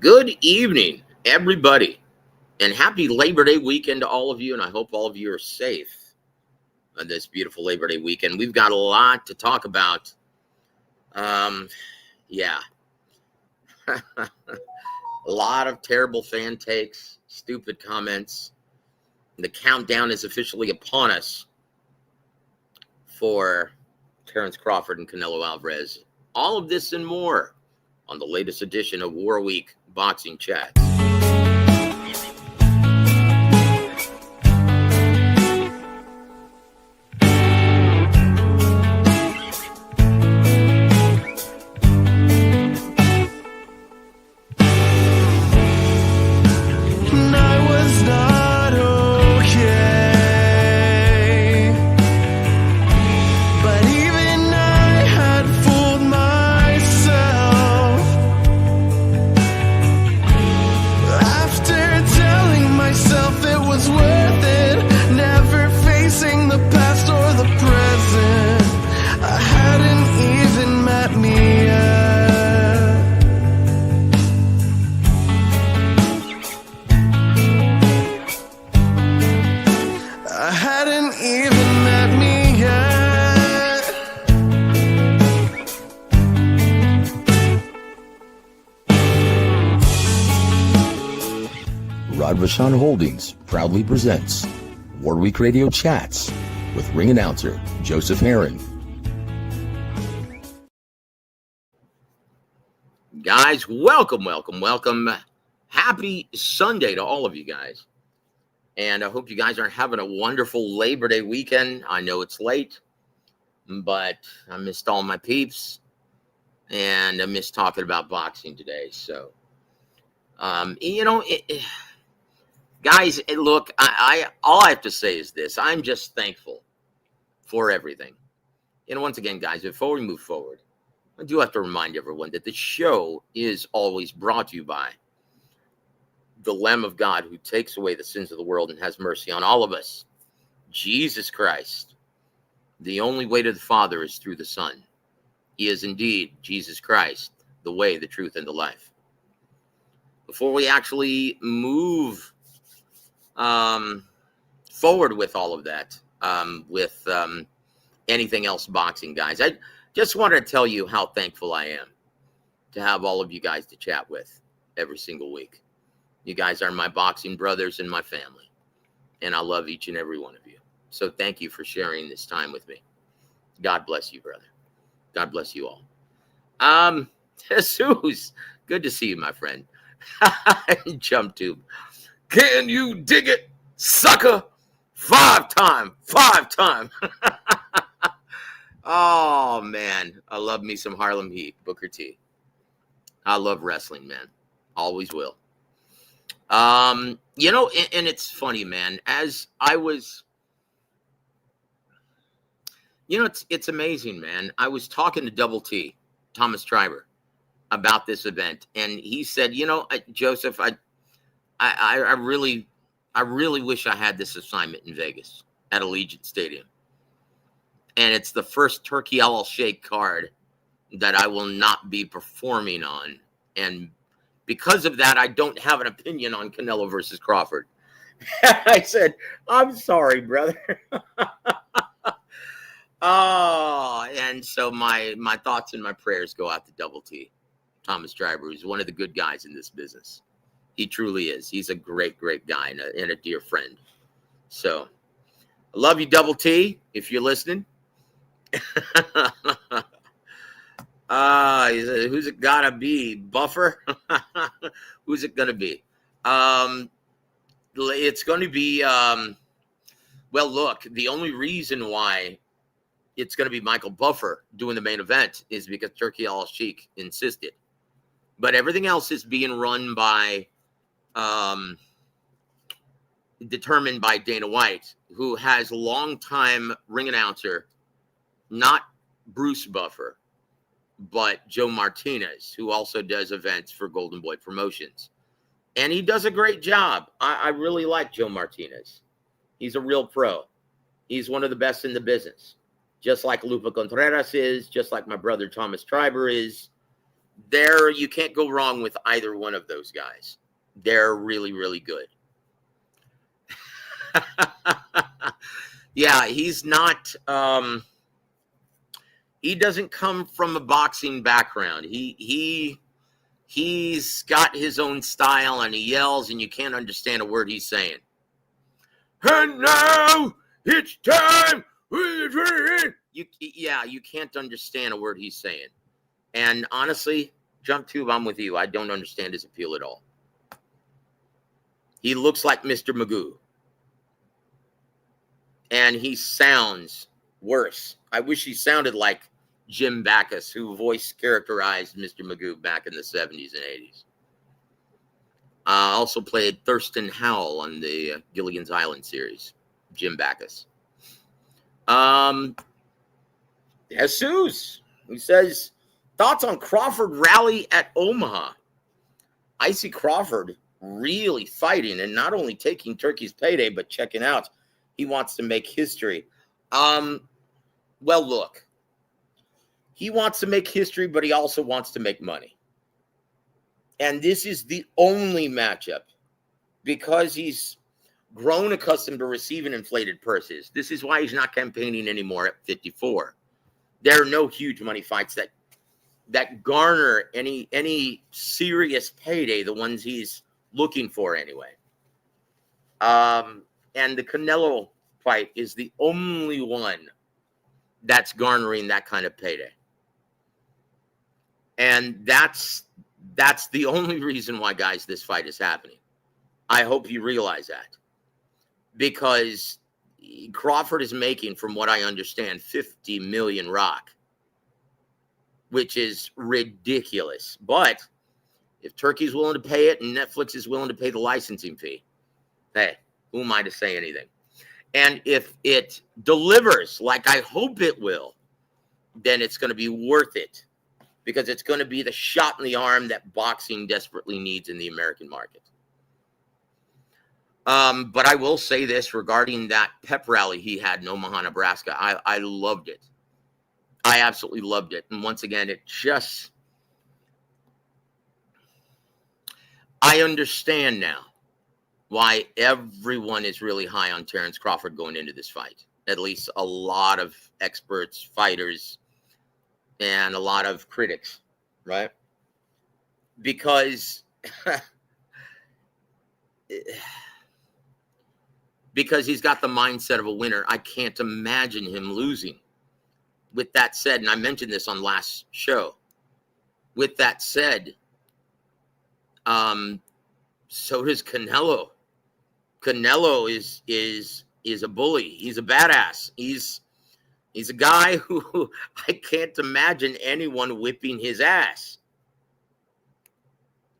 Good evening, everybody, and happy Labor Day weekend to all of you, and I hope all of you are safe on this beautiful Labor Day weekend. We've got a lot to talk about. Yeah. A lot of terrible fan takes, stupid comments. The countdown is officially upon us for Terrence Crawford and Canelo Alvarez. All of this and more on the latest edition of WaraWeek Boxing Chats. Rashawn Holdings proudly presents WaraWeek Radio Chats with ring announcer Joseph Herron. Guys, welcome. Happy Sunday to all of you guys. And I hope you guys are having a wonderful Labor Day weekend. I know it's late, but I missed all my peeps. And I missed talking about boxing today. So, guys, look, I all I have to say is this. I'm just thankful for everything. And once again, guys, before we move forward, I do have to remind everyone that the show is always brought to you by the Lamb of God who takes away the sins of the world and has mercy on all of us, Jesus Christ. The only way to the Father is through the Son. He is indeed Jesus Christ, the way, the truth, and the life. Before we actually move forward with all of that, with anything else boxing, guys, I just wanted to tell you how thankful I am to have all of you guys to chat with every single week. You guys are my boxing brothers and my family, and I love each and every one of you. So thank you for sharing this time with me. God bless you, brother. God bless you all. Jesus, good to see you, my friend. Jump tube. Can you dig it, sucker? Five time. Oh, man. I love me some Harlem Heat, Booker T. I love wrestling, man. Always will. And it's funny, man. As I was, it's amazing, man. I was talking to Double T, Thomas Triber, about this event, and he said, Joseph, I really wish I had this assignment in Vegas at Allegiant Stadium. And it's the first Turkey Owl Shake card that I will not be performing on. And because of that, I don't have an opinion on Canelo versus Crawford. I said, I'm sorry, brother. And so my thoughts and my prayers go out to Double T, Thomas Triber, who's one of the good guys in this business. He truly is. He's a great, great guy and a dear friend. So I love you, Double T, if you're listening. Who's it gotta be? Buffer? Who's it gonna be? It's going to be, look, the only reason why it's going to be Michael Buffer doing the main event is because Turkey Al-Sheikh insisted. But everything else is being run by, determined by Dana White, who has longtime ring announcer, not Bruce Buffer, but Joe Martinez, who also does events for Golden Boy Promotions. And he does a great job. I really like Joe Martinez. He's a real pro. He's one of the best in the business. Just like Lupa Contreras is, just like my brother Thomas Triber is. You can't go wrong with either one of those guys. They're really, really good. Yeah, he's not, he doesn't come from a boxing background. He's got his own style, and he yells, and you can't understand a word he's saying. And now it's time. You can't understand a word he's saying. And honestly, Jump Tube, I'm with you. I don't understand his appeal at all. He looks like Mr. Magoo. And he sounds worse. I wish he sounded like Jim Backus, who voice characterized Mr. Magoo back in the 70s and 80s. Also played Thurston Howell on the Gilligan's Island series, Jim Backus. Jesus, he says, thoughts on Crawford rally at Omaha. I see Crawford really fighting and not only taking Turkey's payday, but checking out. He wants to make history. Well, look, he wants to make history, but he also wants to make money. And this is the only matchup, because he's grown accustomed to receiving inflated purses. This is why he's not campaigning anymore at 54. There are no huge money fights that garner any serious payday, the ones he's looking for anyway. And the Canelo fight is the only one that's garnering that kind of payday. And that's the only reason why, guys, this fight is happening. I hope you realize that. Because Crawford is making, from what I understand, $50 million rock, which is ridiculous. But if Turkey's willing to pay it and Netflix is willing to pay the licensing fee, hey, who am I to say anything? And if it delivers like I hope it will, then it's going to be worth it, because it's going to be the shot in the arm that boxing desperately needs in the American market. But I will say this regarding that pep rally he had in Omaha, Nebraska. I loved it. I absolutely loved it. And once again, I understand now why everyone is really high on Terrence Crawford going into this fight. At least a lot of experts, fighters, and a lot of critics, right? Because he's got the mindset of a winner. I can't imagine him losing. With that said, and I mentioned this on last show, with that said, so does Canelo. Canelo is a bully. He's a badass. He's a guy who I can't imagine anyone whipping his ass.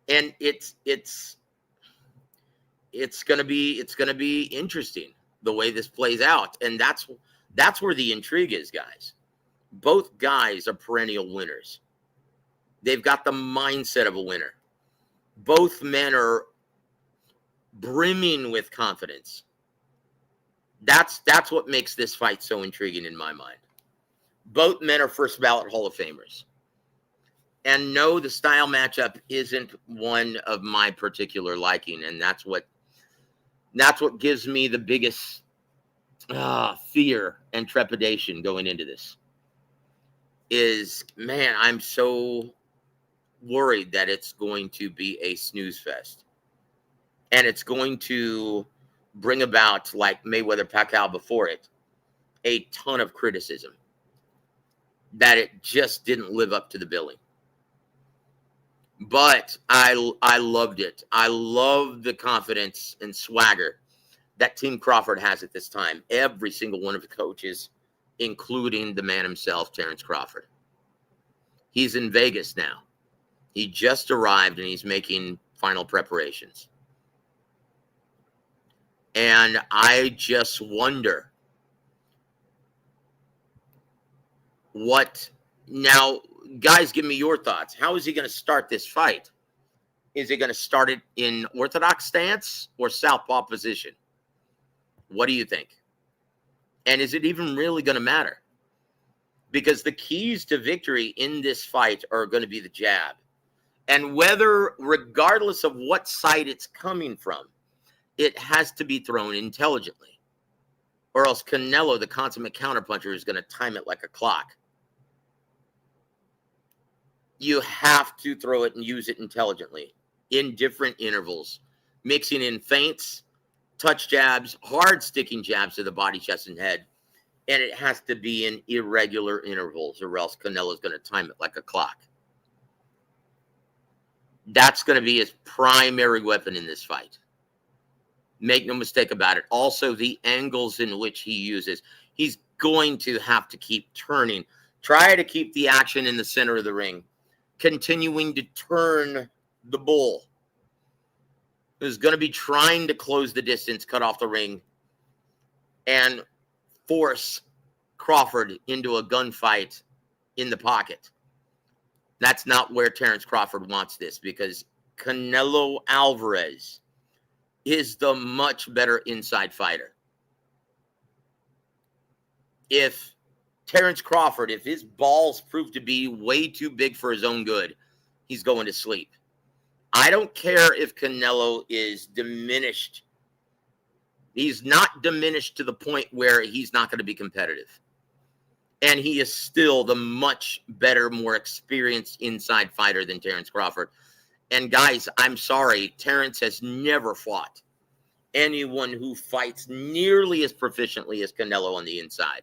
And it's gonna be interesting the way this plays out. And that's where the intrigue is, guys. Both guys are perennial winners. They've got the mindset of a winner. Both men are brimming with confidence. That's what makes this fight so intriguing in my mind. Both men are first ballot Hall of Famers. And no, the style matchup isn't one of my particular liking, and that's what gives me the biggest fear and trepidation going into this. Is, man, I'm so worried that it's going to be a snooze fest. And it's going to bring about, like Mayweather-Pacquiao before it, a ton of criticism that it just didn't live up to the billing. But I loved it. I love the confidence and swagger that Team Crawford has at this time. Every single one of the coaches, including the man himself, Terrence Crawford. He's in Vegas now. He just arrived and he's making final preparations. And I just wonder now, guys, give me your thoughts. How is he going to start this fight? Is he going to start it in orthodox stance or southpaw position? What do you think? And is it even really going to matter? Because the keys to victory in this fight are going to be the jab. And whether, regardless of what side it's coming from, it has to be thrown intelligently. Or else Canelo, the consummate counterpuncher, is going to time it like a clock. You have to throw it and use it intelligently in different intervals, mixing in feints, touch jabs, hard sticking jabs to the body, chest, and head. And it has to be in irregular intervals, or else Canelo's going to time it like a clock. That's going to be his primary weapon in this fight. Make no mistake about it. Also, the angles in which he uses. He's going to have to keep turning. Try to keep the action in the center of the ring. Continuing to turn the bull. Who's going to be trying to close the distance, cut off the ring, and force Crawford into a gunfight in the pocket. That's not where Terrence Crawford wants this, because Canelo Alvarez is the much better inside fighter. If Terrence Crawford, if his balls prove to be way too big for his own good, he's going to sleep. I don't care if Canelo is diminished. He's not diminished to the point where he's not going to be competitive. And he is still the much better, more experienced inside fighter than Terrence Crawford. And guys, I'm sorry, Terrence has never fought anyone who fights nearly as proficiently as Canelo on the inside.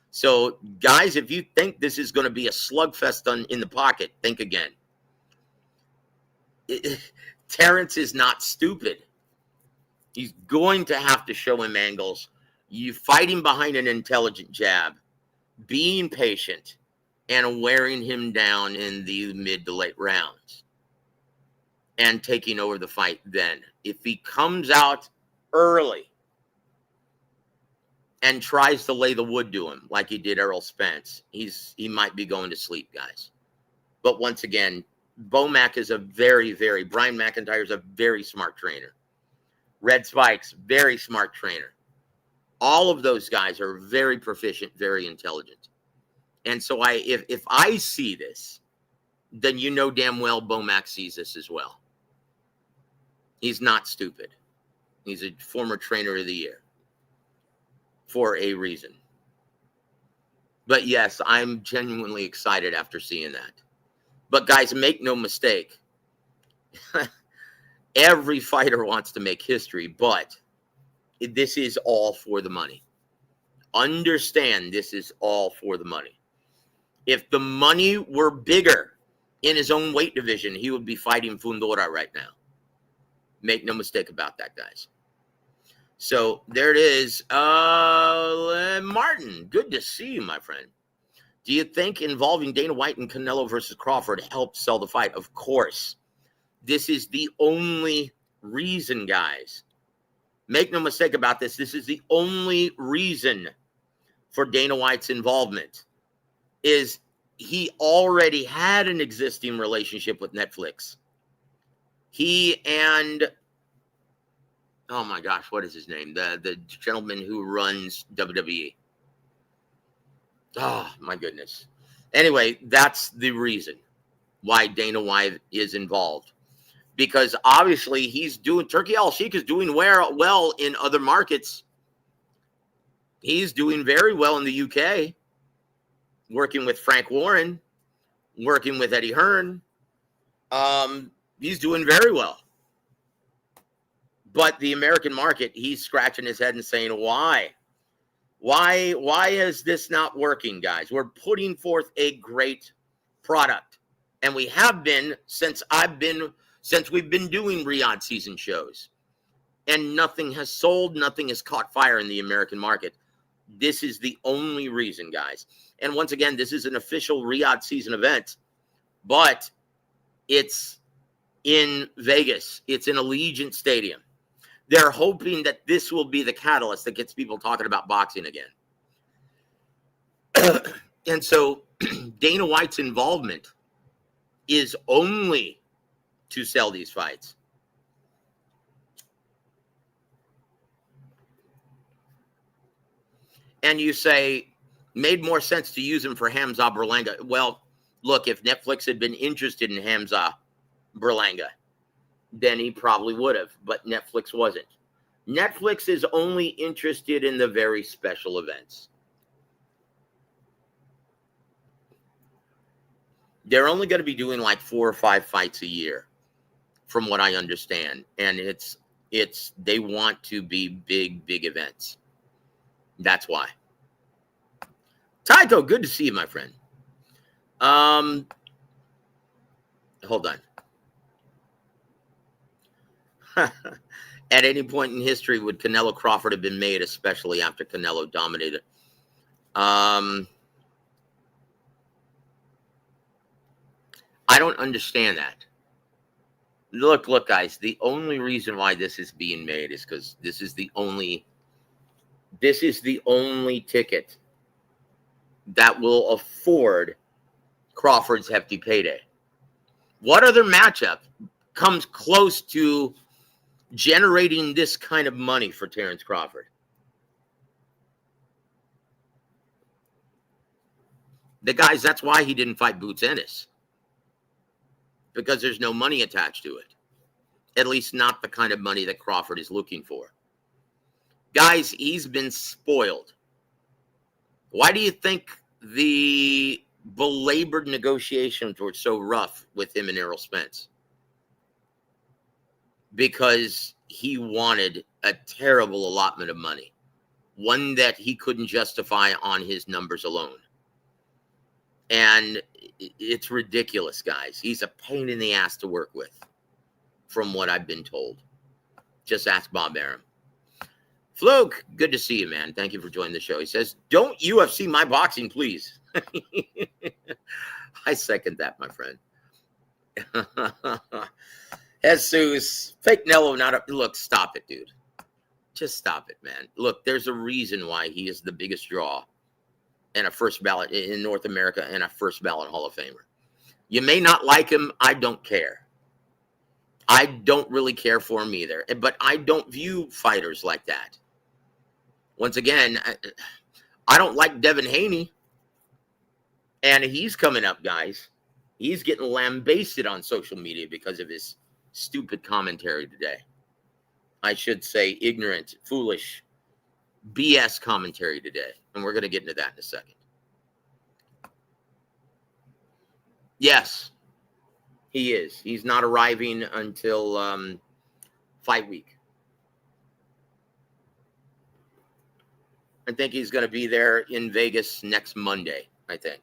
So, guys, if you think this is going to be a slugfest in the pocket, think again. Terrence is not stupid. He's going to have to show him angles. You fight him behind an intelligent jab, being patient, and wearing him down in the mid to late rounds. And taking over the fight then. If he comes out early and tries to lay the wood to him like he did Errol Spence, he might be going to sleep, guys. But once again, Bo-Mac is Brian McIntyre is a very smart trainer. Red Spike's very smart trainer. All of those guys are very proficient, very intelligent. And so if I see this, then you know damn well Bo-Mac sees this as well. He's not stupid. He's a former trainer of the year for a reason. But yes, I'm genuinely excited after seeing that. But guys, make no mistake. Every fighter wants to make history, but this is all for the money. Understand, this is all for the money. If the money were bigger in his own weight division, he would be fighting Fundora right now. Make no mistake about that, guys. So there it is. Martin, good to see you, my friend. Do you think involving Dana White and Canelo versus Crawford helped sell the fight? Of course. This is the only reason, guys. Make no mistake about this. This is the only reason for Dana White's involvement. Is he already had an existing relationship with Netflix. He and, oh my gosh, what is his name? The gentleman who runs WWE. Oh, my goodness. Anyway, that's the reason why Dana White is involved. Because obviously he's doing, Turkey Al-Sheikh is doing well in other markets. He's doing very well in the UK. Working with Frank Warren. Working with Eddie Hearn. He's doing very well. But the American market, he's scratching his head and saying, why? Why is this not working, guys? We're putting forth a great product. And we have been since we've been doing Riyadh season shows. And nothing has sold, nothing has caught fire in the American market. This is the only reason, guys. And once again, this is an official Riyadh season event. But it's in Vegas. It's in Allegiant Stadium. They're hoping that this will be the catalyst that gets people talking about boxing again. And so Dana White's involvement is only to sell these fights. And you say, made more sense to use him for Hamza Berlanga. Well, look, if Netflix had been interested in Hamza, Berlanga, then he probably would have, but Netflix wasn't. Netflix is only interested in the very special events. They're only going to be doing like 4 or 5 fights a year, from what I understand. And they want to be big events. That's why. Tycho, good to see you, my friend. Hold on. At any point in history, would Canelo Crawford have been made, especially after Canelo dominated? I don't understand that. Look, guys, the only reason why this is being made is because this is the only ticket that will afford Crawford's hefty payday. What other matchup comes close to generating this kind of money for Terrence Crawford? The guys, that's why he didn't fight Boots Ennis. Because there's no money attached to it. At least not the kind of money that Crawford is looking for. Guys, he's been spoiled. Why do you think the belabored negotiations were so rough with him and Errol Spence? Because he wanted a terrible allotment of money. One that he couldn't justify on his numbers alone. And it's ridiculous, guys. He's a pain in the ass to work with, from what I've been told. Just ask Bob Arum. Fluke, good to see you, man. Thank you for joining the show. He says, don't UFC my boxing, please. I second that, my friend. Jesus, fake Nello, look, stop it, dude. Just stop it, man. Look, there's a reason why he is the biggest draw and a first ballot in North America and a first ballot Hall of Famer. You may not like him. I don't care. I don't really care for him either. But I don't view fighters like that. Once again, I don't like Devin Haney. And he's coming up, guys. He's getting lambasted on social media because of his stupid commentary today. I should say ignorant, foolish, BS commentary today. And we're going to get into that in a second. Yes, he is. He's not arriving until fight week. I think he's going to be there in Vegas next Monday, I think.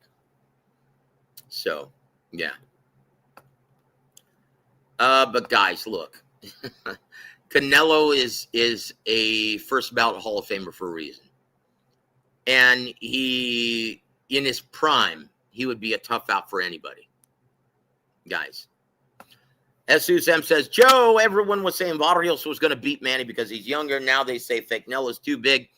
So, yeah. But guys, look. Canelo is a first ballot Hall of Famer for a reason. And he, in his prime, he would be a tough out for anybody. Guys. Jesus M says, Joe, everyone was saying Barrios was going to beat Manny because he's younger. Now they say Fake Nelo's too big.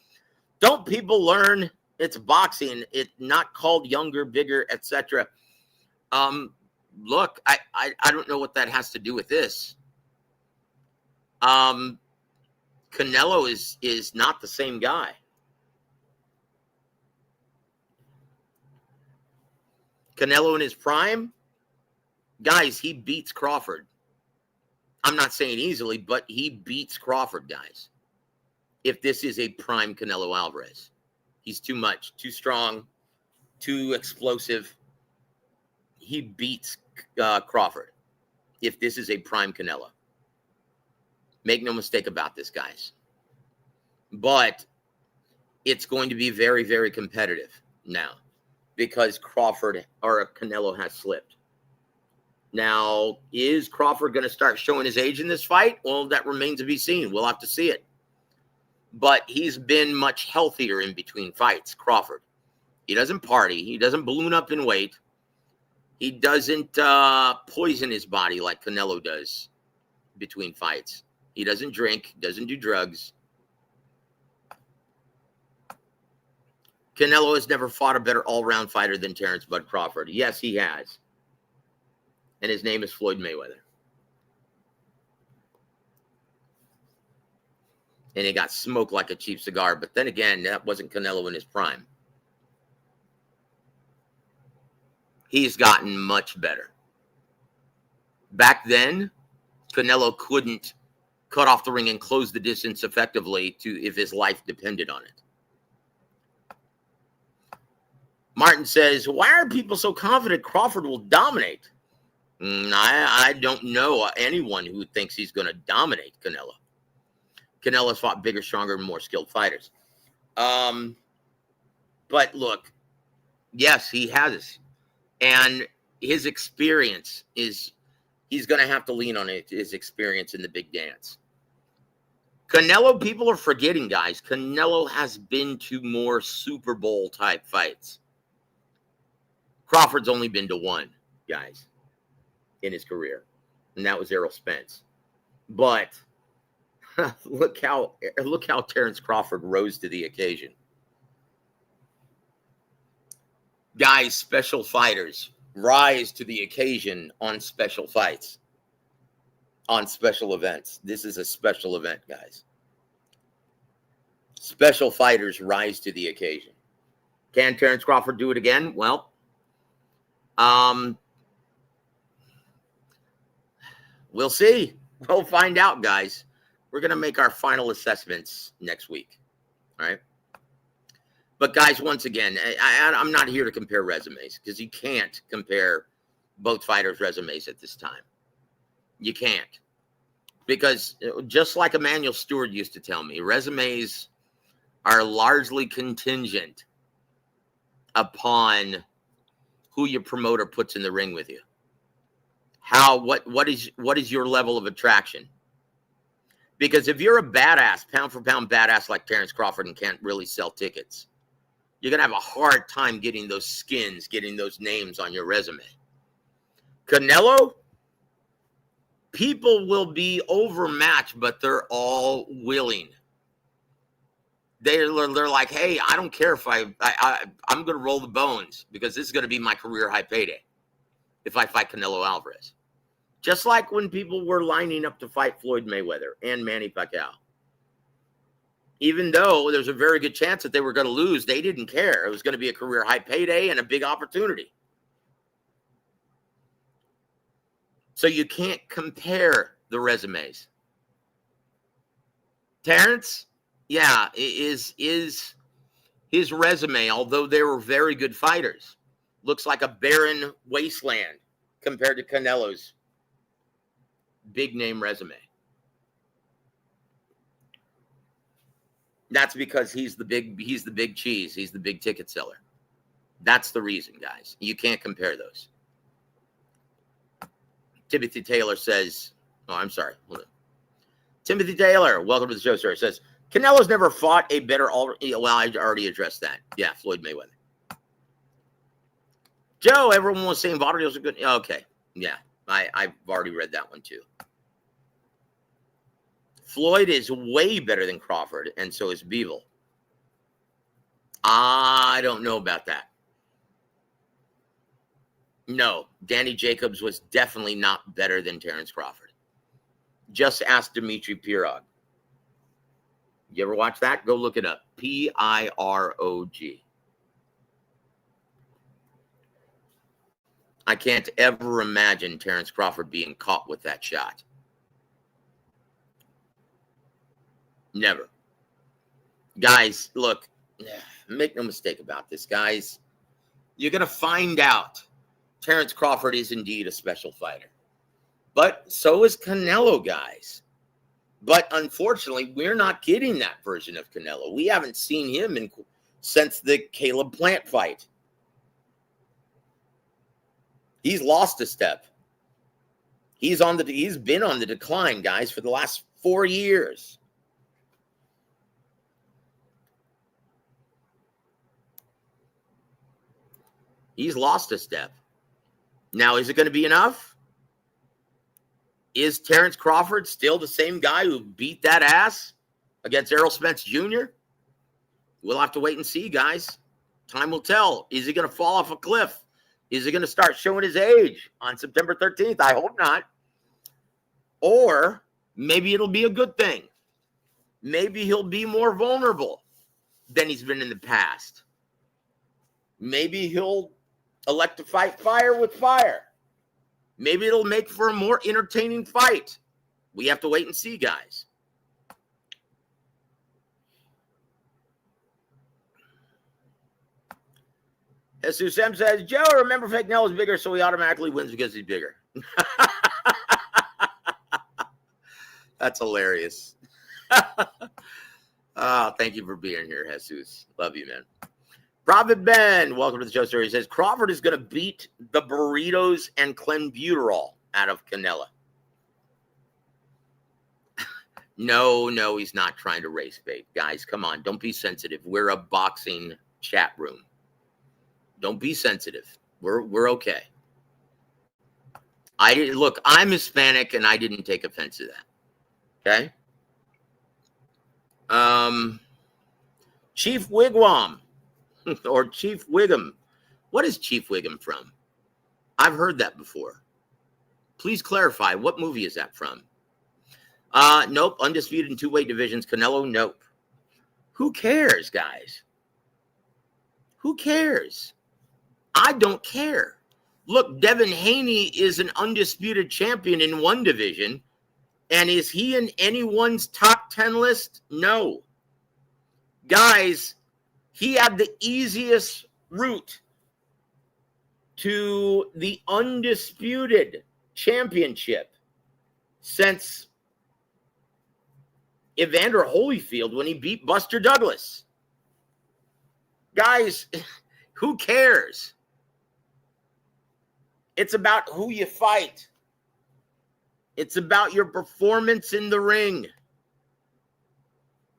Don't people learn? It's boxing. It's not called younger, bigger, etc. Look, I don't know what that has to do with this. Canelo is not the same guy. Canelo in his prime, guys, he beats Crawford. I'm not saying easily, but he beats Crawford, guys. If this is a prime Canelo Alvarez, he's too much, too strong, too explosive. He beats Crawford. If this is a prime Canelo. Make no mistake about this, guys. But it's going to be very, very competitive now because Crawford or Canelo has slipped. Now, is Crawford going to start showing his age in this fight? Well, that remains to be seen. We'll have to see it. But he's been much healthier in between fights, Crawford. He doesn't party. He doesn't balloon up in weight. He doesn't poison his body like Canelo does between fights. He doesn't drink, doesn't do drugs. Canelo has never fought a better all-round fighter than Terrence Bud Crawford. Yes, he has. And his name is Floyd Mayweather. And he got smoked like a cheap cigar. But then again, that wasn't Canelo in his prime. He's gotten much better. Back then, Canelo couldn't cut off the ring and close the distance effectively if his life depended on it. Martin says, why are people so confident Crawford will dominate? I don't know anyone who thinks he's going to dominate Canelo. Canelo's fought bigger, stronger, and more skilled fighters. But look, yes, he has. And his experience is, he's going to have to lean on his experience in the big dance. Canelo, people are forgetting, guys. Canelo has been to more Super Bowl type fights. Crawford's only been to one, guys, in his career, and that was Errol Spence. But look how Terence Crawford rose to the occasion. Guys, special fighters rise to the occasion on special fights, on special events. This is a special event, guys. Special fighters rise to the occasion. Can Terence Crawford do it again? Well, we'll see. We'll find out, guys. We're going to make our final assessments next week. All right. But, guys, once again, I'm not here to compare resumes because you can't compare both fighters' resumes at this time. You can't. Because just like Emmanuel Stewart used to tell me, resumes are largely contingent upon who your promoter puts in the ring with you. What is your level of attraction? Because if you're a badass, pound for pound badass like Terence Crawford and can't really sell tickets, you're going to have a hard time getting those skins, getting those names on your resume. Canelo, people will be overmatched, but they're all willing. They're like, hey, I don't care if I'm going to roll the bones because this is going to be my career high payday if I fight Canelo Alvarez. Just like when people were lining up to fight Floyd Mayweather and Manny Pacquiao. Even though there's a very good chance that they were going to lose, they didn't care. It was going to be a career high payday and a big opportunity. So you can't compare the resumes. Terence, yeah, is his resume, although they were very good fighters, looks like a barren wasteland compared to Canelo's big name resume. That's because he's the big cheese. He's the big ticket seller. That's the reason, guys. You can't compare those. Timothy Taylor says, Hold on. Timothy Taylor, welcome to the show, sir. Says, Canelo's never fought a better, well, I already addressed that. Yeah, Floyd Mayweather. Joe, everyone was saying Vaudeville's are good. Okay, yeah, I've already read that one too. Floyd is way better than Crawford, and so is Bivol. I don't know about that. No, Danny Jacobs was definitely not better than Terence Crawford. Just ask Dmitry Pirog. You ever watch that? Go look it up. Pirog. I can't ever imagine Terence Crawford being caught with that shot. Never. Guys, look, make no mistake about this, guys. You're going to find out Terence Crawford is indeed a special fighter. But so is Canelo, guys. But unfortunately, we're not getting that version of Canelo. We haven't seen him since the Caleb Plant fight. He's lost a step. He's been on the decline, guys, for the last 4 years. He's lost a step. Now, is it going to be enough? Is Terence Crawford still the same guy who beat that ass against Errol Spence Jr.? We'll have to wait and see, guys. Time will tell. Is he going to fall off a cliff? Is he going to start showing his age on September 13th? I hope not. Or maybe it'll be a good thing. Maybe he'll be more vulnerable than he's been in the past. Maybe he'll elect to fight fire with fire. Maybe it'll make for a more entertaining fight. We have to wait and see, guys. Jesus M says, Joe, remember Canelo is bigger, so he automatically wins because he's bigger. That's hilarious. Oh, thank you for being here, Jesus. Love you, man. Prophet Ben, welcome to the show, sir. He says, Crawford is going to beat the burritos and clenbuterol out of Canelo. No, he's not trying to race bait. Guys, come on. Don't be sensitive. We're a boxing chat room. Don't be sensitive. We're okay. Look, I'm Hispanic, and I didn't take offense to that. Okay? Chief Wigwam, or Chief Wiggum. What is Chief Wiggum from? I've heard that before. Please clarify. What movie is that from? Nope. Undisputed in two-weight divisions. Canelo, nope. Who cares, guys? Who cares? I don't care. Look, Devin Haney is an undisputed champion in one division. And is he in anyone's top 10 list? No. Guys, he had the easiest route to the undisputed championship since Evander Holyfield when he beat Buster Douglas. Guys, who cares? It's about who you fight. It's about your performance in the ring.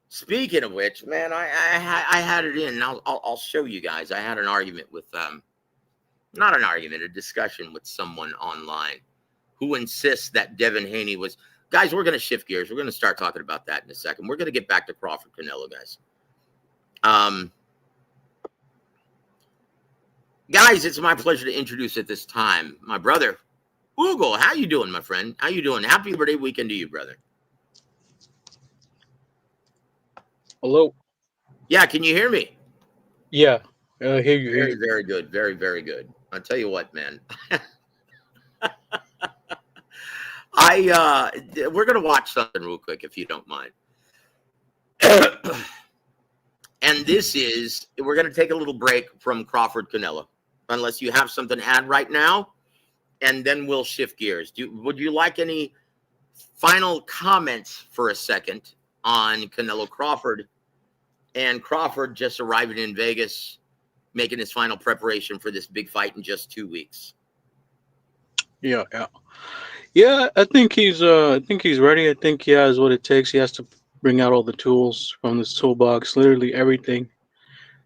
Speaking of which, man, I had it in. And I'll show you guys. I had an argument with, not an argument, a discussion with someone online who insists that Devin Haney was. Guys, we're going to shift gears. We're going to start talking about that in a second. We're going to get back to Crawford Canelo, guys. Guys, it's my pleasure to introduce at this time my brother, Ugo. How you doing, my friend? How you doing? Happy birthday weekend to you, brother. Hello. Yeah, can you hear me? Yeah, I hear you. Very, very good. Very, very good. I'll tell you what, man. We're gonna watch something real quick if you don't mind. And this is, we're gonna take a little break from Crawford Canelo, unless you have something to add right now, and then we'll shift gears. Would you like any final comments for a second on Canelo Crawford? And Crawford just arriving in Vegas, making his final preparation for this big fight in just 2 weeks. Yeah. I think he's ready. I think he has what it takes. He has to bring out all the tools from this toolbox, literally everything.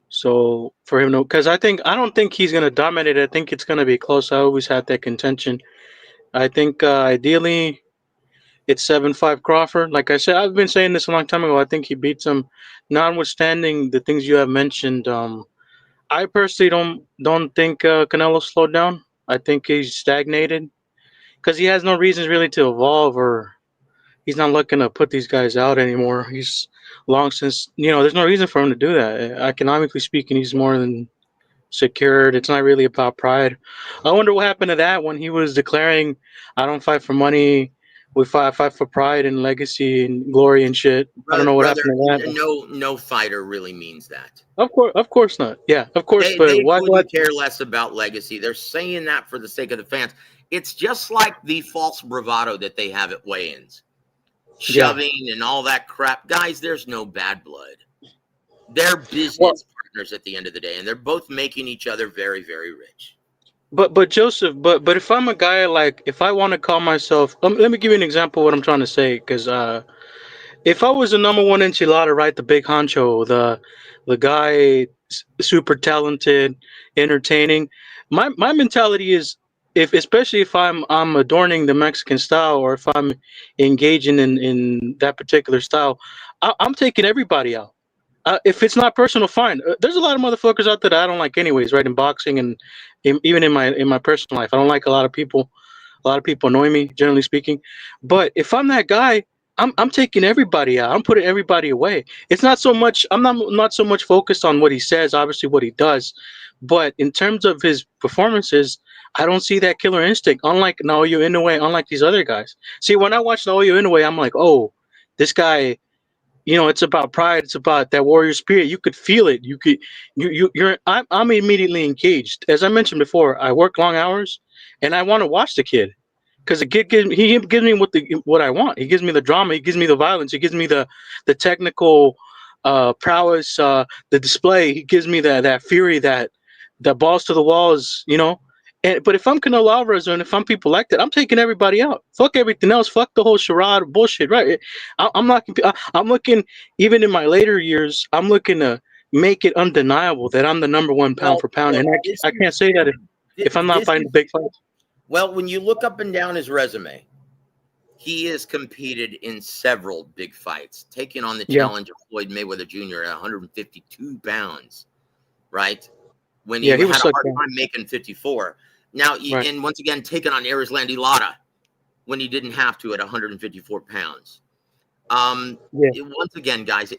So for him to, because I don't think he's gonna dominate. I think it's gonna be close. I always had that contention. I think ideally it's 7-5 Crawford. Like I said, I've been saying this a long time ago. I think he beats him, notwithstanding the things you have mentioned. I personally don't think Canelo slowed down. I think he's stagnated because he has no reasons really to evolve, or he's not looking to put these guys out anymore. He's long since, there's no reason for him to do that. Economically speaking, he's more than secured. It's not really about pride. I wonder what happened to that when he was declaring, I don't fight for money. I fight for pride and legacy and glory and shit. I don't know what happened to that. No fighter really means that. Of course not. Yeah, of course. They couldn't care less about legacy. They're saying that for the sake of the fans. It's just like the false bravado that they have at weigh-ins. Shoving and all that crap. Guys, there's no bad blood. They're business partners at the end of the day, and they're both making each other very, very rich. But Joseph, but if I'm a guy, like, if I want to call myself, let me give you an example of what I'm trying to say, because if I was the number one enchilada, right, the big honcho, the guy super talented, entertaining, my mentality is, especially if I'm adorning the Mexican style, or if I'm engaging in that particular style, I'm taking everybody out. If it's not personal, fine. There's a lot of motherfuckers out there that I don't like anyways, right? In boxing and even in my personal life, I don't like a lot of people. A lot of people annoy me, generally speaking. But if I'm that guy, I'm taking everybody out. I'm putting everybody away. It's not so much. I'm not so much focused on what he says, obviously what he does, but in terms of his performances, I don't see that killer instinct. Unlike Naoya Inoue, unlike these other guys. See, when I watch Naoya Inoue, I'm like, oh, this guy. It's about pride. It's about that warrior spirit. You could feel it. I'm immediately engaged. As I mentioned before, I work long hours, and I want to watch the kid because he gives me what I want. He gives me the drama. He gives me the violence. He gives me the technical prowess, the display. He gives me that fury, that balls to the walls. But if I'm Canelo Alvarez and if I'm people like that, I'm taking everybody out. Fuck everything else. Fuck the whole charade bullshit. Right? I'm not. I'm looking. Even in my later years, I'm looking to make it undeniable that I'm the number one pound for pound, and I can't say that if I'm not fighting the big fights. Well, when you look up and down his resume, he has competed in several big fights, taking on the challenge of Floyd Mayweather Jr. at 152 pounds. Right? When he had a hard time making 54. Now, and once again, taking on Erislandy Lara when he didn't have to at 154 pounds. Once again, guys,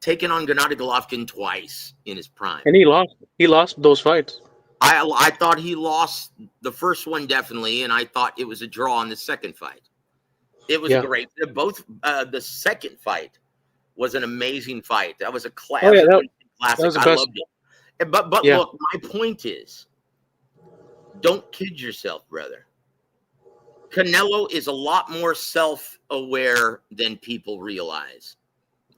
taking on Gennady Golovkin twice in his prime. And he lost. He lost those fights. I thought he lost the first one, definitely, and I thought it was a draw in the second fight. It was great. The second fight was an amazing fight. That was a classic. Classic. I loved it. But look, my point is, don't kid yourself, brother. Canelo is a lot more self-aware than people realize.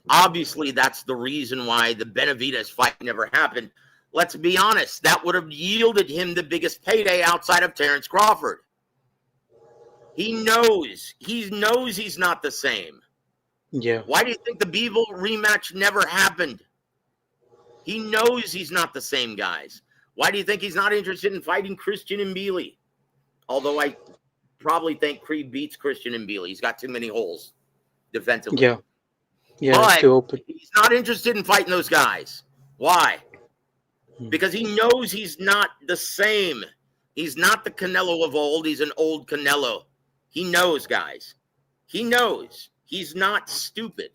Obviously, that's the reason why the Benavidez fight never happened. Let's be honest. That would have yielded him the biggest payday outside of Terrence Crawford. He knows. He knows he's not the same. Yeah. Why do you think the Bivol rematch never happened? He knows he's not the same, guys. Why do you think he's not interested in fighting Christian Mbili? Although I probably think Creed beats Christian Mbili. He's got too many holes defensively. Yeah. But it's too open. He's not interested in fighting those guys. Why? Because he knows he's not the same. He's not the Canelo of old. He's an old Canelo. He knows, guys. He knows. He's not stupid.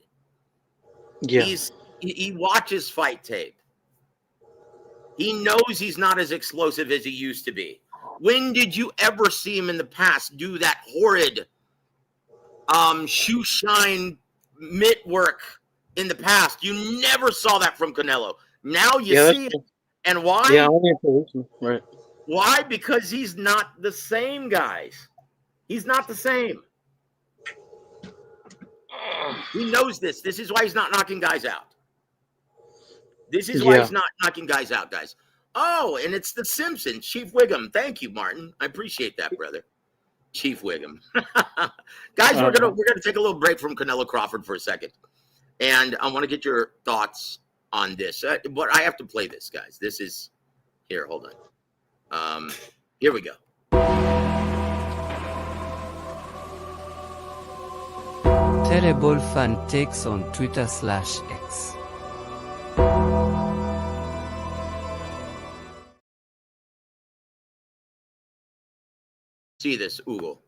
Yeah. He watches fight tape. He knows he's not as explosive as he used to be. When did you ever see him in the past do that horrid shoe shine mitt work in the past? You never saw that from Canelo. Now you see it. And why? Yeah, right. Why? Because he's not the same, guys. He's not the same. He knows this. This is why he's not knocking guys out. This is why he's not knocking guys out, guys. Oh, and it's the Simpsons, Chief Wiggum. Thank you, Martin. I appreciate that, brother. Chief Wiggum. Guys, we're gonna take a little break from Canelo Crawford for a second, and I want to get your thoughts on this. But I have to play this, guys. This is here. Hold on. Here we go. Terrible fan takes on Twitter/X. See this, Hugo?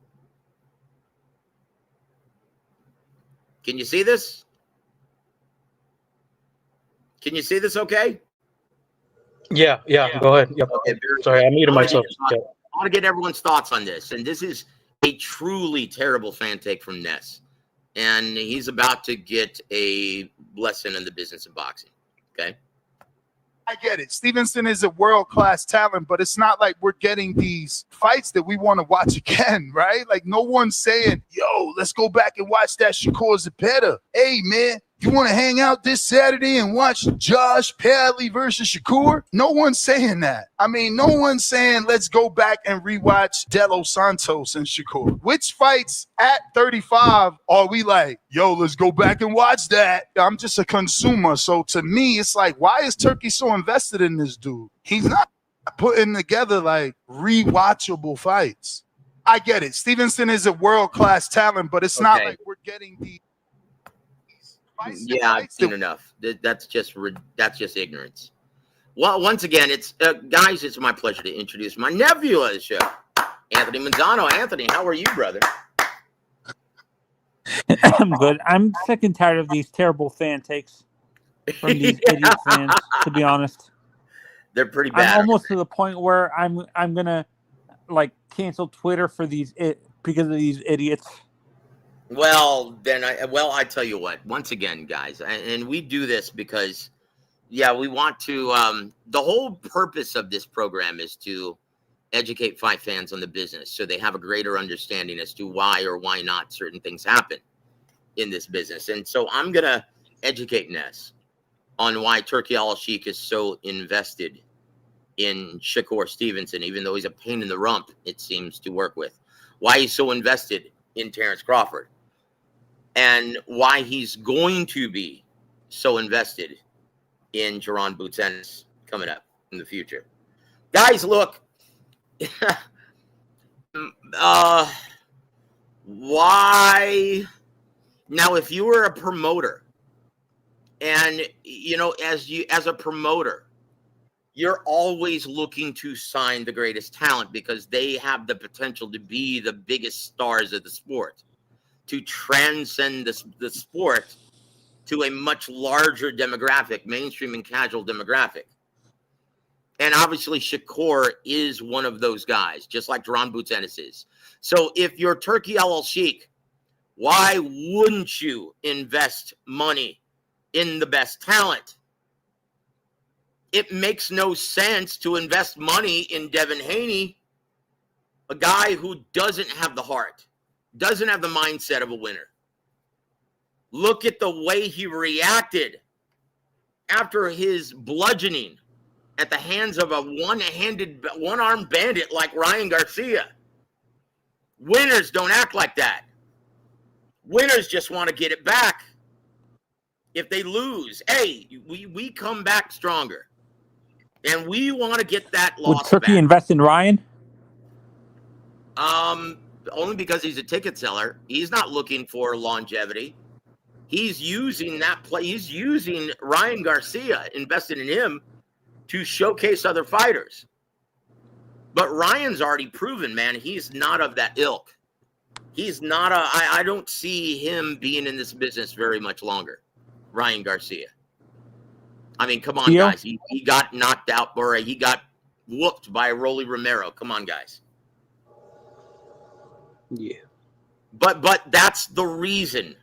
Can you see this? Can you see this okay? Yeah. Go ahead. Yep. Okay, sorry, I muted myself. I want to get everyone's thoughts on this. And this is a truly terrible fan take from Ness. And he's about to get a lesson in the business of boxing. Okay? I get it. Stevenson is a world-class talent, but it's not like we're getting these fights that we want to watch again, right? Like, no one's saying, yo, let's go back and watch that Shakur Zepeda. Hey, man, you want to hang out this Saturday and watch Josh Padley versus Shakur? No one's saying that. I mean, no one's saying, let's go back and rewatch Delo Santos and Shakur. Which fights at 35 are we like, yo, let's go back and watch that? I'm just a consumer. So to me, it's like, why is Turkey so invested in this dude? He's not putting together like rewatchable fights. I get it. Stevenson is a world-class talent, but it's not like we're getting these fights. Yeah, I've seen enough. That's just ignorance. Well, once again, it's guys, it's my pleasure to introduce my nephew of the show, Anthony Manzano. Anthony, how are you, brother? I'm good. I'm sick and tired of these terrible fan takes from these idiot fans, to be honest. They're pretty bad. I'm almost to the point where I'm gonna like cancel Twitter for because of these idiots? Well, then I tell you what. Once again, guys, and we do this because, yeah, we want to. The whole purpose of this program is to educate fight fans on the business, so they have a greater understanding as to why or why not certain things happen in this business. And so I'm gonna educate Ness on why Turkey Al-Sheikh is so invested in Shakur Stevenson, even though he's a pain in the rump, it seems to work with. Why he's so invested in Terrence Crawford, and why he's going to be so invested in Jaron Boots Ennis coming up in the future. Guys, look, why? Now, if you were a promoter, and as a promoter, you're always looking to sign the greatest talent because they have the potential to be the biggest stars of the sport, to transcend the sport to a much larger demographic, mainstream and casual demographic. And obviously Shakur is one of those guys, just like Jaron Boots Ennis is. So if you're Turkey Al-Sheikh, why wouldn't you invest money in the best talent? It makes no sense to invest money in Devin Haney, a guy who doesn't have the heart, doesn't have the mindset of a winner. Look at the way he reacted after his bludgeoning at the hands of a one-armed bandit like Ryan Garcia. Winners don't act like that. Winners just want to get it back. If they lose, hey, we come back stronger. And we want to get that loss back. Would Turkey invest in Ryan? Only because he's a ticket seller. He's not looking for longevity. He's using that play. He's using Ryan Garcia, invested in him, to showcase other fighters. But Ryan's already proven, man, he's not of that ilk. He's not I don't see him being in this business very much longer. Ryan Garcia. I mean, come on, guys. He got knocked out, or he got whooped by Rolly Romero. Come on, guys. Yeah. But that's the reason.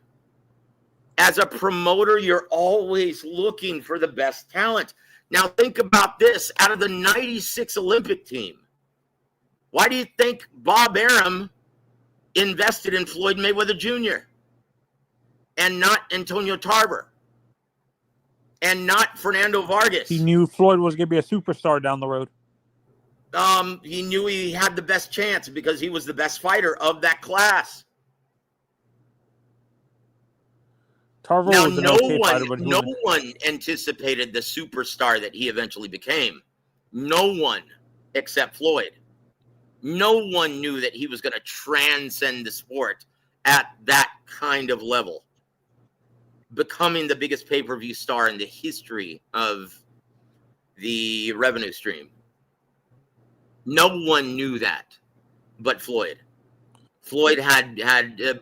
As a promoter, you're always looking for the best talent. Now, think about this. Out of the 96 Olympic team, why do you think Bob Arum invested in Floyd Mayweather Jr. and not Antonio Tarver and not Fernando Vargas? He knew Floyd was going to be a superstar down the road. He knew he had the best chance because he was the best fighter of that class. Tarver Now, was an no one anticipated the superstar that he eventually became. No one except Floyd. No one knew that he was going to transcend the sport at that kind of level, becoming the biggest pay-per-view star in the history of the revenue stream. No one knew that but Floyd. Floyd had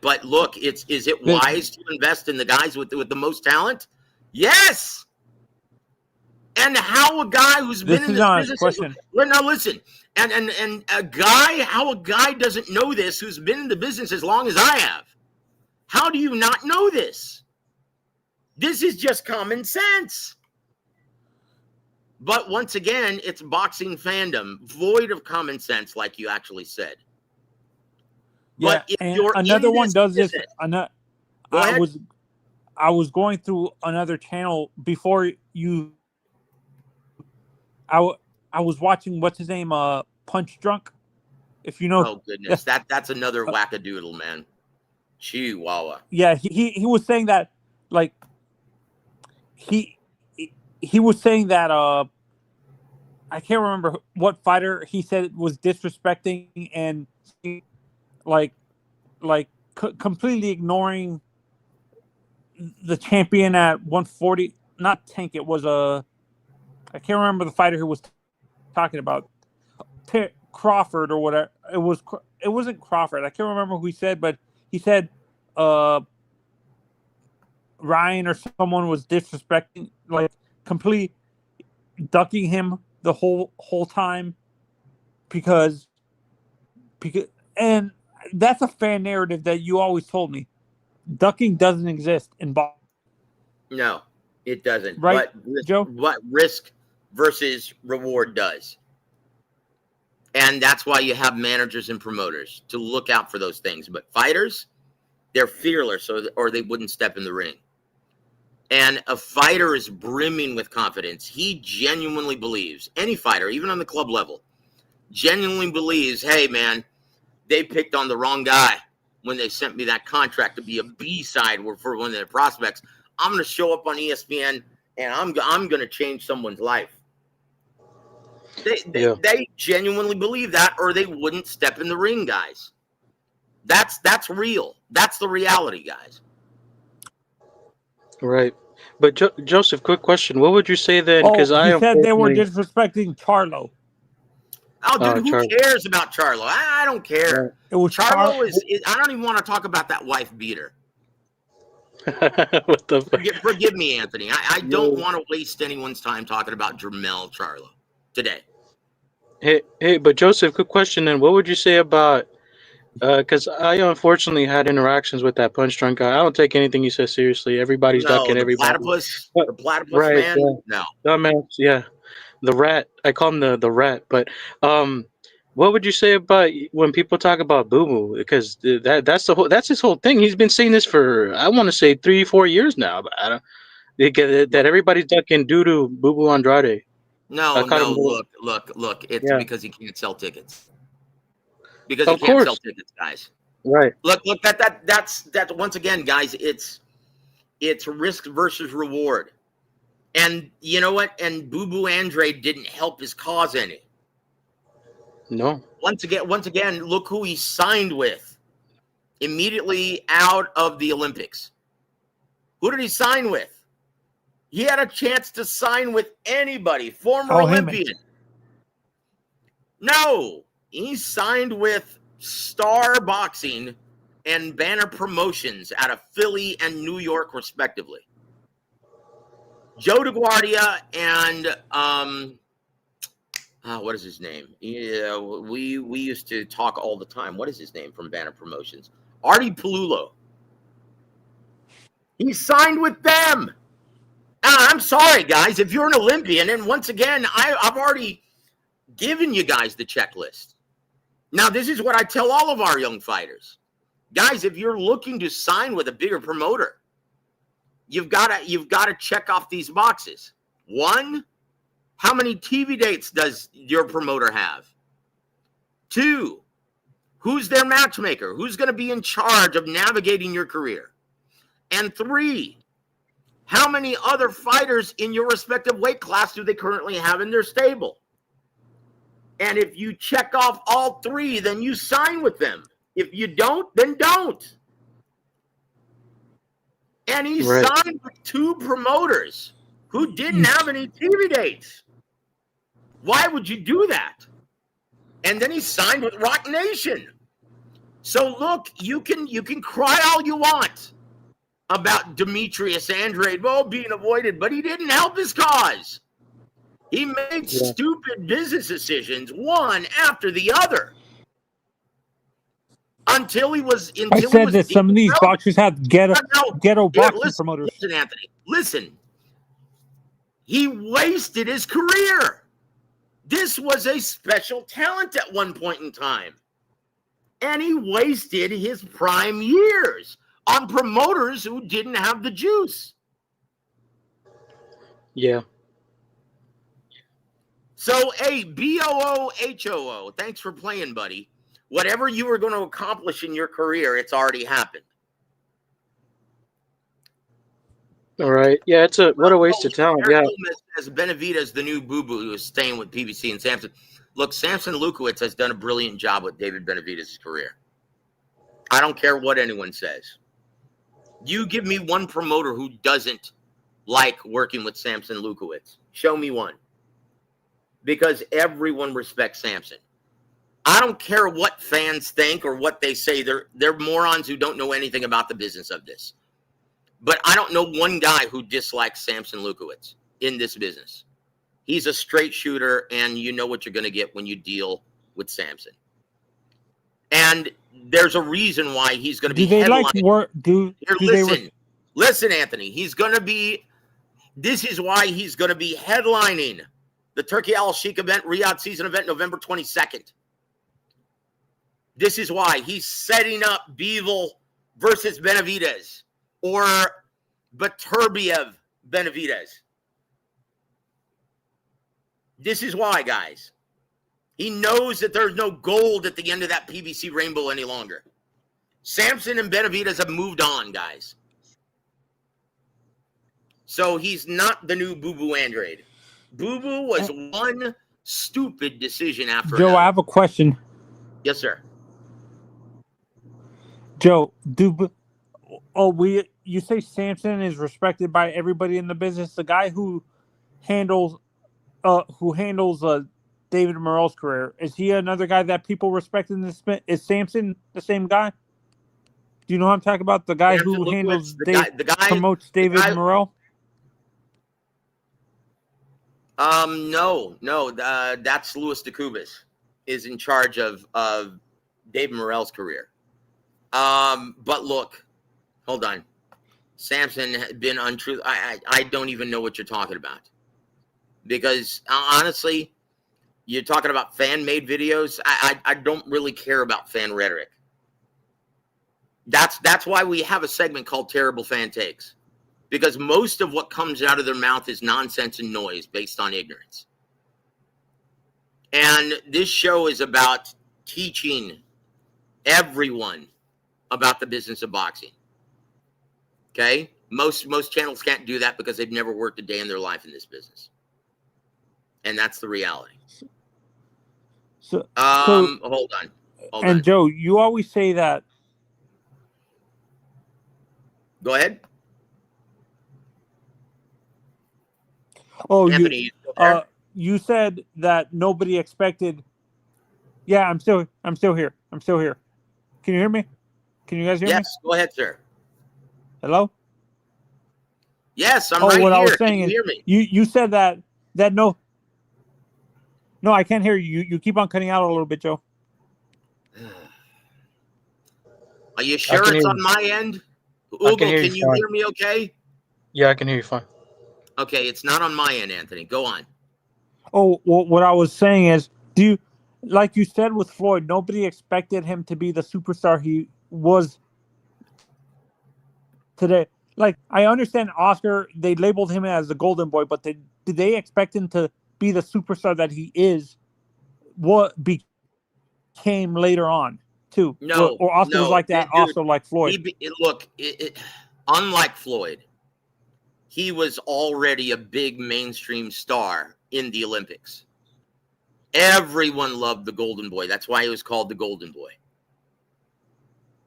but look, is it wise to invest in the guys with the most talent? Yes. And how a guy who's been in this business, now listen, and how a guy doesn't know this who's been in the business as long as I have. How do you not know this? This is just common sense. But once again, it's boxing fandom, void of common sense, like you actually said. Yeah, but if and you're another one does business, this. I was going through another channel before you. I was watching what's his name, Punch Drunk. If you know. Oh goodness, that's another wackadoodle, man. Chihuahua. Yeah, he was saying that, like, he was saying that I can't remember what fighter he said was disrespecting and completely ignoring the champion at 140. Not Tank. It was I can't remember the fighter who was talking about Crawford or whatever. It wasn't Crawford. I can't remember who he said, but he said Ryan or someone was disrespecting, like, completely ducking him the whole time because And that's a fan narrative that you always told me. Ducking doesn't exist in boxing. No, it doesn't. Right, Joe? What risk versus reward does. And that's why you have managers and promoters to look out for those things. But fighters, they're fearless, or they wouldn't step in the ring. And a fighter is brimming with confidence. He genuinely believes, any fighter, even on the club level, genuinely believes, hey, man, they picked on the wrong guy when they sent me that contract to be a B-side for one of their prospects. I'm going to show up on ESPN, and I'm going to change someone's life. They genuinely believe that, or they wouldn't step in the ring, guys. That's real. That's the reality, guys. Right. But Joseph, quick question. What would you say then? Oh, I he said they were disrespecting Charlo. Oh, dude, who cares about Charlo? I don't care. It was Charlo is I don't even want to talk about that wife beater. What the fuck? Forgive me, Anthony. I don't want to waste anyone's time talking about Jermell Charlo today. Hey, but Joseph, quick question then. What would you say about because I unfortunately had interactions with that punch drunk guy. I don't take anything he says seriously. Everybody's ducking everybody. The platypus right, man? Yeah. No. Dumbass, yeah. The rat. I call him the rat. But what would you say about when people talk about Boo Boo? Because that's his whole thing. He's been saying this for, I want to say 3-4 years now. But I don't that everybody's ducking Boo Boo Andrade. No, look. It's because he can't sell tickets. Because of he can't course. sell tickets, guys. Right. Look. That's once again, guys. It's risk versus reward, and you know what? And Boo Boo Andrade didn't help his cause any. No. Once again, look who he signed with immediately out of the Olympics. Who did he sign with? He had a chance to sign with anybody, former Olympian. Haney. No, he signed with Star Boxing and Banner Promotions out of Philly and New York, respectively. Joe DeGuardia and what is his name? Yeah, we used to talk all the time. What is his name from Banner Promotions? Artie Palullo. He signed with them. I'm sorry, guys. If you're an Olympian, and once again, I've already given you guys the checklist. Now, this is what I tell all of our young fighters. Guys, if you're looking to sign with a bigger promoter, you've got to check off these boxes. 1, how many TV dates does your promoter have? 2, who's their matchmaker? Who's going to be in charge of navigating your career? And 3, how many other fighters in your respective weight class do they currently have in their stable? And if you check off all 3, then you sign with them. If you don't, then don't. And he signed with 2 promoters who didn't have any TV dates. Why would you do that? And then he signed with Rock Nation. So look, you can cry all you want about Demetrius Andrade being avoided, but he didn't help his cause. He made stupid business decisions, one after the other. Until he was. I said that some of these boxers have ghetto boxing promoters. Listen, Anthony. Listen. He wasted his career. This was a special talent at one point in time. And he wasted his prime years on promoters who didn't have the juice. Yeah. So, hey, BOOHOO, thanks for playing, buddy. Whatever you were going to accomplish in your career, it's already happened. All right. Yeah, what a waste of talent. Yeah. As Benavidez, the new boo-boo who is staying with PBC and Samson. Look, Samson Lukowicz has done a brilliant job with David Benavidez' career. I don't care what anyone says. You give me one promoter who doesn't like working with Samson Lukowicz. Show me one. Because everyone respects Samson. I don't care what fans think or what they say. They're morons who don't know anything about the business of this. But I don't know one guy who dislikes Samson Lukowicz in this business. He's a straight shooter, and you know what you're going to get when you deal with Samson. And there's a reason why he's going to be Do they like headlining. work? Listen, Anthony. This is why he's going to be headlining the Turkey Al Sheikh event, Riyadh season event, November 22nd. This is why he's setting up Bivol versus Benavidez or Beterbiev Benavidez. This is why, guys. He knows that there's no gold at the end of that PVC rainbow any longer. Samson and Benavidez have moved on, guys. So he's not the new Boo Boo Andrade. Boo Boo was one stupid decision after Joe, another. I have a question. Yes, sir. Joe, you say Samson is respected by everybody in the business. The guy who handles David Morrell's career, is he another guy that people respect in this? Is Samson the same guy? Do you know what I'm talking about? The guy Samson who handles promotes David Morrell? No, that's Louis DeCubas is in charge of David Morrell's career. But look, hold on. Samson has been untrue. I don't even know what you're talking about. Because honestly, you're talking about fan-made videos. I don't really care about fan rhetoric. That's why we have a segment called Terrible Fan Takes. Because most of what comes out of their mouth is nonsense and noise based on ignorance. And this show is about teaching everyone about the business of boxing. Okay? Most channels can't do that because they've never worked a day in their life in this business. And that's the reality. So hold on. Joe, you always say that. Go ahead. Oh, Anthony, you said that nobody expected. Yeah, I'm still here. Can you hear me? Can you guys hear me? Yes, go ahead, sir. Hello? Yes, I'm right what here. I was saying Can you is, hear me? you said that no, I can't hear you. You keep on cutting out a little bit, Joe. Are you sure it's on my end? Ugo, can you hear me okay? Yeah, I can hear you fine. Okay, it's not on my end, Anthony. Go on. Oh, well, what I was saying is, like you said with Floyd, nobody expected him to be the superstar he was today. Like, I understand Oscar, they labeled him as the golden boy, but did they expect him to be the superstar that he is, what became later on, too? No. Or Oscar was like that, dude, also like Floyd. Unlike Floyd, he was already a big mainstream star in the Olympics. Everyone loved the Golden Boy. That's why he was called the Golden Boy.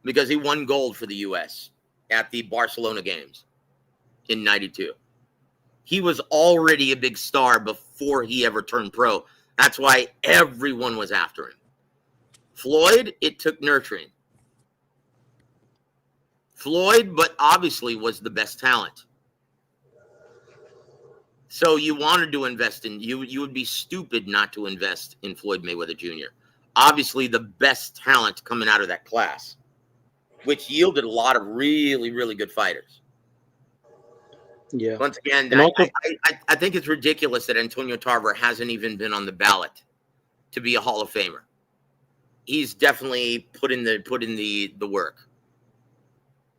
Because he won gold for the U.S. at the Barcelona Games in 92. He was already a big star before he ever turned pro. That's why everyone was after him. Floyd, it took nurturing. Floyd, but obviously was the best talent. So you wanted to invest in, you would be stupid not to invest in Floyd Mayweather Jr. Obviously the best talent coming out of that class, which yielded a lot of really, really good fighters. Yeah. Once again, I think it's ridiculous that Antonio Tarver hasn't even been on the ballot to be a Hall of Famer. He's definitely put in the work.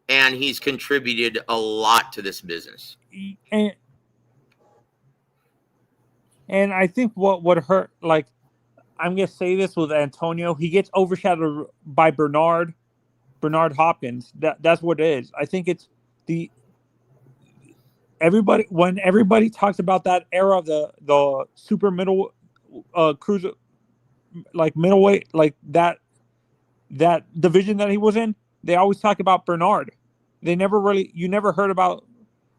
And he's contributed a lot to this business. And I think what hurt, like, I'm going to say this with Antonio, he gets overshadowed by Bernard Hopkins. That's what it is. I think it's when everybody talks about that era of the super middle cruiser, like middleweight, like that division that he was in, they always talk about Bernard. You never heard about,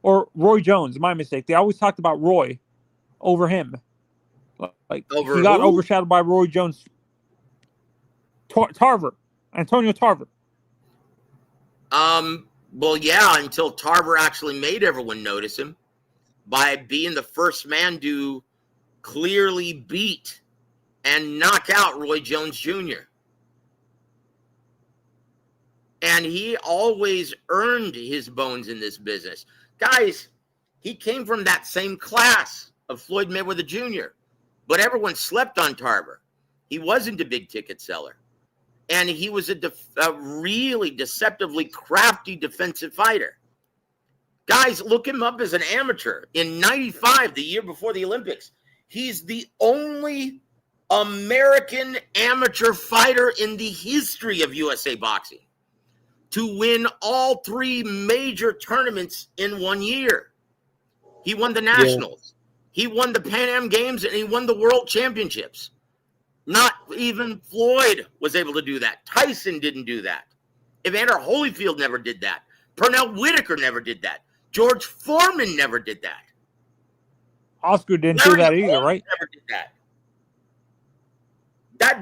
or Roy Jones, my mistake. They always talked about Roy over him. Like, he got overshadowed by Roy Jones. Tarver. Antonio Tarver. Well, yeah, until Tarver actually made everyone notice him by being the first man to clearly beat and knock out Roy Jones Jr. And he always earned his bones in this business. Guys, he came from that same class of Floyd Mayweather Jr., but everyone slept on Tarver. He wasn't a big ticket seller. And he was a really deceptively crafty defensive fighter. Guys, look him up as an amateur. In 95, the year before the Olympics, he's the only American amateur fighter in the history of USA boxing to win all 3 major tournaments in 1 year. He won the Nationals. Yeah. He won the Pan Am Games, and he won the World Championships. Not even Floyd was able to do that. Tyson didn't do that. Evander Holyfield never did that. Pernell Whitaker never did that. George Foreman never did that. Oscar didn't do that either, right? Never did that.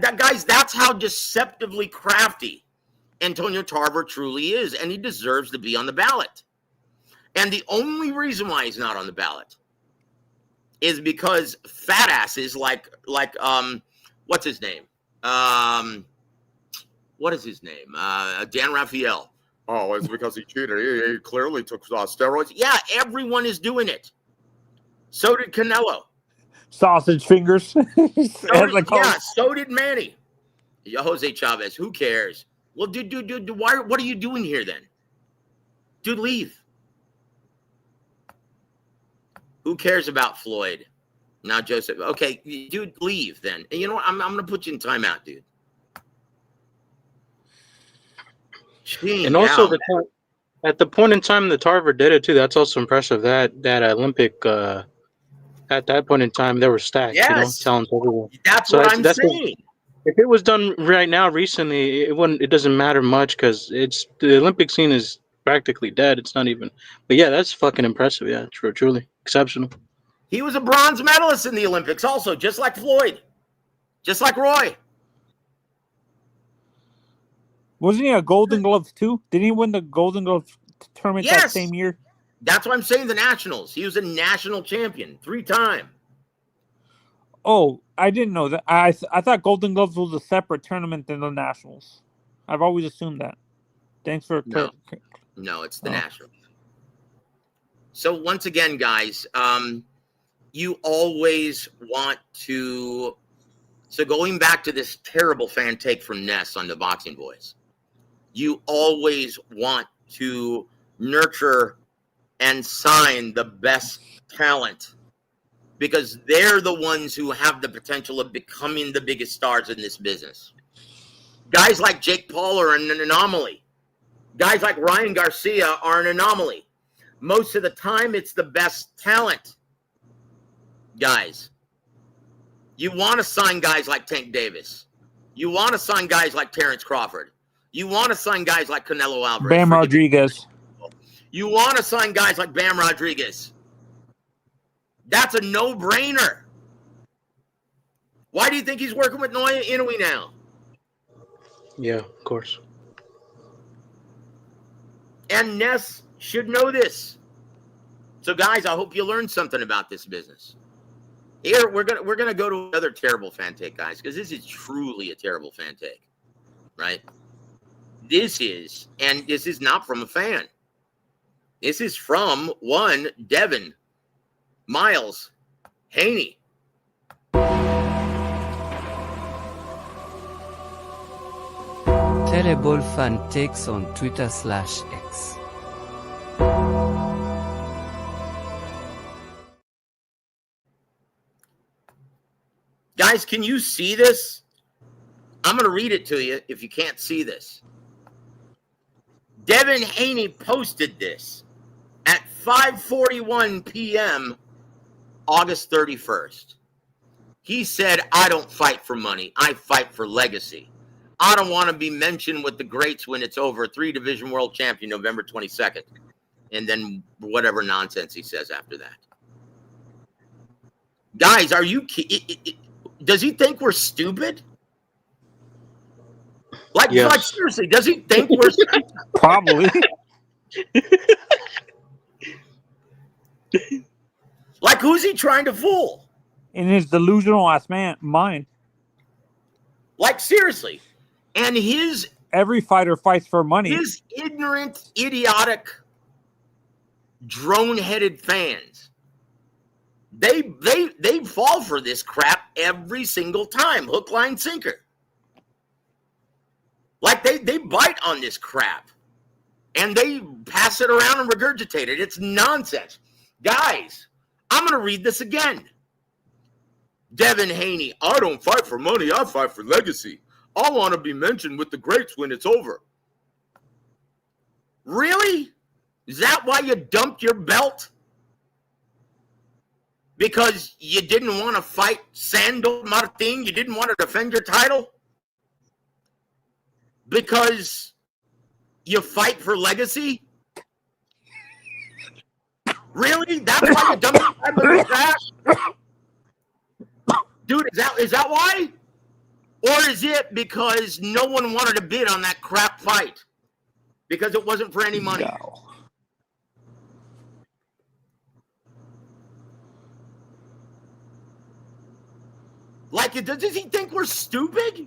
That guys, that's how deceptively crafty Antonio Tarver truly is, and he deserves to be on the ballot. And the only reason why he's not on the ballot is because fat asses like what's his name? What is his name? Dan Raphael. Oh, it's because he cheated. He clearly took steroids. Yeah, everyone is doing it. So did Canelo. Sausage fingers. So did Manny. Jose Chavez. Who cares? Well, dude, what are you doing here then? Dude, leave. Who cares about Floyd? Now, Joseph. Okay, dude, leave then. And you know what? I'm going to put you in timeout, dude. And also, at the point in time that Tarver did it too, that's also impressive. That Olympic, at that point in time, they were stacked. Yes, talent everywhere. That's what I'm saying. If it was done right now, recently, it wouldn't. It doesn't matter much because the Olympic scene is practically dead. It's not even. But yeah, that's fucking impressive. Yeah, truly exceptional. He was a bronze medalist in the Olympics, also, just like Floyd, just like Roy. Wasn't he a Golden Glove too? Didn't he win the Golden Glove tournament that same year? That's why I'm saying the Nationals. He was a national champion 3-time. Oh, I didn't know that. I thought Golden Gloves was a separate tournament than the Nationals. I've always assumed that. Thanks for no, it's the Nationals. So once again, guys, you always want to. So going back to this terrible fan take from Ness on the Boxing Boys. You always want to nurture and sign the best talent because they're the ones who have the potential of becoming the biggest stars in this business. Guys like Jake Paul are an anomaly. Guys like Ryan Garcia are an anomaly. Most of the time, it's the best talent. Guys, you want to sign guys like Tank Davis. You want to sign guys like Terrence Crawford. You want to sign guys like Canelo Alvarez. Bam Rodriguez. You want to sign guys like Bam Rodriguez. That's a no-brainer. Why do you think he's working with Naoya Inoue now? Yeah, of course. And Ness should know this. So, guys, I hope you learned something about this business. Here, we're gonna go to another terrible fan take, guys, because this is truly a terrible fan take, right? This is not from a fan. This is from one Devin Miles Haney. Terrible fan takes on Twitter/X. Guys, can you see this? I'm going to read it to you if you can't see this. Devin Haney posted this at 5:41 p.m. August 31st. He said, I don't fight for money. I fight for legacy. I don't want to be mentioned with the greats when it's over. 3-division world champion November 22nd. And then whatever nonsense he says after that. Guys, are you kidding? Does he think we're stupid? Like seriously, does he think we're stupid? Probably. Like, who's he trying to fool? In his delusional ass mind. Like, seriously. And his every fighter fights for money. These ignorant, idiotic, drone-headed fans, they fall for this crap every single time, hook, line, sinker. Like they bite on this crap, and they pass it around and regurgitate it. It's nonsense. Guys, I'm going to read this again. Devin Haney, I don't fight for money, I fight for legacy. I want to be mentioned with the greats when it's over. Really? Is that why you dumped your belt? Because you didn't want to fight Sandor Martin? You didn't want to defend your title? Because you fight for legacy? Really? That's why you dumped your title in the trash? Dude, is that why? Or is it because no one wanted to bid on that crap fight? Because it wasn't for any money? No. Like, does he think we're stupid?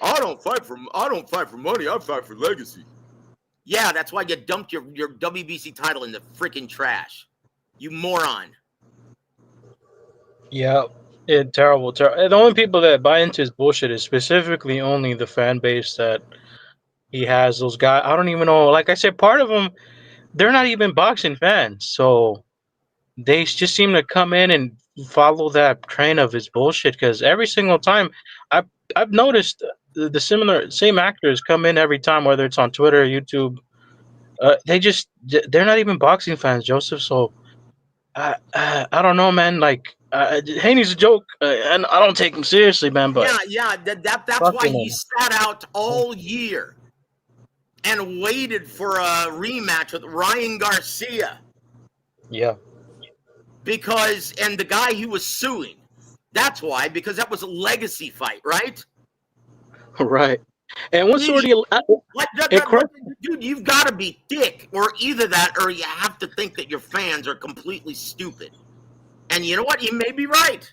I don't fight for money, I fight for legacy. Yeah, that's why you dumped your WBC title in the freaking trash. You moron. Yeah, terrible. The only people that buy into his bullshit is specifically only the fan base that he has. Those guys, I don't even know. Like I said, part of them, they're not even boxing fans, so they just seem to come in and follow that train of his bullshit. Because every single time, I've noticed the same actors come in every time, whether it's on Twitter or YouTube. They're not even boxing fans, Joseph. So I don't know, man. Like Haney's a joke, and I don't take him seriously, man. But yeah, that's why he sat out all year and waited for a rematch with Ryan Garcia. Yeah, because and the guy he was suing. That's why, because that was a legacy fight, right? Right. And what sort of dude, you've got to be thick, or either that, or you have to think that your fans are completely stupid. And you know what? You may be right.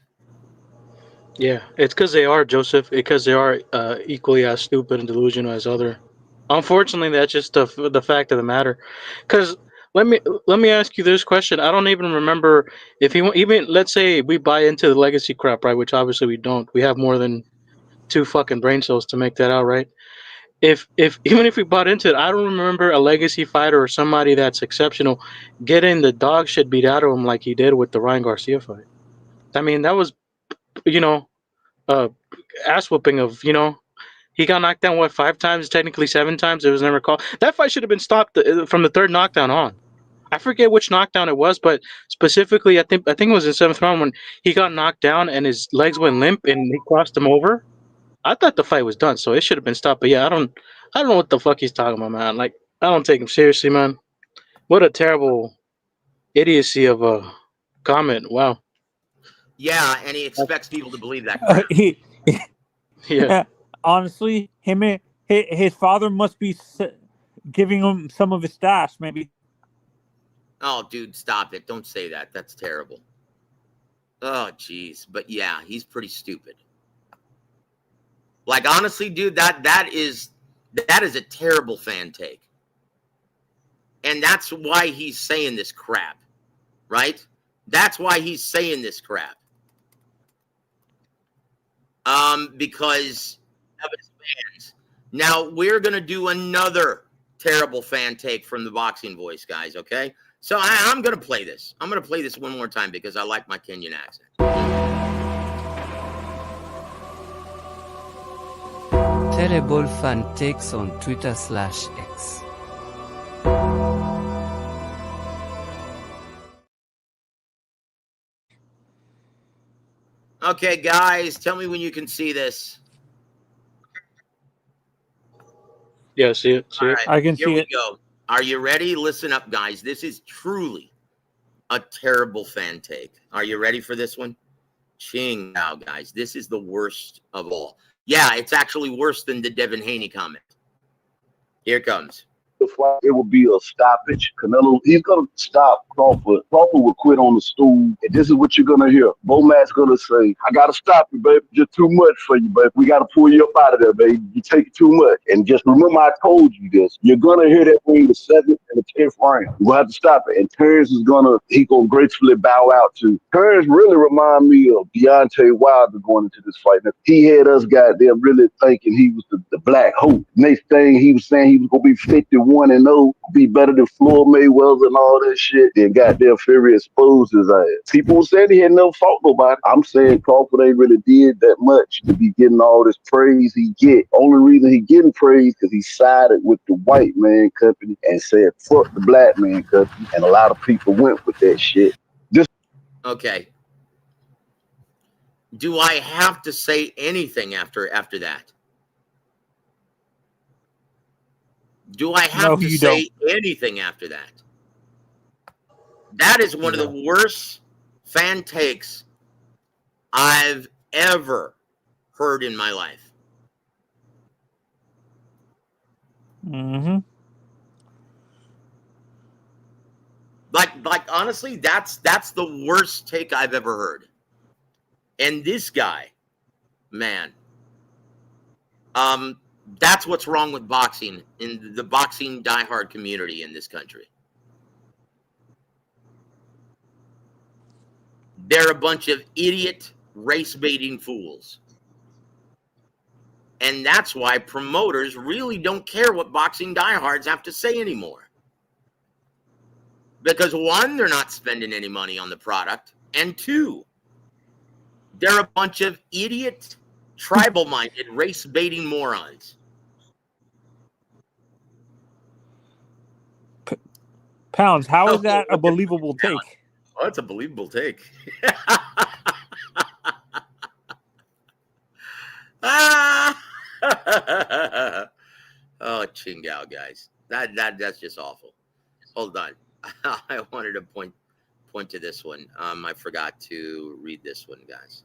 Yeah, it's because they are, Joseph. Because they are equally as stupid and delusional as other. Unfortunately, that's just the fact of the matter. Because let me ask you this question. I don't even remember if he even, let's say we buy into the legacy crap, right? Which obviously we don't. We have more than 2 fucking brain cells to make that out, right? If even if we bought into it, I don't remember a legacy fighter or somebody that's exceptional getting the dog shit beat out of him like he did with the Ryan Garcia fight. I mean, that was, ass whooping of, he got knocked down 5 times, technically 7 times. It was never called. That fight should have been stopped from the 3rd knockdown on. I forget which knockdown it was, but specifically, I think it was in 7th round when he got knocked down and his legs went limp and he crossed him over. I thought the fight was done, so it should have been stopped. But yeah, I don't know what the fuck he's talking about, man. Like, I don't take him seriously, man. What a terrible idiocy of a comment. Wow. Yeah, and he expects people to believe that. Yeah. Honestly, his father must be giving him some of his stash, maybe. Oh, dude, stop it! Don't say that. That's terrible. Oh, jeez. But yeah, he's pretty stupid. Like, honestly, dude, that is a terrible fan take. And that's why he's saying this crap, right? That's why he's saying this crap. Because of his fans. Now, we're going to do another terrible fan take from the Boxing Voice, guys, okay? So I'm going to play this. I'm going to play this one more time because I like my Kenyan accent. Terrible fan takes on Twitter/X. Okay, guys, tell me when you can see this. Yeah, see it. See it. Right, I can see it. Here we go. Are you ready? Listen up, guys. This is truly a terrible fan take. Are you ready for this one? Ching now, guys. This is the worst of all. Yeah, it's actually worse than the Devin Haney comment. Here it comes. the fight, it would be a stoppage. Canelo, he's gonna stop Crawford. Crawford will quit on the stool. And this is what you're gonna hear. Bomack's gonna say, I gotta stop you, baby. Just too much for you, baby. We gotta pull you up out of there, baby. You take too much. And just remember I told you this. You're gonna hear that between the 7th and the 10th round. You're gonna have to stop it. And Terrence is gonna gracefully bow out to. Terrence really remind me of Deontay Wilder going into this fight. Now, he had us goddamn really thinking he was the black hope. Next thing he was saying he was gonna be 51-0, be better than Floyd Mayweather and all that shit. Then goddamn Fury exposed his ass. People said he had never fought nobody. I'm saying Crawford ain't really did that much to be getting all this praise he get. Only reason he getting praise because he sided with the white man company and said fuck the black man company, and a lot of people went with that shit. Okay. Do I have to say anything after that? Do I have to say anything after that? That is one of the worst fan takes I've ever heard in my life. Mm-hmm. Like honestly, that's the worst take I've ever heard. And this guy, man, that's what's wrong with boxing in the boxing diehard community in this country. They're a bunch of idiot race-baiting fools. And that's why promoters really don't care what boxing diehards have to say anymore. Because one, they're not spending any money on the product. And two, they're a bunch of idiot, tribal-minded, race-baiting morons. Pounds, how is that a believable take? Oh, it's a believable take. Oh, Chingao, guys. That's just awful. Hold on. I wanted to point to this one. I forgot to read this one, guys.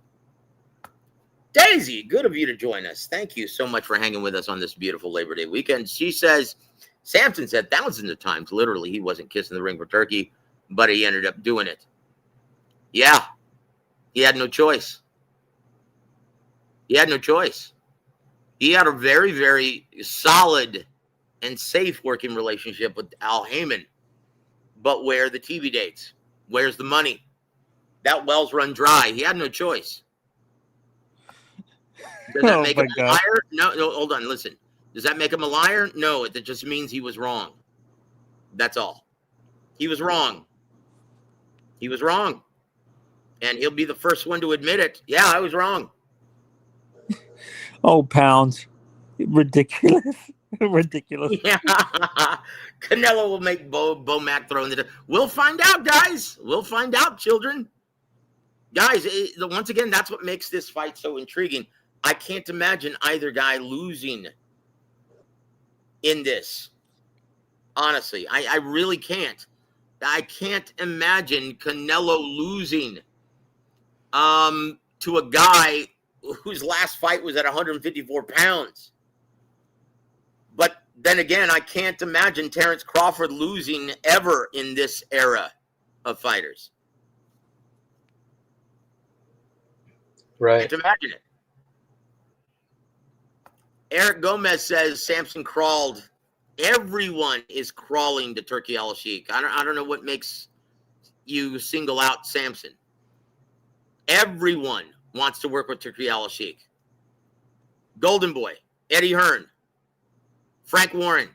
Daisy, good of you to join us. Thank you so much for hanging with us on this beautiful Labor Day weekend. She says, Samson said thousands of times, literally, he wasn't kissing the ring for Turkey, but he ended up doing it. Yeah, he had no choice. He had no choice. He had a very, very solid and safe working relationship with Al Heyman. But where are the TV dates? Where's the money? That well's run dry. He had no choice. Does that make him a liar? No, hold on, listen. Does that make him a liar? No, it just means he was wrong. That's all. He was wrong. He was wrong. And he'll be the first one to admit it. Yeah, I was wrong. Oh, Pounds. Ridiculous. Ridiculous. Yeah. Canelo will make Bo-Mac throw in the... We'll find out, guys. We'll find out, children. Guys, once again, that's what makes this fight so intriguing. I can't imagine either guy losing in this. Honestly, I really can't. I can't imagine Canelo losing to a guy whose last fight was at 154 pounds. But then again, I can't imagine Terrence Crawford losing ever in this era of fighters. Right. Can't imagine it. Eric Gomez says Samson crawled. Everyone is crawling to Turki Al-Sheikh. I don't know what makes you single out Samson. Everyone wants to work with Turki Al-Sheikh. Golden Boy, Eddie Hearn, Frank Warren.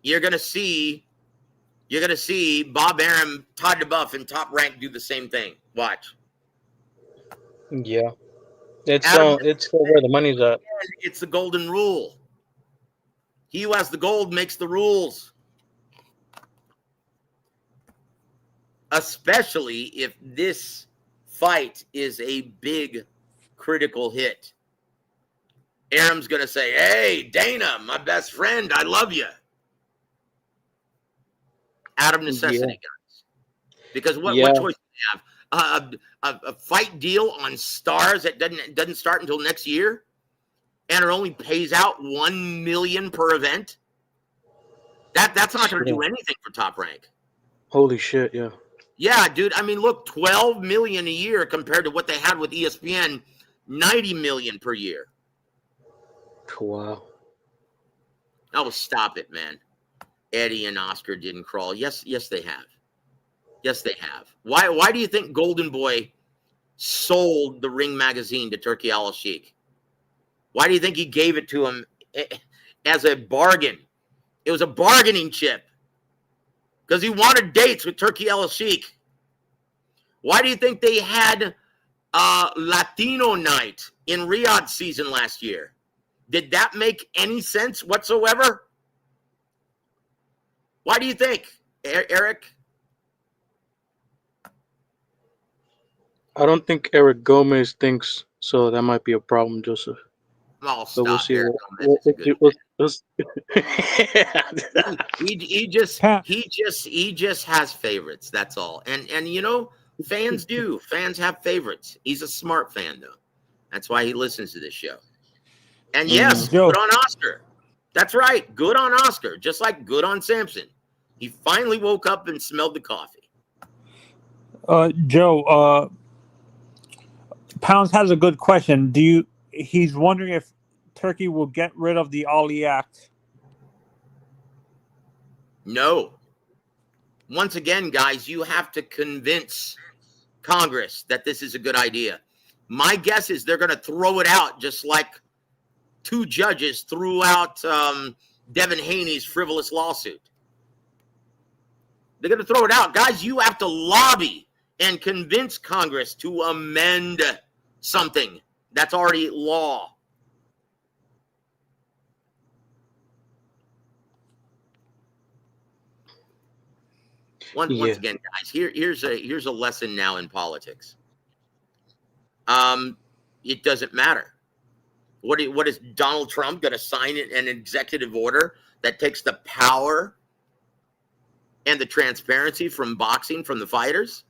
You're gonna see Bob Arum, Todd DeBuff, and Top Rank do the same thing. Watch. Yeah. It's still where the money's at. It's the golden rule. He who has the gold makes the rules. Especially if this fight is a big critical hit. Arum's going to say, hey, Dana, my best friend, I love you. Out of necessity, guys. Because what choice do you have? A fight deal on Stars that doesn't start until next year? And it only pays out $1 million per event? That's not going to do anything for Top Rank. Holy shit! Yeah. Yeah, dude. I mean, look, $12 million a year compared to what they had with ESPN, $90 million per year. Wow. Oh, stop it, man. Eddie and Oscar didn't crawl. Yes, they have. Yes, they have. Why do you think Golden Boy sold the Ring magazine to Turki Al-Sheikh? Why do you think he gave it to him as a bargain? It was a bargaining chip because he wanted dates with Turki Al-Sheikh. Why do you think they had Latino night in Riyadh season last year? Did that make any sense whatsoever? Why do you think, Eric? I don't think Eric Gomez thinks so. That might be a problem, Joseph. Oh, So we'll stop. see. Eric Gomez is a good man. He just has favorites. That's all. And you know, fans do. Fans have favorites. He's a smart fan, though. That's why he listens to this show. And yes, good on Oscar. That's right. Good on Oscar. Just like good on Samson. He finally woke up and smelled the coffee. Joe, Pounds has a good question. He's wondering if Turkey will get rid of the Ali Act. No. Once again, guys, you have to convince Congress that this is a good idea. My guess is they're going to throw it out just like 2 judges threw out Devin Haney's frivolous lawsuit. They're going to throw it out. Guys, you have to lobby and convince Congress to amend something that's already law. Once again, guys, here's a lesson now in politics. It doesn't matter. What is Donald Trump going to sign an executive order that takes the power and the transparency from boxing from the fighters?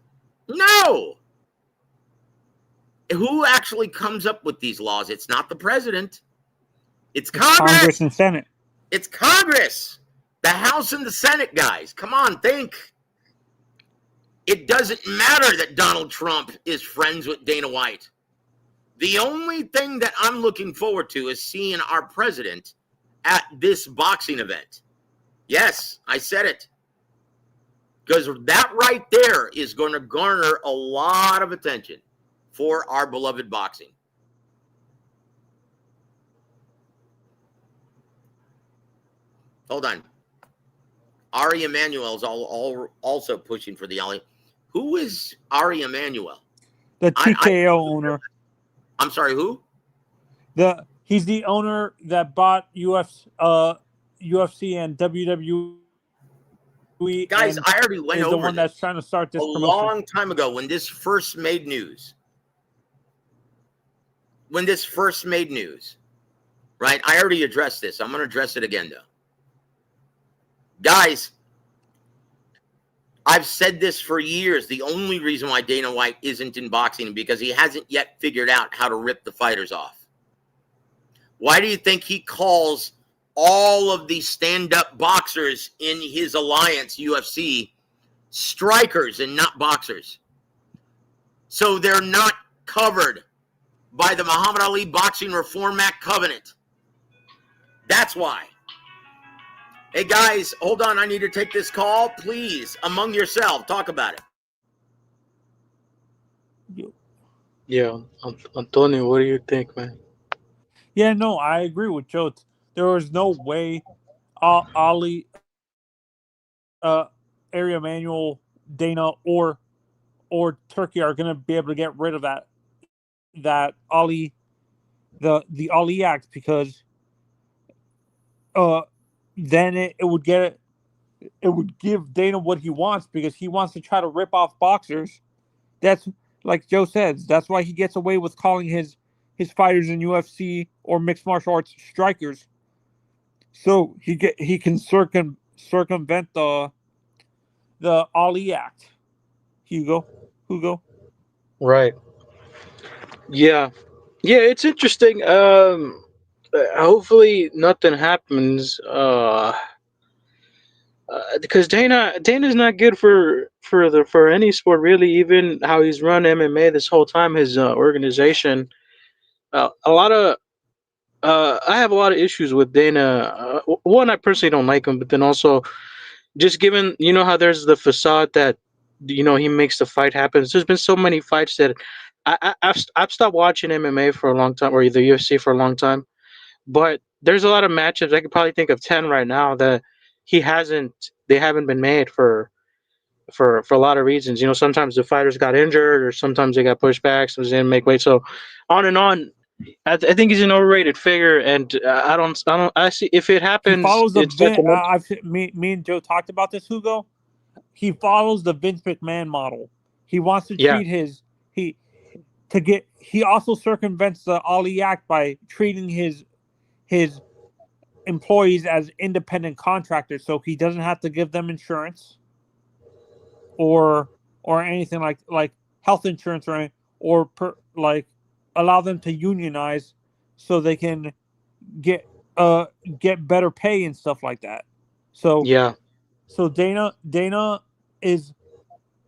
No. Who actually comes up with these laws? It's not the president. It's Congress. Congress and Senate. It's Congress. The House and the Senate, guys. Come on, think. It doesn't matter that Donald Trump is friends with Dana White. The only thing that I'm looking forward to is seeing our president at this boxing event. Yes, I said it. Because that right there is going to garner a lot of attention for our beloved boxing. Hold on. Ari Emanuel's also pushing for the Ali. Who is Ari Emanuel? The TKO owner. I'm sorry, who? He's the owner that bought UFC and WWE. Guys, I already went over the one that's trying to start this promotion. Long time ago when this first made news. Right? I already addressed this. I'm going to address it again, though. Guys, I've said this for years. The only reason why Dana White isn't in boxing is because he hasn't yet figured out how to rip the fighters off. Why do you think he calls all of the stand-up boxers in his alliance, UFC, strikers and not boxers? So they're not covered by the Muhammad Ali Boxing Reform Act covenant. That's why. Hey, guys, hold on. I need to take this call. Please, among yourself, talk about it. Yeah, Antonio, what do you think, man? Yeah, no, I agree with Joe. There was no way Ali, Ari Emanuel, Dana, or Turkey are going to be able to get rid of that Ali, the Ali Act, because then it would give Dana what he wants, because he wants to try to rip off boxers. That's, like Joe says, that's why he gets away with calling his fighters in UFC or mixed martial arts strikers. So he can circumvent the Ali Act. Hugo. Right. Yeah, it's interesting. Hopefully nothing happens. Because Dana's not good for any sport really. Even how he's run MMA this whole time, his organization. A lot of I have a lot of issues with Dana. One, I personally don't like him, but then also just given how there's the facade that he makes the fight happen. There's been so many fights that I've stopped watching MMA for a long time, or the UFC for a long time. But there's a lot of matchups. I could probably think of 10 right now that they haven't been made for a lot of reasons. Sometimes the fighters got injured, or sometimes they got pushed back, sometimes they didn't make weight. So on and on. I think he's an overrated figure, and I see if it He happens, follows the it's detrimental. me and Joe talked about this, Hugo. He follows the Vince McMahon model. He wants to Yeah, treat he also circumvents the Ali Act by treating his employees as independent contractors, so he doesn't have to give them insurance or anything like health insurance like allow them to unionize so they can get better pay and stuff like that. So yeah, Dana is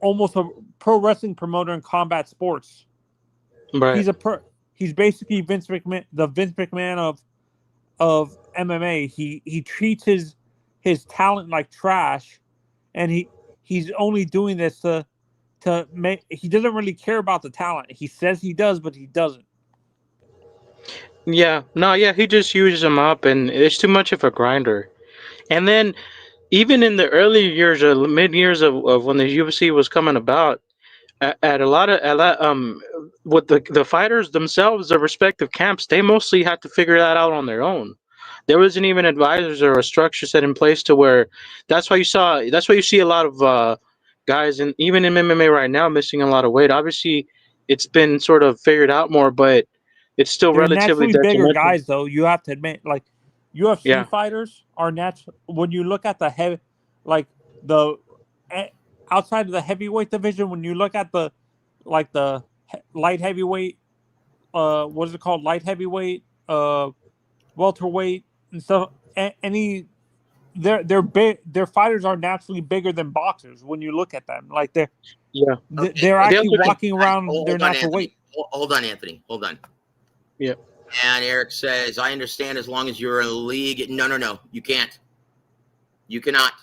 almost a pro wrestling promoter in combat sports. right. He's basically Vince McMahon, the Vince McMahon of MMA. He treats his talent like trash, and he's only doing this to make. He doesn't really care about the talent. He says he does, but he doesn't. Yeah, no, yeah, he just uses them up, and it's too much of a grinder. And then even in the early years or mid years of when the UFC was coming about, at a lot with the fighters themselves, the respective camps, they mostly had to figure that out on their own. There wasn't even advisors or a structure set in place to where that's why you see a lot of guys, and even in MMA right now, missing a lot of weight. Obviously, it's been sort of figured out more, but it's still They're relatively naturally bigger detrimental. guys, though. You have to admit, like UFC Yeah, fighters are natural. When you look at the heavy, like the outside of the heavyweight division, when you look at the light heavyweight, what is it called? Light heavyweight, welterweight, and stuff. They're big. Their fighters are naturally bigger than boxers. When you look at them, like yeah, Okay, they're they actually also walking guys, around their hold on, natural weight. Anthony. Hold on, Anthony. Hold on. yeah, And Eric says, I understand as long as you're in a league. No. You can't. You cannot.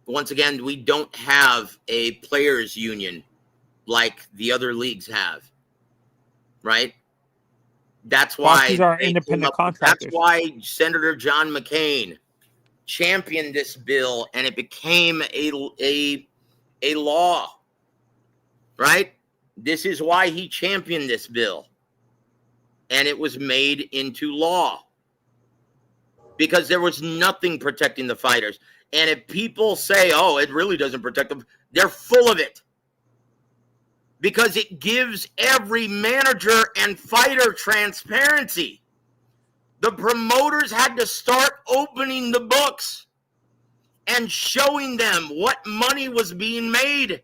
Once again, we don't have a players' union like the other leagues have, right? That's Boxers why are they came independent up. That's contractors. why Senator John McCain championed this bill, and it became a law, right? This is why he championed this bill, and it was made into law because there was nothing protecting the fighters. And if people say, oh, it really doesn't protect them, they're full of it, because it gives every manager and fighter transparency. The promoters had to start opening the books and showing them what money was being made.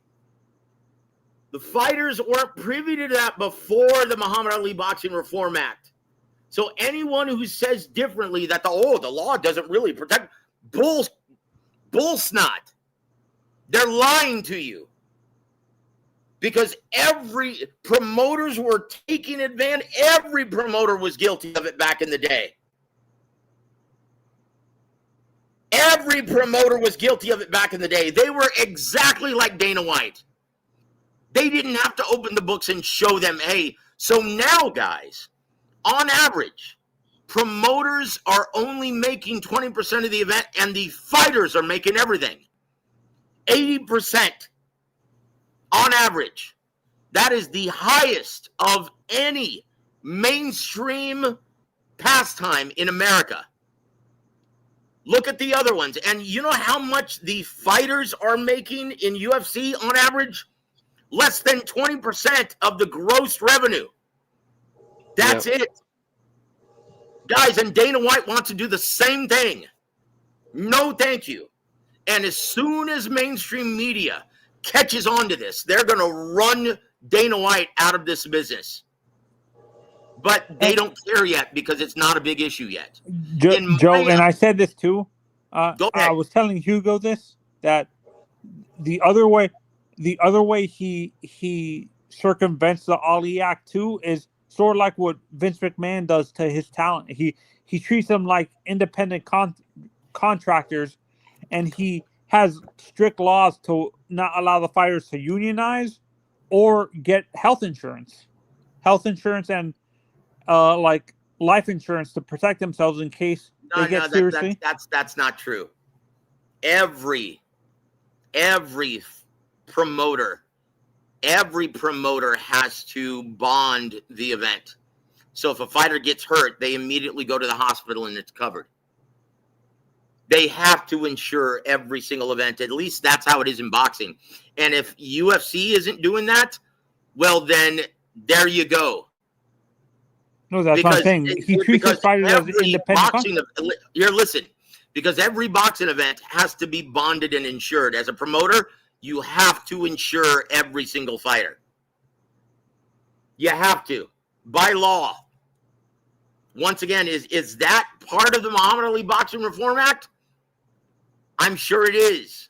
The fighters weren't privy to that before the Muhammad Ali Boxing Reform Act. So anyone who says differently that the law doesn't really protect, bull snot. They're lying to you. Because every promoters were taking advantage. Every promoter was guilty of it back in the day. Every promoter was guilty of it back in the day. They were exactly like Dana White. They didn't have to open the books and show them, hey, so now, guys, on average, promoters are only making 20% of the event, and the fighters are making everything. 80% on average. That is the highest of any mainstream pastime in America. Look at the other ones. And you know how much the fighters are making in UFC on average? Less than 20% of the gross revenue. That's it. Guys, and Dana White wants to do the same thing. No, thank you. And as soon as mainstream media catches on to this, they're going to run Dana White out of this business. But they don't care yet because it's not a big issue yet. Joe, and I said this too. Go I ahead. was telling Hugo this, that the other way he circumvents the Ali Act too is sort of like what Vince McMahon does to his talent. He treats them like independent contractors, and he has strict laws to not allow the fighters to unionize or get health insurance and like life insurance to protect themselves in case they get seriously. That's not true. Every promoter has to bond the event. So if a fighter gets hurt, they immediately go to the hospital and it's covered. They have to insure every single event. At least that's how it is in boxing. And if UFC isn't doing that, well, then there you go. No, that's what I'm saying. He treats his fighters as independent. Listen, because every boxing event has to be bonded and insured. As a promoter, you have to insure every single fighter. You have to, by law. Once again, is that part of the Muhammad Ali Boxing Reform Act? I'm sure it is.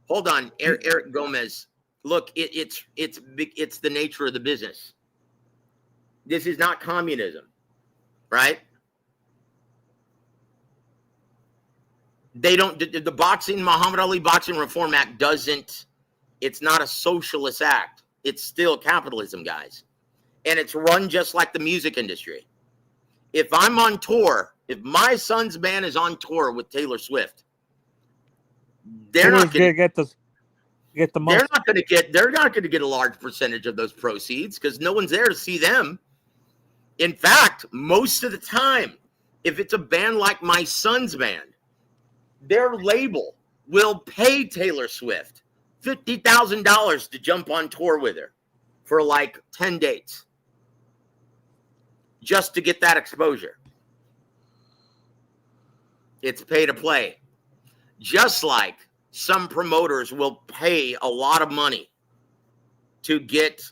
Hold on, Eric Gomez. Look, it's the nature of the business. This is not communism, right? They don't. The Muhammad Ali Boxing Reform Act doesn't. It's not a socialist act. It's still capitalism, guys, and it's run just like the music industry. If I'm on tour, if my son's band is on tour with Taylor Swift, they're not going to get the most. They're not going to get a large percentage of those proceeds because no one's there to see them. In fact, most of the time, if it's a band like my son's band, their label will pay Taylor Swift $50,000 to jump on tour with her for like 10 dates just to get that exposure. It's pay to play. Just like some promoters will pay a lot of money to get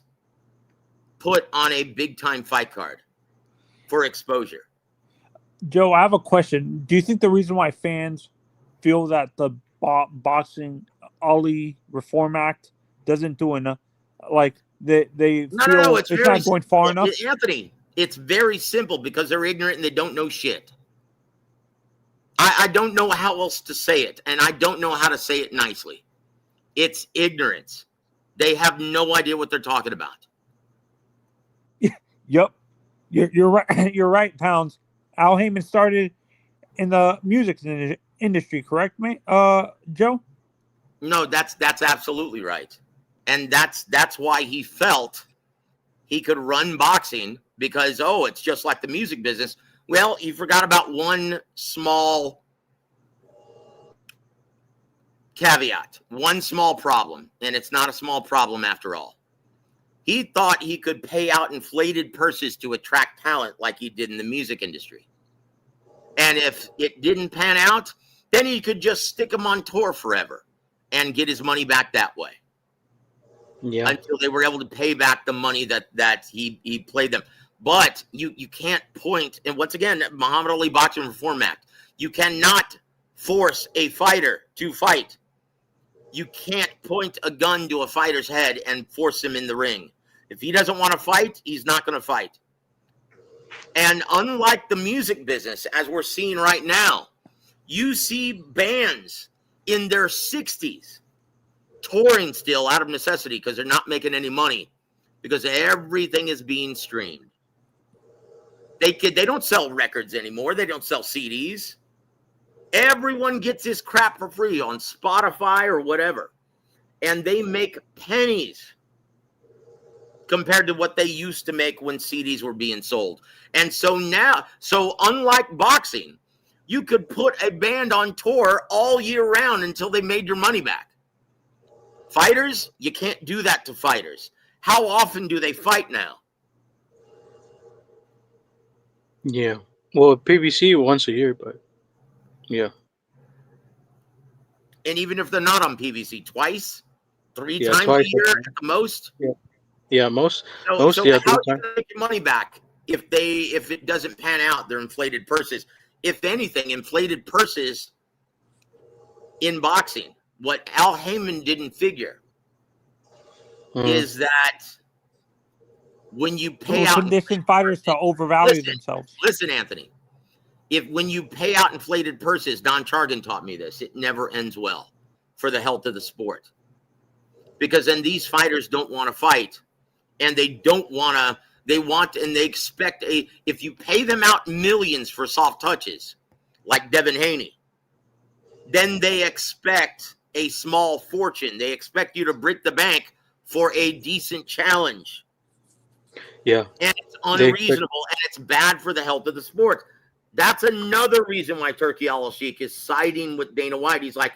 put on a big-time fight card for exposure. Joe, I have a question. Do you think the reason why fans feel that the Boxing Ali Reform Act doesn't do enough, like they feel it's not going far enough? Anthony, it's very simple because they're ignorant and they don't know shit. I don't know how else to say it, and I don't know how to say it nicely. It's ignorance. They have no idea what they're talking about. Yep. You're right. You're right, Pounds. Al Heyman started in the music industry, correct me, Joe? No, that's absolutely right, and that's why he felt he could run boxing because it's just like the music business. Well, he forgot about one small caveat, one small problem, and it's not a small problem after all. He thought he could pay out inflated purses to attract talent like he did in the music industry. And if it didn't pan out, then he could just stick them on tour forever and get his money back that way. Yeah. Until they were able to pay back the money that he played them. But you can't point, and once again, Muhammad Ali Boxing Reform Act, you cannot force a fighter to fight. You can't point a gun to a fighter's head and force him in the ring. If he doesn't want to fight, he's not going to fight. And unlike the music business, as we're seeing right now, you see bands in their 60s touring still out of necessity because they're not making any money because everything is being streamed. They don't sell records anymore. They don't sell CDs. Everyone gets this crap for free on Spotify or whatever. And they make pennies compared to what they used to make when CDs were being sold. And so unlike boxing, you could put a band on tour all year round until they made your money back. Fighters, you can't do that to fighters. How often do they fight now? Yeah. Well, PBC once a year, but yeah. And even if they're not on PVC, three times twice a year at the most. Yeah. Yeah, most. So most. Yeah. How do you make your money back if it doesn't pan out? They're inflated purses. If anything, inflated purses in boxing. What Al Heyman didn't figure is that when you It pay will out condition fighters to overvalue themselves. Listen, Anthony. When you pay out inflated purses, Don Chargan taught me this, it never ends well for the health of the sport. Because then these fighters don't want to fight, and they don't want to, they expect if you pay them out millions for soft touches, like Devin Haney, then they expect a small fortune. They expect you to break the bank for a decent challenge. Yeah. And it's unreasonable, and it's bad for the health of the sport. That's another reason why Turki Al-Sheikh is siding with Dana White. He's like,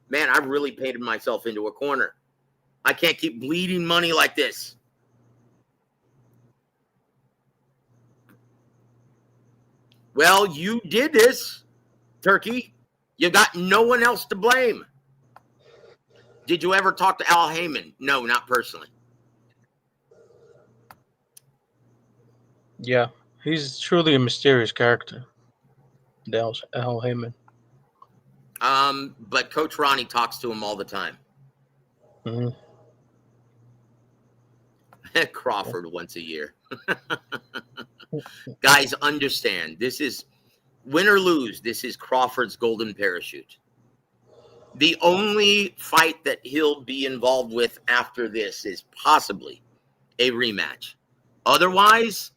man, I've really painted myself into a corner. I can't keep bleeding money like this. Well, you did this, Turkey. You got no one else to blame. Did you ever talk to Al Heyman? No, not personally. Yeah, he's truly a mysterious character, Al Heyman. But Coach Ronnie talks to him all the time. Crawford once a year. Guys, understand, this is win or lose. This is Crawford's golden parachute. The only fight that he'll be involved with after this is possibly a rematch. Otherwise,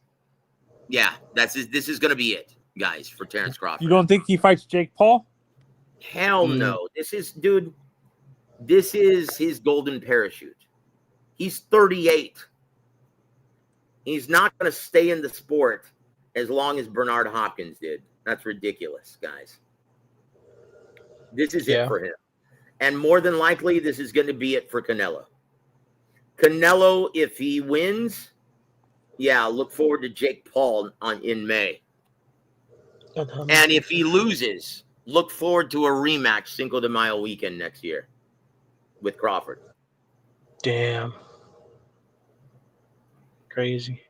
yeah, this is going to be it, guys, for Terrence Crawford. You don't think he fights Jake Paul? Hell no. This is his golden parachute. He's 38. He's not going to stay in the sport as long as Bernard Hopkins did. That's ridiculous, guys. This is it for him. And more than likely, this is going to be it for Canelo. Canelo, if he wins, look forward to Jake Paul in May. And if he loses, look forward to a rematch Cinco de Mayo weekend next year with Crawford. Damn. Crazy.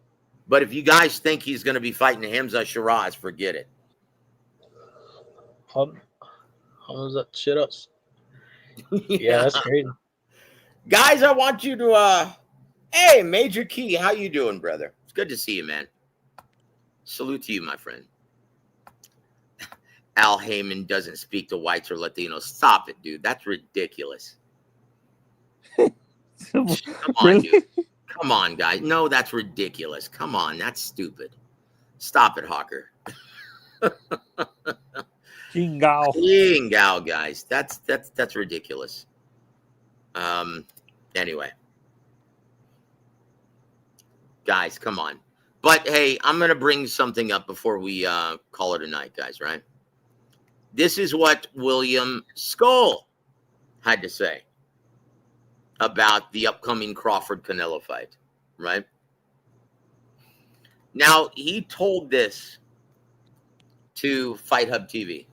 But if you guys think he's going to be fighting Hamza Shiraz, forget it. How does that shit up? Yeah, that's crazy. Guys, I want you to hey, Major Key, how you doing, brother? It's good to see you, man. Salute to you, my friend. Al Heyman doesn't speak to whites or Latinos. Stop it, dude. That's ridiculous. Come on, dude. Come on, guys. No, that's ridiculous. Come on, that's stupid. Stop it, Hawker. Gao, guys. That's ridiculous. Anyway. Guys, come on. But hey, I'm gonna bring something up before we call it a night, guys, right? This is what William Skull had to say about the upcoming Crawford-Canelo fight, right? Now, he told this to Fight Hub TV.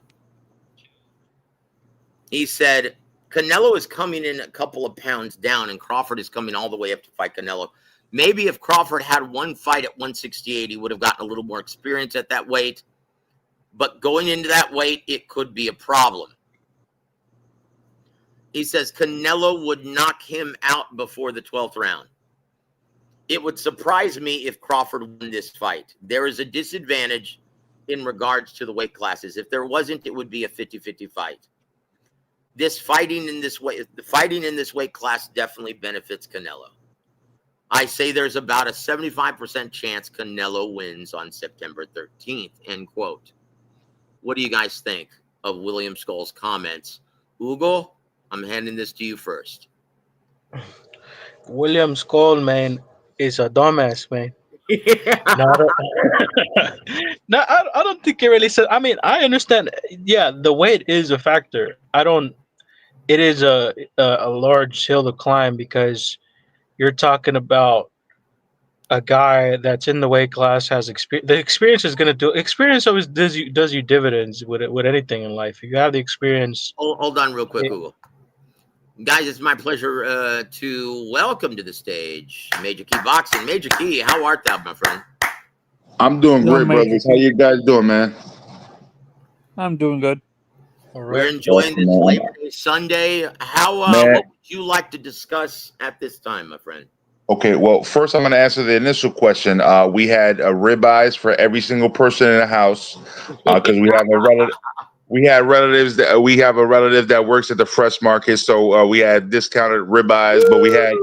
He said, Canelo is coming in a couple of pounds down, and Crawford is coming all the way up to fight Canelo. Maybe if Crawford had one fight at 168, he would have gotten a little more experience at that weight. But going into that weight, it could be a problem. He says Canelo would knock him out before the 12th round. It would surprise me if Crawford won this fight. There is a disadvantage in regards to the weight classes. If there wasn't, it would be a 50-50 fight. The fighting in this weight class definitely benefits Canelo. I say there's about a 75% chance Canelo wins on September 13th, end quote. What do you guys think of William Skull's comments? Hugo, I'm handing this to you first. William Skull, man, is a dumbass, man. No, I don't think it really said. I mean, I understand. Yeah, the weight is a factor. It is a large hill to climb because you're talking about a guy that's in the weight class, has experience. The experience is going to do. Experience always does you dividends with anything in life. If you have the experience. Hold on real quick, Google. Guys, it's my pleasure to welcome to the stage Major Key Boxing. Major Key, how art thou, my friend? I'm doing great, brothers. How you guys doing, man? I'm doing good. All We're right. enjoying Awesome, this man. Labor Day Sunday. How Man, what would you like to discuss at this time, my friend? Okay, well, first I'm going to answer the initial question. We had ribeyes for every single person in the house because we have relatives that we have a relative that works at the fresh market, so we had discounted ribeyes, but we had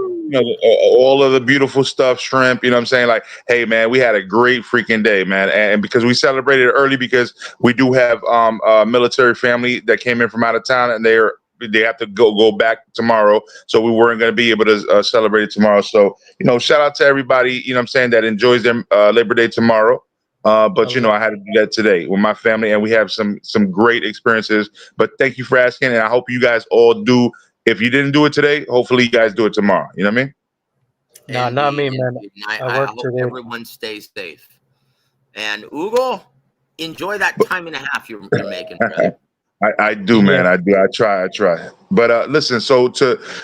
all of the beautiful stuff, shrimp. You know what I'm saying? Like, hey man, we had a great freaking day, man, and because we celebrated early because we do have a military family that came in from out of town, and they have to go back tomorrow, so we weren't going to be able to celebrate it tomorrow. So shout out to everybody, you know what I'm saying, that enjoys their Labor Day tomorrow. But I had to do that today with my family, and we have some great experiences. But thank you for asking, and I hope you guys all do. If you didn't do it today, hopefully you guys do it tomorrow. You know what I mean? Nah, not me, man. Indeed. I I work hope today. everyone stays safe. And Hugo, enjoy that time and a half you're making, brother. I do, Yeah. man. I do. I try. But listen. So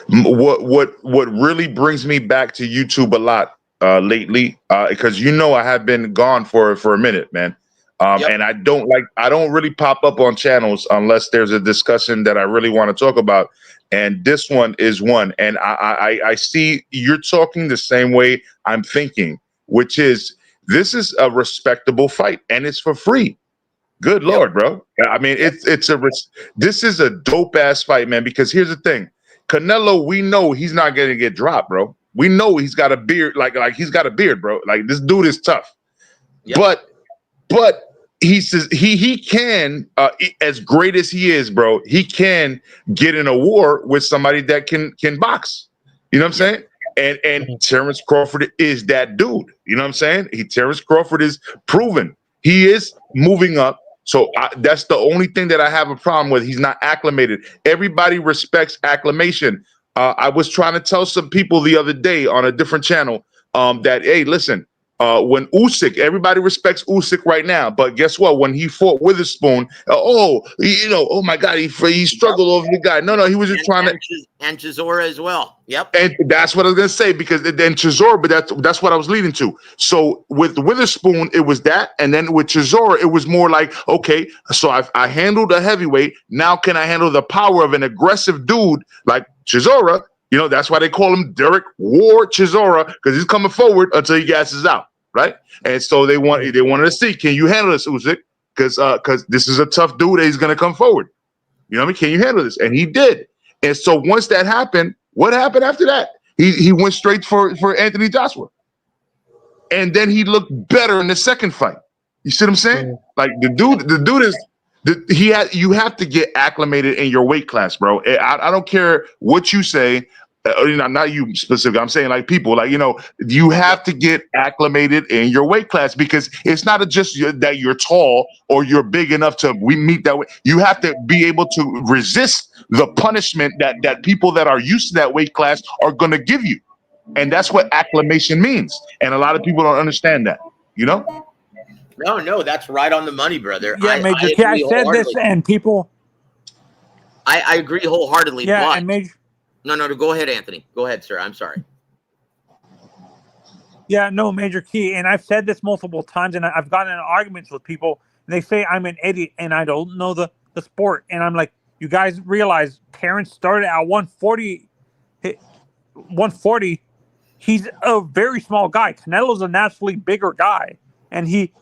what really brings me back to YouTube a lot lately, because I have been gone for a minute, man. Yep. And I don't really pop up on channels unless there's a discussion that I really want to talk about. And this one is one. And I see you're talking the same way I'm thinking, which is this is a respectable fight and it's for free. Good Yep. Lord, bro. I mean, this is a dope ass fight, man, because here's the thing. Canelo, we know he's not going to get dropped, bro. We know he's got a beard, like he's got a beard, bro. Like this dude is tough. Yep. But he says he can, as great as he is, bro, he can get in a war with somebody that can box. You know what I'm saying? And Terrence Crawford is that dude. You know what I'm saying? Terrence Crawford is proven. He is moving up. So that's the only thing that I have a problem with. He's not acclimated. Everybody respects acclimation. I was trying to tell some people the other day on a different channel that, hey, listen, when Usyk, everybody respects Usyk right now, but guess what? When he fought Witherspoon, oh my God, he struggled over the guy. No, he was just trying to. And Chisora as well. Yep. And that's what I was gonna say, because then Chisora, but that's what I was leading to. So with Witherspoon, it was that, and then with Chisora, it was more like, okay, so I handled a heavyweight. Now can I handle the power of an aggressive dude like Chisora? That's why they call him Derek War Chisora, because he's coming forward until he gasses out, right? And so they wanted to see, can you handle this, Usyk? Because this is a tough dude that he's gonna come forward. You know what I mean? Can you handle this? And he did. And so once that happened, what happened after that? He went straight for Anthony Joshua. And then he looked better in the second fight. You see what I'm saying? Like the dude is you have to get acclimated in your weight class, bro. I don't care what you say. Not you specifically. I'm saying like people, like, you have to get acclimated in your weight class, because it's not just that you're tall or you're big enough to meet that way. You have to be able to resist the punishment that people that are used to that weight class are going to give you. And that's what acclimation means. And a lot of people don't understand that, No, that's right on the money, brother. Yeah, Major Key, I said this, and people. I agree wholeheartedly. Yeah, but and Major. No, go ahead, Anthony. Go ahead, sir. I'm sorry. Yeah, no, Major Key, and I've said this multiple times, and I've gotten in arguments with people, and they say I'm an idiot and I don't know the sport, and I'm like, you guys realize Terrence started at 140. 140. He's a very small guy. Canelo's a naturally bigger guy, and he.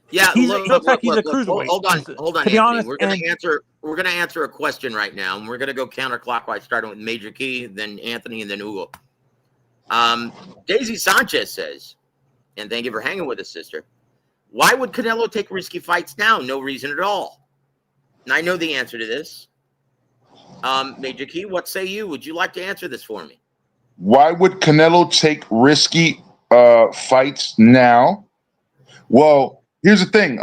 Yeah, he looks like he's a cruiserweight. Hold on, to be Anthony. honest, We're gonna answer a question right now, and we're gonna go counterclockwise, starting with Major Key, then Anthony, and then Hugo. Daisy Sanchez says, and thank you for hanging with us, sister. Why would Canelo take risky fights now? No reason at all. And I know the answer to this. Major Key, what say you? Would you like to answer this for me? Why would Canelo take risky fights now? Well, here's the thing.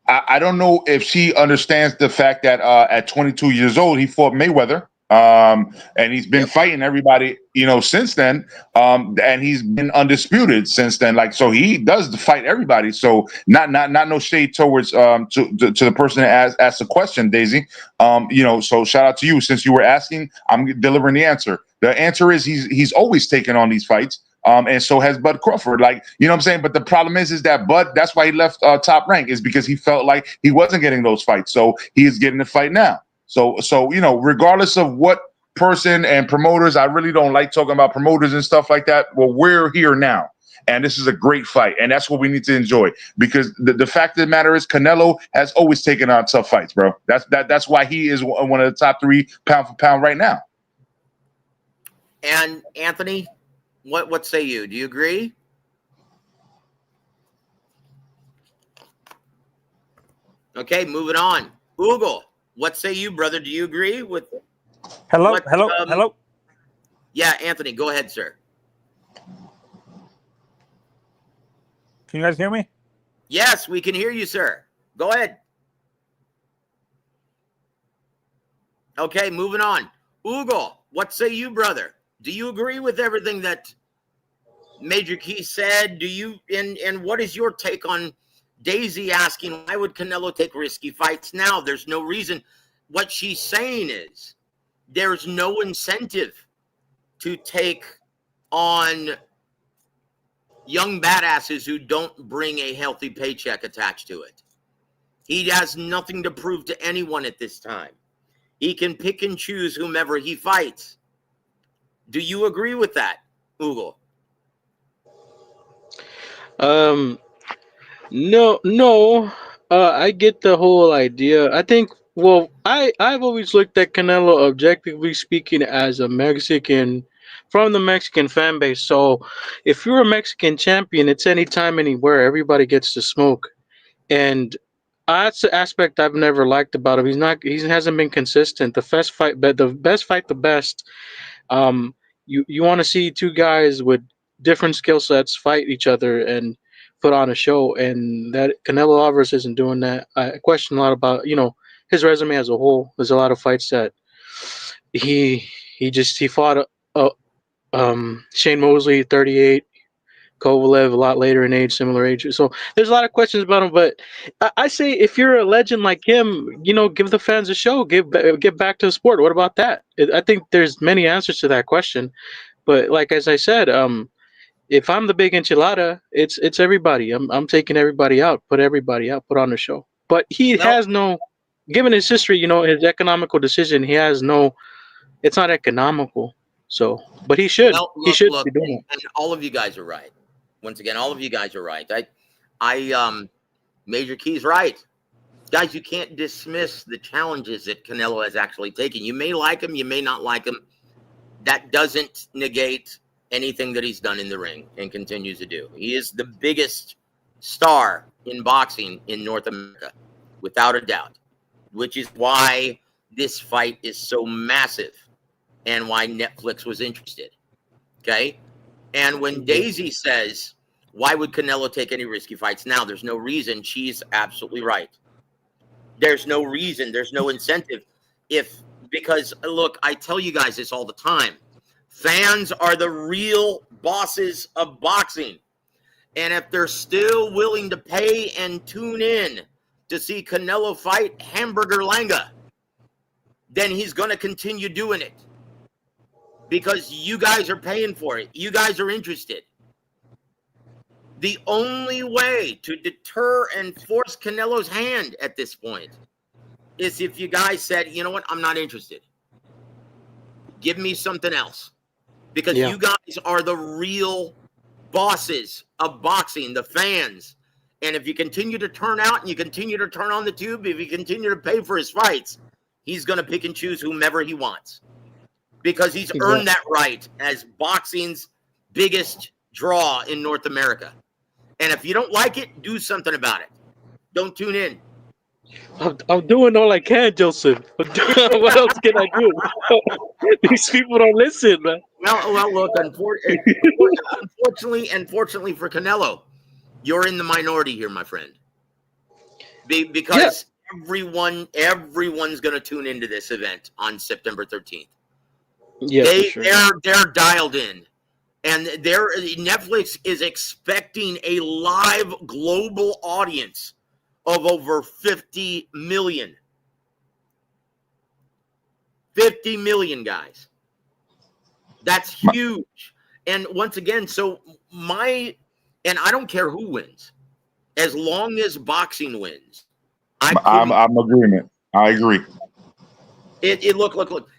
I don't know if she understands the fact that at 22 years old, he fought Mayweather. And he's been fighting everybody, since then. And he's been undisputed since then. Like, so he does fight everybody. So not no shade towards to the person that asked the question, Daisy. So shout out to you. Since you were asking, I'm delivering the answer. The answer is he's always taken on these fights. And so has Bud Crawford. Like, you know what I'm saying? But the problem is that Bud, that's why he left Top Rank, is because he felt like he wasn't getting those fights. So he is getting the fight now. So you know, regardless of what person and promoters, I really don't like talking about promoters and stuff like that. Well, we're here now. And this is a great fight. And that's what we need to enjoy. Because the fact of the matter is Canelo has always taken on tough fights, bro. That's why he is one of the top 3 pound for pound right now. And Anthony, what say you? Do you agree? Okay, moving on. Ugo, what say you, brother? Do you agree with Hello? Yeah, Anthony, go ahead, sir. Can you guys hear me? Yes, we can hear you, sir. Go ahead. Okay, moving on. Ugo, what say you, brother? Do you agree with everything that Major Key said? Do you and what is your take on Daisy asking why would Canelo take risky fights now? There's no reason. What she's saying is there's no incentive to take on young badasses who don't bring a healthy paycheck attached to it. He has nothing to prove to anyone at this time. He can pick and choose whomever he fights. Do you agree with that, Ugo? No. I get the whole idea. I think, well, I've always looked at Canelo, objectively speaking, as a Mexican, from the Mexican fan base. So if you're a Mexican champion, it's anytime, anywhere. Everybody gets to smoke. And that's the aspect I've never liked about him. He hasn't been consistent. The best fight, the best. You want to see 2 guys with different skill sets fight each other and put on a show, and that Canelo Alvarez isn't doing that. I question a lot about, you know, his resume as a whole. There's a lot of fights that he fought Shane Mosley, 38, Kovalev a lot later in age, similar age. So there's a lot of questions about him, but I say if you're a legend like him, you know, give the fans a show, get back to the sport. What about that? I think there's many answers to that question, but like as I said, if I'm the big enchilada, it's everybody. I'm taking everybody out, put on the show. But he has no, given his history, you know, his economical decision, he has no. It's not economical. So, but he should. Well, He should look, be doing it. and all of you guys are right. Once again, all of you guys are right. Major Key's right. Guys, you can't dismiss the challenges that Canelo has actually taken. You may like him, you may not like him. That doesn't negate anything that he's done in the ring and continues to do. He is the biggest star in boxing in North America, without a doubt, which is why this fight is so massive and why Netflix was interested. Okay? And when Daisy says, why would Canelo take any risky fights now? There's no reason. She's absolutely right. There's no reason. There's no incentive. Because look, I tell you guys this all the time. Fans are the real bosses of boxing. And if they're still willing to pay and tune in to see Canelo fight Hamburger Langa, then he's going to continue doing it. Because you guys are paying for it. You guys are interested. The only way to deter and force Canelo's hand at this point is if you guys said, you know what, I'm not interested. Give me something else. Because you guys are the real bosses of boxing, the fans. And if you continue to turn out and you continue to turn on the tube, if you continue to pay for his fights, he's going to pick and choose whomever he wants. Because he's earned that right as boxing's biggest draw in North America. And if you don't like it, do something about it. Don't tune in. I'm doing all I can, Joseph. What else can I do? These people don't listen, man. Well, look, unfortunately for Canelo, you're in the minority here, my friend. Because everyone's going to tune into this event on September 13th. Yeah, they're dialed in, and Netflix is expecting a live global audience of over 50 million. 50 million, guys. That's huge. And once again, and I don't care who wins, as long as boxing wins. I'm agreement. I agree. Look.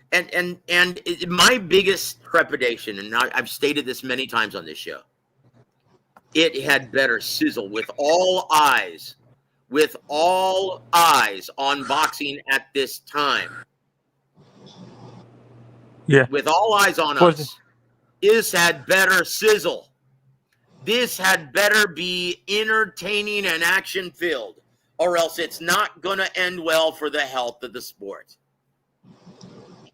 My biggest trepidation, and I've stated this many times on this show, it had better sizzle with all eyes on boxing at this time. Yeah. With all eyes on us, this had better sizzle. This had better be entertaining and action-filled, or else it's not going to end well for the health of the sport.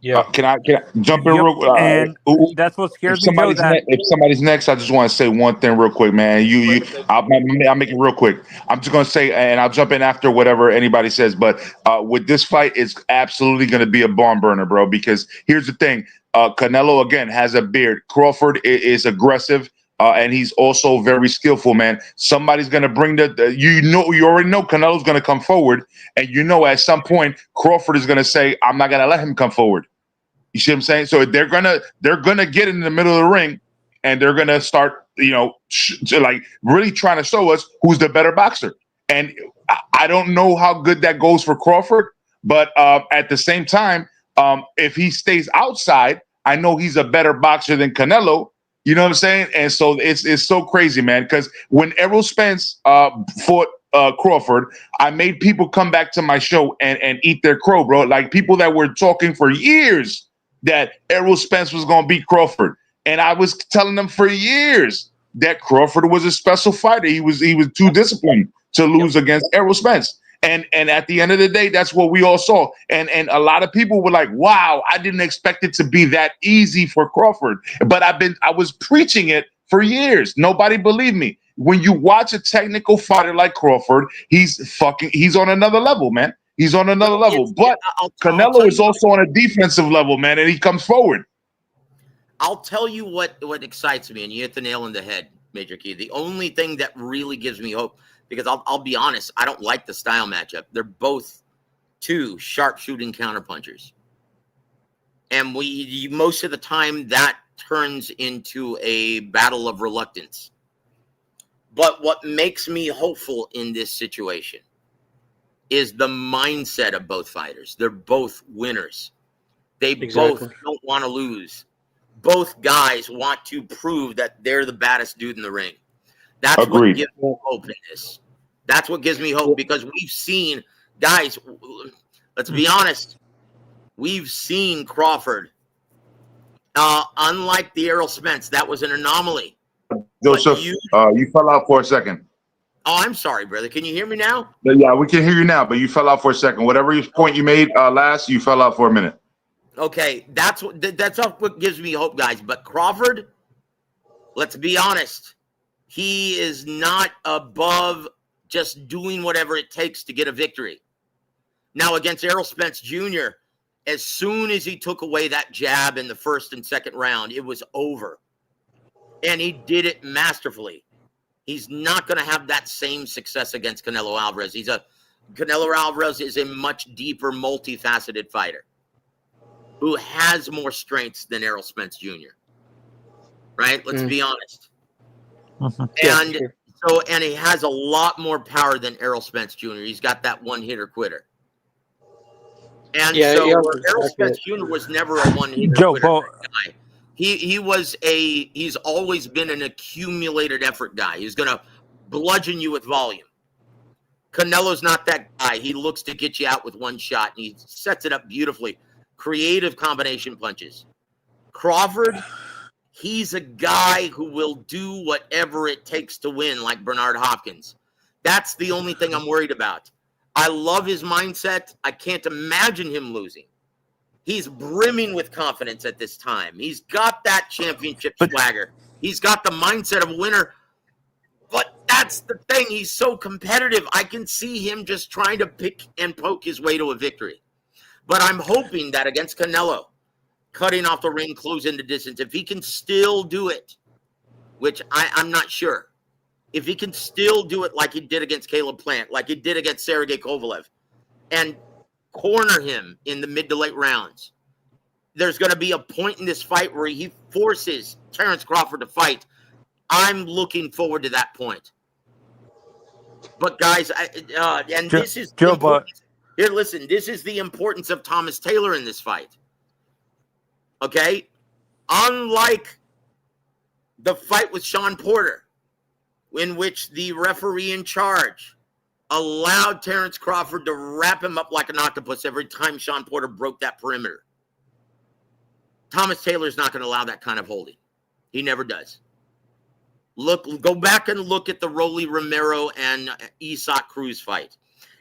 Yeah. Can I jump in real quick? And that's what scares me, Joe. If somebody's next, I just want to say one thing real quick, man. I'll make it real quick. I'm just going to say, and I'll jump in after whatever anybody says. But with this fight, it's absolutely going to be a barn burner, bro. Because here's the thing: Canelo again has a beard. Crawford is aggressive. And he's also very skillful, man. Somebody's going to bring you already know Canelo's going to come forward. And at some point, Crawford is going to say, I'm not going to let him come forward. You see what I'm saying? So they're gonna get in the middle of the ring, and they're gonna start, like really trying to show us who's the better boxer. And I don't know how good that goes for Crawford, but at the same time, if he stays outside, I know he's a better boxer than Canelo. You know what I'm saying? And so it's so crazy, man. Because when Errol Spence fought Crawford, I made people come back to my show and eat their crow, bro. Like people that were talking for years that Errol Spence was going to beat Crawford. And I was telling them for years that Crawford was a special fighter. He was too disciplined to lose against Errol Spence. And at the end of the day, that's what we all saw. And a lot of people were like, wow, I didn't expect it to be that easy for Crawford. But I was preaching it for years. Nobody believed me. When you watch a technical fighter like Crawford, he's on another level, man. He's on another level. But Canelo is also on a defensive level, man, and he comes forward. I'll tell you what excites me, and you hit the nail on the head, Major Key. The only thing that really gives me hope, because I'll be honest, I don't like the style matchup. They're both two sharpshooting counterpunchers. And most of the time that turns into a battle of reluctance. But what makes me hopeful in this situation is the mindset of both fighters. They're both winners. They both don't want to lose. Both guys want to prove that they're the baddest dude in the ring. That's what gives me hope in this. That's what gives me hope, because we've seen, guys, let's be honest, we've seen Crawford. Unlike the Errol Spence, that was an anomaly. Joseph, you fell out for a second. Oh, I'm sorry, brother. Can you hear me now? Yeah, we can hear you now, but you fell out for a second. Whatever point you made last, you fell out for a minute. Okay, that's what gives me hope, guys. But Crawford, let's be honest, he is not above just doing whatever it takes to get a victory. Now, against Errol Spence Jr., as soon as he took away that jab in the first and second round, it was over. And he did it masterfully. He's not going to have that same success against Canelo Alvarez. Canelo Alvarez is a much deeper, multifaceted fighter who has more strengths than Errol Spence Jr. Right? Let's be honest. And he has a lot more power than Errol Spence Jr. He's got that one-hitter quitter. And Errol Spence Jr. was never a one-hitter quitter guy. He's always been an accumulated effort guy. He's going to bludgeon you with volume. Canelo's not that guy. He looks to get you out with one shot, and he sets it up beautifully. Creative combination punches. Crawford, he's a guy who will do whatever it takes to win, like Bernard Hopkins. That's the only thing I'm worried about. I love his mindset. I can't imagine him losing. He's brimming with confidence at this time. He's got that championship swagger. He's got the mindset of a winner. But that's the thing. He's so competitive. I can see him just trying to pick and poke his way to a victory. But I'm hoping that against Canelo, cutting off the ring, closing the distance, if he can still do it, which I'm not sure, if he can still do it like he did against Caleb Plant, like he did against Sergey Kovalev, and corner him in the mid to late rounds, there's going to be a point in this fight where he forces Terrence Crawford to fight. I'm looking forward to that point. But guys, this is Joe, but here. Listen, this is the importance of Thomas Taylor in this fight. Okay, unlike the fight with Sean Porter, in which the referee in charge allowed Terrence Crawford to wrap him up like an octopus every time Sean Porter broke that perimeter. Thomas Taylor's not going to allow that kind of holding. He never does. Go back and look at the Rolly Romero and Isaac Cruz fight.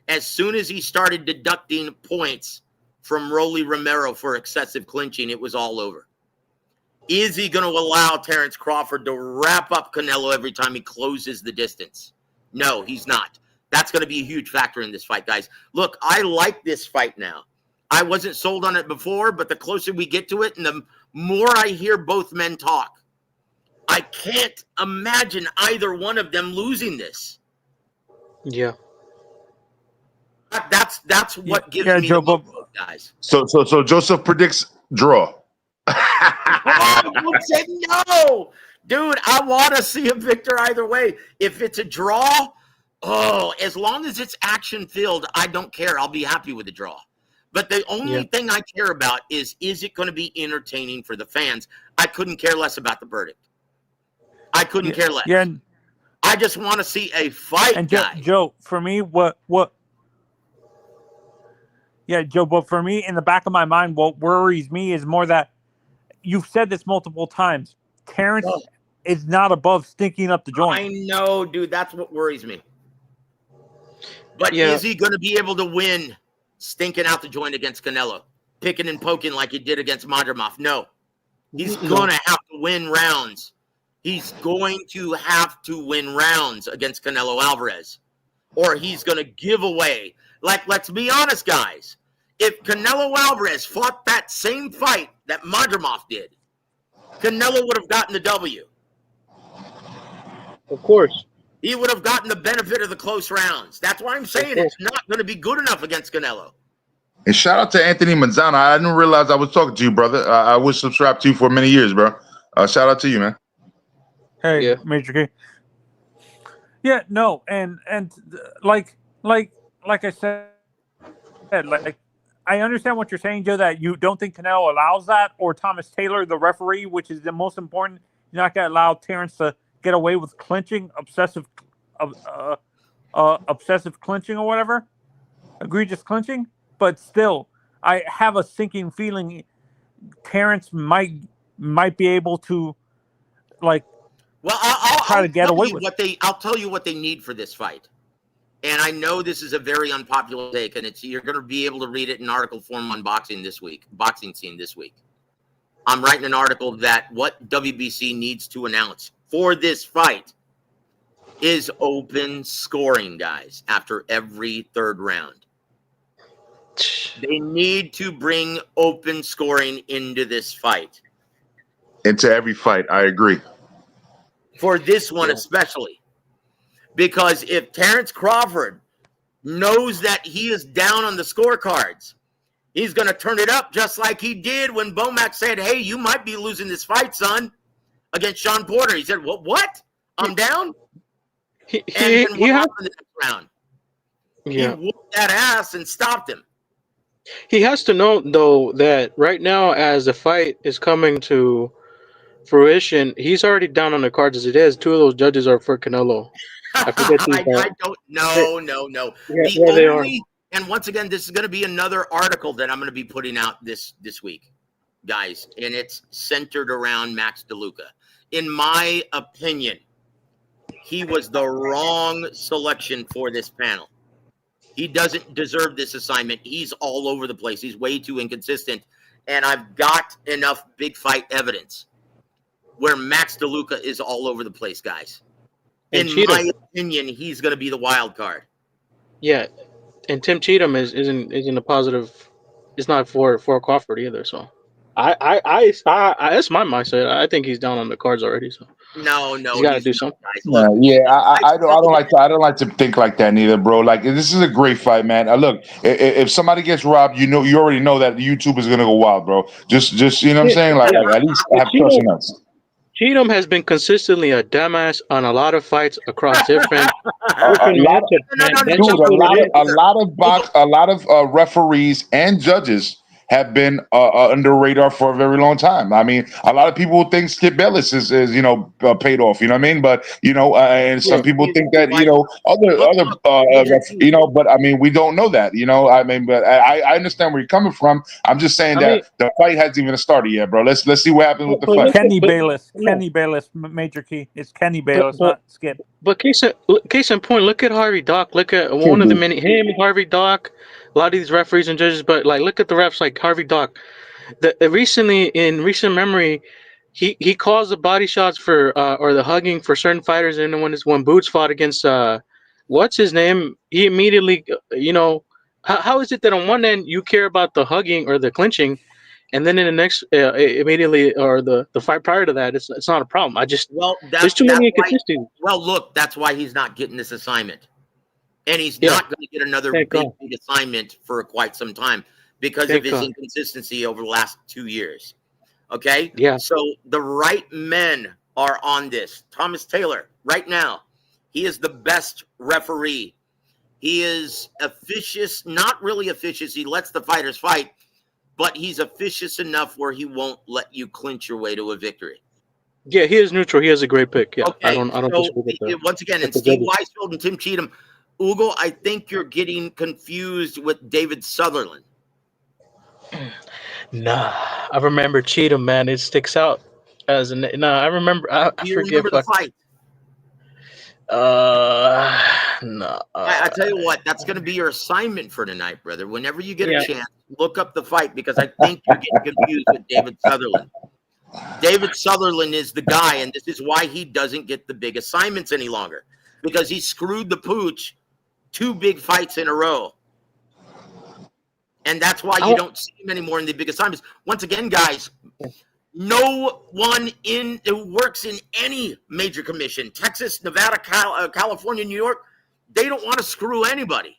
As soon as he started deducting points from Rolly Romero for excessive clinching, it was all over. Is he going to allow Terrence Crawford to wrap up Canelo every time he closes the distance? No, he's not. That's going to be a huge factor in this fight, guys. Look, I like this fight now. I wasn't sold on it before, but the closer we get to it and the more I hear both men talk, I can't imagine either one of them losing this. Yeah. That's what gives me Joe, the hope, guys. So Joseph predicts draw. Oh, said no, dude. I want to see a victor either way. If it's a draw, as long as it's action filled, I don't care. I'll be happy with the draw. But the only thing I care about is it going to be entertaining for the fans? I couldn't care less about the verdict. I couldn't care less. Yeah, I just want to see a fight, and guys. Joe, for me, Joe, but for me, in the back of my mind, what worries me is more that you've said this multiple times. Terrence is not above stinking up the joint. I know, dude. That's what worries me. But is he going to be able to win stinking out the joint against Canelo? Picking and poking like he did against Madrimov? No. He's going to have to win rounds. He's going to have to win rounds against Canelo Alvarez. Or he's going to give away. Like, let's be honest, guys. If Canelo Alvarez fought that same fight that Madrimov did, Canelo would have gotten the W. Of course. He would have gotten the benefit of the close rounds. That's why I'm saying it's not going to be good enough against Canelo. And shout out to Anthony Manzano. I didn't realize I was talking to you, brother. I was subscribed to you for many years, bro. Shout out to you, man. Hey, Major K. Yeah, no, and like I said, like I understand what you're saying, Joe, that you don't think Canelo allows that, or Thomas Taylor, the referee, which is the most important. You're not going to allow Terrence to get away with clinching, obsessive clinching or whatever, egregious clinching. But still, I have a sinking feeling Terrence might be able to, like, well, I'll try to get away with it. I'll tell you what they need for this fight. And I know this is a very unpopular take, and you're going to be able to read it in article form on Boxing Scene this week. I'm writing an article that what WBC needs to announce for this fight is open scoring, guys, after every third round. They need to bring open scoring into this fight. Into every fight, I agree. For this one especially. Because if Terrence Crawford knows that he is down on the scorecards, he's going to turn it up just like he did when W.A.W said, hey, you might be losing this fight, son, against Sean Porter. He said, what? I'm down? And then what happened in the next round? He whooped that ass and stopped him. He has to know, though, that right now, as the fight is coming to fruition, he's already down on the cards as it is. Two of those judges are for Canelo. I forget I don't. No. They are. And once again, this is going to be another article that I'm going to be putting out this week, guys, and it's centered around Max DeLuca. In my opinion, he was the wrong selection for this panel. He doesn't deserve this assignment. He's all over the place. He's way too inconsistent. And I've got enough big fight evidence where Max DeLuca is all over the place, guys. In my opinion, he's going to be the wild card. Yeah, and Tim Cheatham isn't a positive. It's not for Crawford either. So, I that's my mindset. I think he's down on the cards already. So, No, He's got to he's do not, something. guys. Look, Yeah, I don't tell like to think like that neither, bro. Like this is a great fight, man. Look, if somebody gets robbed, you already know that YouTube is gonna go wild, bro. Just you know what I'm Yeah, saying? yeah. Like at least But have trust in us. Cheatham has been consistently a dumbass on a lot of fights across different A lot of matchups, man. no, That's dude, just what it is. a lot of referees and judges have been under radar for a very long time. I mean, a lot of people think Skip Bayless is paid off. You know what I mean? But and Yeah. some people Steve, think that Weisfeld. Look, Major Key. but I mean, we don't know that. I mean, but I understand where you're coming from. I'm just saying I that mean, the fight hasn't even started yet, bro. Let's see what happens with the but fight. look at, Kenny Bayless. no, Kenny Bayless. Major Key. It's Kenny but Bayless, not Skip. case in point, look at Harvey Doc. Look at one of the many him, Harvey Doc, a lot of these referees and judges. But like, look at the refs like Harvey Doc. Recently, in recent memory, he calls the body shots for or the hugging for certain fighters, and when Boots fought against what's his name, he immediately how is it that on one end you care about the hugging or the clinching, and then in the next immediately or the fight prior to that, it's not a problem. Well, There's too that's many why. inconsistencies. Well, look, that's why he's not getting this assignment, and he's Yeah, not going to get another thank big God, assignment for quite some time because of thank his God. inconsistency over the last 2 years. Okay, Yeah, so the right men are on this. Thomas Taylor, right now, he is the best referee. He is officious, not really officious. He lets the fighters fight, but he's officious enough where he won't let you clinch your way to a victory. yeah, he is neutral. He has a great pick. Yeah, I Okay, don't so disagree with once again, with and the Steve judges. Weisfeld and Tim Cheatham, Ugo, I think you're getting confused with David Sutherland. Nah, I remember Cheatham, man. It sticks out as a nah. I remember. I Do you forget. remember the fight? No. I tell you what, that's going to be your assignment for tonight, brother. Whenever you get a Yeah. chance, look up the fight because I think you're getting confused with David Sutherland. David Sutherland is the guy, and this is why he doesn't get the big assignments any longer because he screwed the pooch 2 big fights in a row. And that's why you don't see him anymore in the big assignments. Once again, guys, no one who works in any major commission, Texas, Nevada, California, New York, they don't want to screw anybody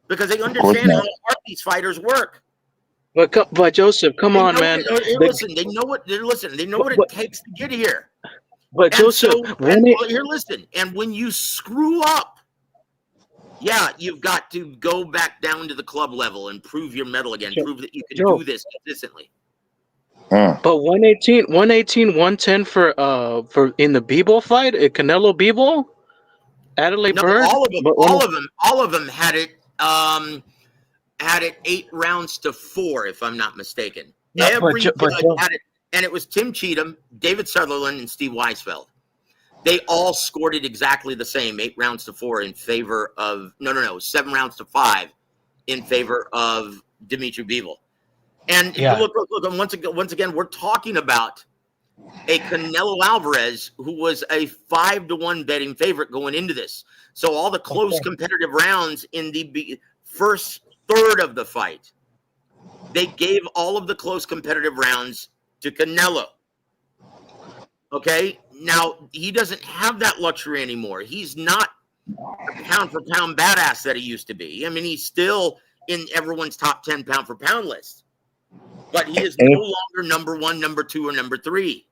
because they understand how hard these fighters work. But Joseph, come on, man. Listen, they know what it takes to get here. But And Joseph, here, listen. And when you screw up, yeah, you've got to go back down to the club level and prove your mettle again. Prove that you can do this consistently. But 118, 110 for in the Bebo fight, Canelo Bebo, Adelaide Bird. All of them had it. Had it 8 rounds to 4, if I'm not mistaken. Every judge had it, and it was Tim Cheatham, David Sutherland, and Steve Weisfeld. They all scored it exactly the same, 8 rounds to 4 in favor of 7 rounds to 5 in favor of Dimitri Bivol. And look, and once again, we're talking about a Canelo Alvarez who was a 5-1 betting favorite going into this. So all the close competitive rounds in the first third of the fight, they gave all of the close competitive rounds to Canelo. Okay, now he doesn't have that luxury anymore. He's not the pound for pound badass that he used to be. I mean, he's still in everyone's top 10 pound for pound list, but he is no longer number 1, number 2, or number 3.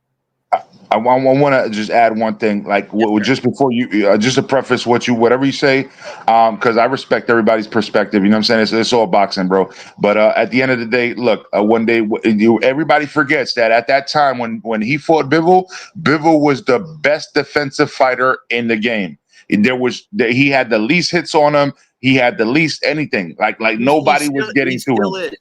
I want to just add one thing, like just before you, just to preface whatever you say, because I respect everybody's perspective. You know what I'm saying? It's all boxing, bro. But at the end of the day, look, one day everybody forgets that at that time when he fought Bivol was the best defensive fighter in the game. He had the least hits on him. He had the least anything. Like nobody was getting to him.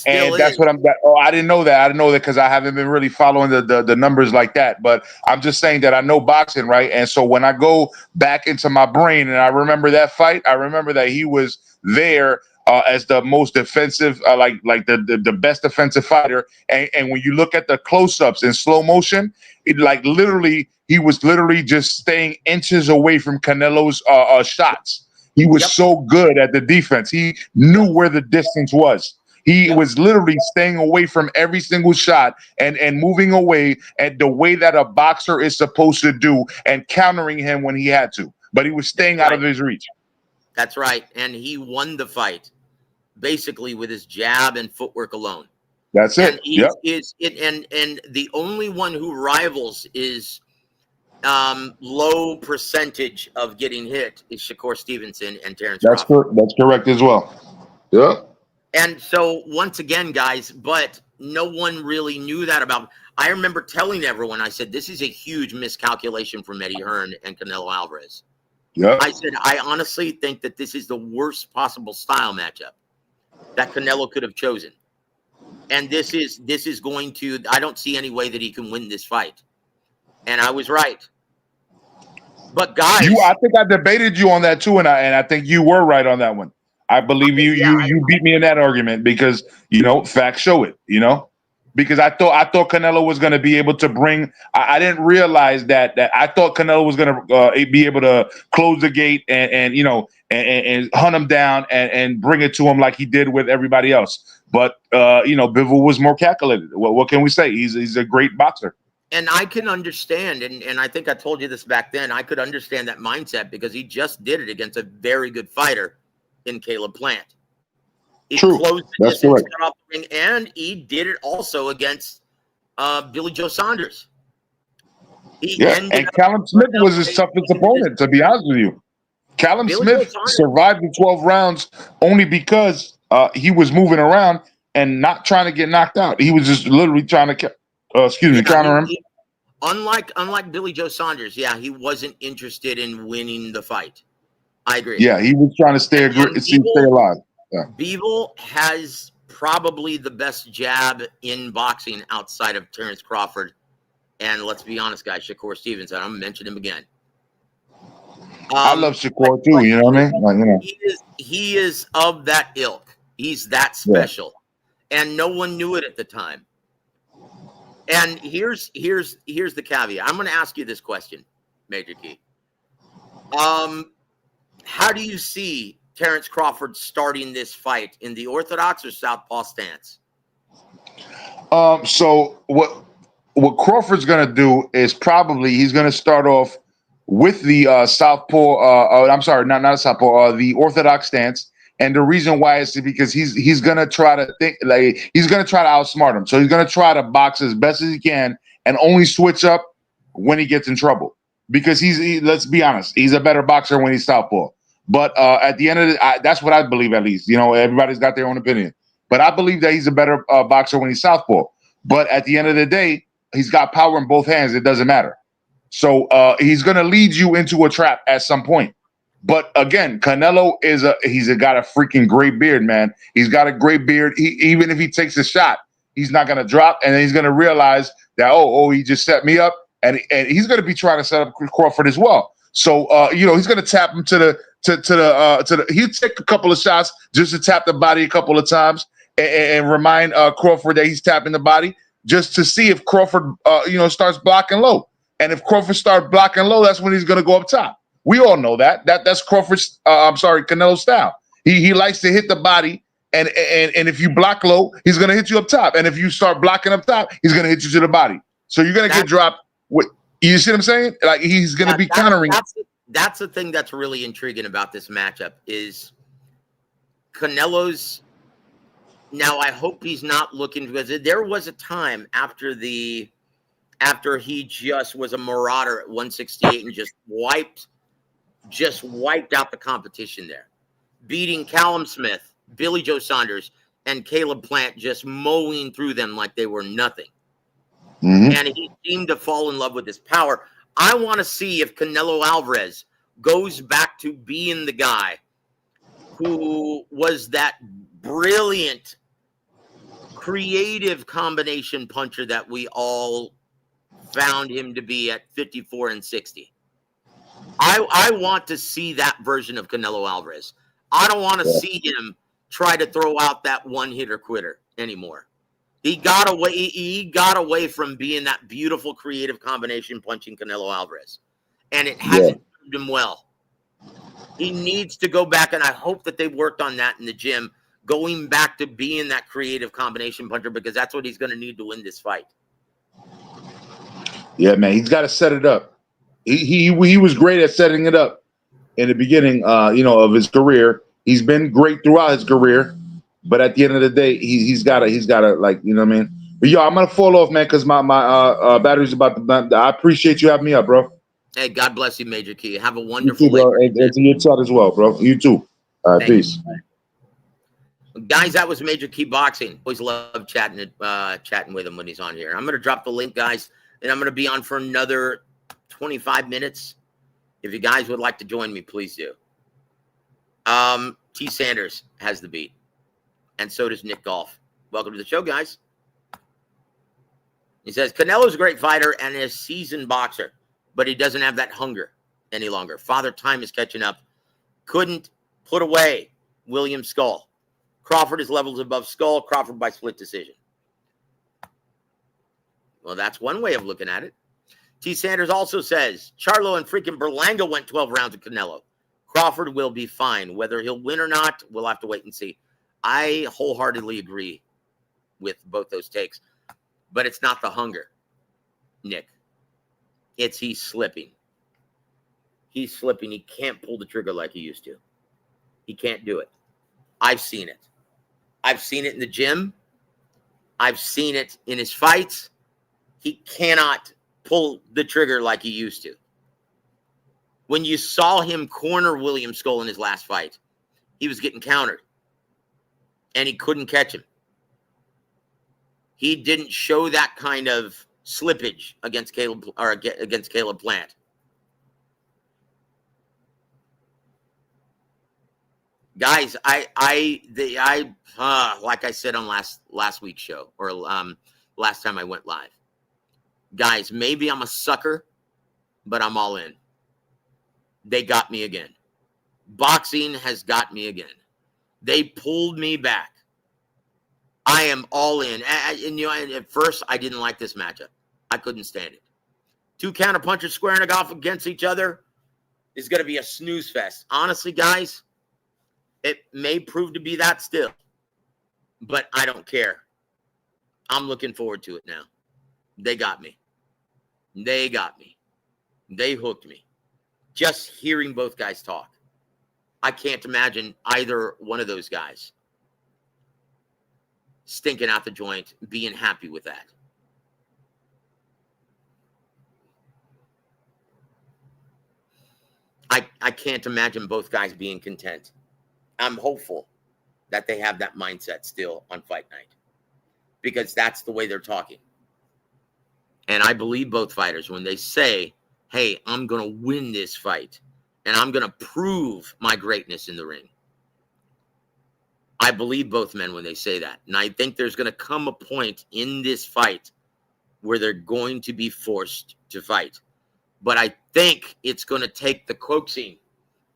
That's what I didn't know that. I didn't know that because I haven't been really following the numbers like that. But I'm just saying that I know boxing, right? And so when I go back into my brain and I remember that fight, I remember that he was there as the most defensive, like the best defensive fighter. And when you look at the close-ups in slow motion, he was literally just staying inches away from Canelo's shots. He was so good at the defense. He knew where the distance was. He was literally staying away from every single shot and moving away at the way that a boxer is supposed to do and countering him when he had to. But he was staying out of his reach. That's right. And he won the fight basically with his jab and footwork alone. That's it. And the only one who rivals is low percentage of getting hit is Shakur Stevenson and Terrence Crawford. That's correct as well. Yeah. And so once again, guys, but no one really knew that about. I remember telling everyone, I said, this is a huge miscalculation from Eddie Hearn and Canelo Alvarez. Yeah. I said, I honestly think that this is the worst possible style matchup that Canelo could have chosen. And this is going to, I don't see any way that he can win this fight. And I was right. But guys, I think I debated you on that too, and I think you were right on that one. I believe you beat me in that argument because facts show it. Because I thought Canelo was going to be able to bring. I didn't realize that I thought Canelo was going to be able to close the gate and hunt him down and bring it to him like he did with everybody else. But Bivol was more calculated. What can we say? He's a great boxer. And I can understand, and I think I told you this back then. I could understand that mindset because he just did it against a very good fighter in Caleb Plant. He closed the distance, cut off the ring, and he did it also against Billy Joe Saunders. And Callum Smith was his toughest opponent, to be honest with you. Callum Smith survived the 12 rounds only because he was moving around and not trying to get knocked out. He was just literally trying to counter him. Unlike Billy Joe Saunders, he wasn't interested in winning the fight. I agree. Yeah, he was trying to stay alive. Yeah. Bivol has probably the best jab in boxing outside of Terrence Crawford. And let's be honest, guys, Shakur Stevenson. I'm going to mention him again. I love Shakur too, you know what I mean? He is of that ilk. He's that special. Yeah. And no one knew it at the time. And here's the caveat. I'm going to ask you this question, Major Key. How do you see Terrence Crawford starting this fight, in the orthodox or southpaw stance? So what Crawford's going to do is he's going to start off with the southpaw. I'm sorry, not a southpaw. The orthodox stance. And the reason why is because he's going to try to he's going to try to outsmart him. So he's going to try to box as best as he can and only switch up when he gets in trouble. Because let's be honest, he's a better boxer when he's southpaw. But at the end of that's what I believe, at least. Everybody's got their own opinion. But I believe that he's a better boxer when he's southpaw. But at the end of the day, he's got power in both hands. It doesn't matter. So he's going to lead you into a trap at some point. But again, Canelo he's got a freaking great beard, man. He's got a great beard. Even if he takes a shot, he's not going to drop. And then he's going to realize that, he just set me up. And he's going to be trying to set up Crawford as well. So, he's going to tap him he'll take a couple of shots just to tap the body a couple of times and remind Crawford that he's tapping the body just to see if Crawford, starts blocking low. And if Crawford starts blocking low, that's when he's going to go up top. We all know that's Crawford's, Canelo's style. He likes to hit the body. And if you block low, he's going to hit you up top. And if you start blocking up top, he's going to hit you to the body. So you're going to get dropped. You see what I'm saying? Like, he's going to be countering. That's the thing that's really intriguing about this matchup is Canelo's. Now, I hope he's not looking, because there was a time after he just was a marauder at 168 and just wiped out the competition there, beating Callum Smith, Billy Joe Saunders, and Caleb Plant, just mowing through them like they were nothing. Mm-hmm. And he seemed to fall in love with his power. I want to see if Canelo Alvarez goes back to being the guy who was that brilliant, creative combination puncher that we all found him to be at 54 and 60. I want to see that version of Canelo Alvarez. I don't want to see him try to throw out that one-hitter quitter anymore. He got away from being that beautiful, creative combination punching Canelo Alvarez. And it hasn't served him well. He needs to go back, and I hope that they've worked on that in the gym, going back to being that creative combination puncher, because that's what he's going to need to win this fight. Yeah, man, he's got to set it up. He was great at setting it up in the beginning, of his career. He's been great throughout his career, but at the end of the day, he's got to like, you know what I mean. But yo, I'm gonna fall off, man, because my battery's about to. I appreciate you having me up, bro. Hey, God bless you, Major Key. Have a You wonderful too, bro. late night. And to your son as well, bro. You too. Peace. Guys, that was Major Key Boxing. Always love chatting with him when he's on here. I'm going to drop the link, guys, and I'm going to be on for another 25 minutes. If you guys would like to join me, please do. T. Sanders has the beat, and so does Nick Golf. Welcome to the show, guys. He says, Canelo's a great fighter and a seasoned boxer, but he doesn't have that hunger any longer. Father Time is catching up. Couldn't put away William Skull. Crawford is levels above Skull. Crawford by split decision. Well, that's one way of looking at it. T. Sanders also says, Charlo and freaking Berlanga went 12 rounds with Canelo. Crawford will be fine. Whether he'll win or not, we'll have to wait and see. I wholeheartedly agree with both those takes. But it's not the hunger, Nick. It's he's slipping. He's slipping. He can't pull the trigger like he used to. He can't do it. I've seen it. I've seen it in the gym. I've seen it in his fights. He cannot pull the trigger like he used to. When you saw him corner William Skull in his last fight, he was getting countered, and he couldn't catch him. He didn't show that kind of slippage against Caleb Plant. Guys, like I said on last week's show, or last time I went live, guys, maybe I'm a sucker, but I'm all in. They got me again. Boxing has got me again. They pulled me back. I am all in. And at first, I didn't like this matchup. I couldn't stand it. Two counter punchers squaring off against each other is going to be a snooze fest. Honestly, guys, it may prove to be that still, but I don't care. I'm looking forward to it now. They got me. They got me. They hooked me. Just hearing both guys talk, I can't imagine either one of those guys stinking out the joint, being happy with that. I can't imagine both guys being content. I'm hopeful that they have that mindset still on fight night, because that's the way they're talking. And I believe both fighters when they say, hey, I'm going to win this fight and I'm going to prove my greatness in the ring. I believe both men when they say that. And I think there's going to come a point in this fight where they're going to be forced to fight. But I think it's going to take the coaxing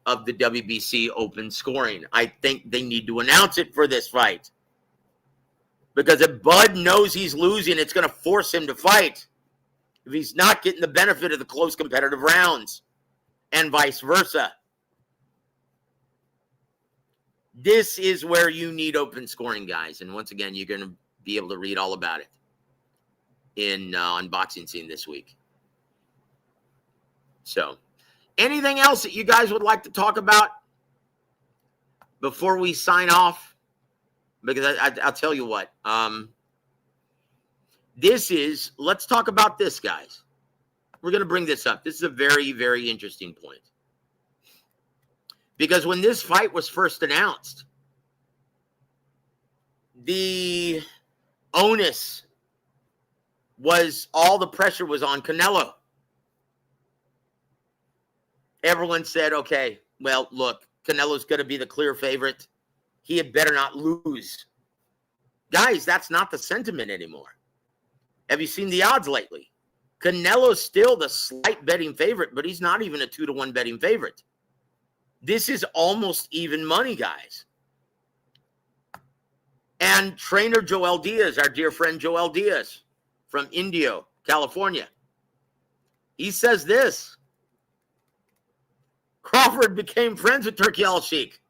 of the WBC open scoring. I think they need to announce it for this fight. Because if Bud knows he's losing, it's going to force him to fight. If he's not getting the benefit of the close competitive rounds, and vice versa. This is where you need open scoring, guys. And once again, you're going to be able to read all about it in Unboxing Scene this week. So, anything else that you guys would like to talk about before we sign off? Because I'll tell you what. Let's talk about this, guys. We're going to bring this up. This is a very, very interesting point. Because when this fight was first announced, the onus was, all the pressure was on Canelo. Everyone said, okay, well, look, Canelo's going to be the clear favorite. He had better not lose. Guys, that's not the sentiment anymore. Have you seen the odds lately? Canelo's still the slight betting favorite, but he's not even a 2-1 betting favorite. This is almost even money, guys. And trainer Joel Diaz, our dear friend Joel Diaz from Indio, California, he says this: Crawford became friends with Turki Al-Sheikh.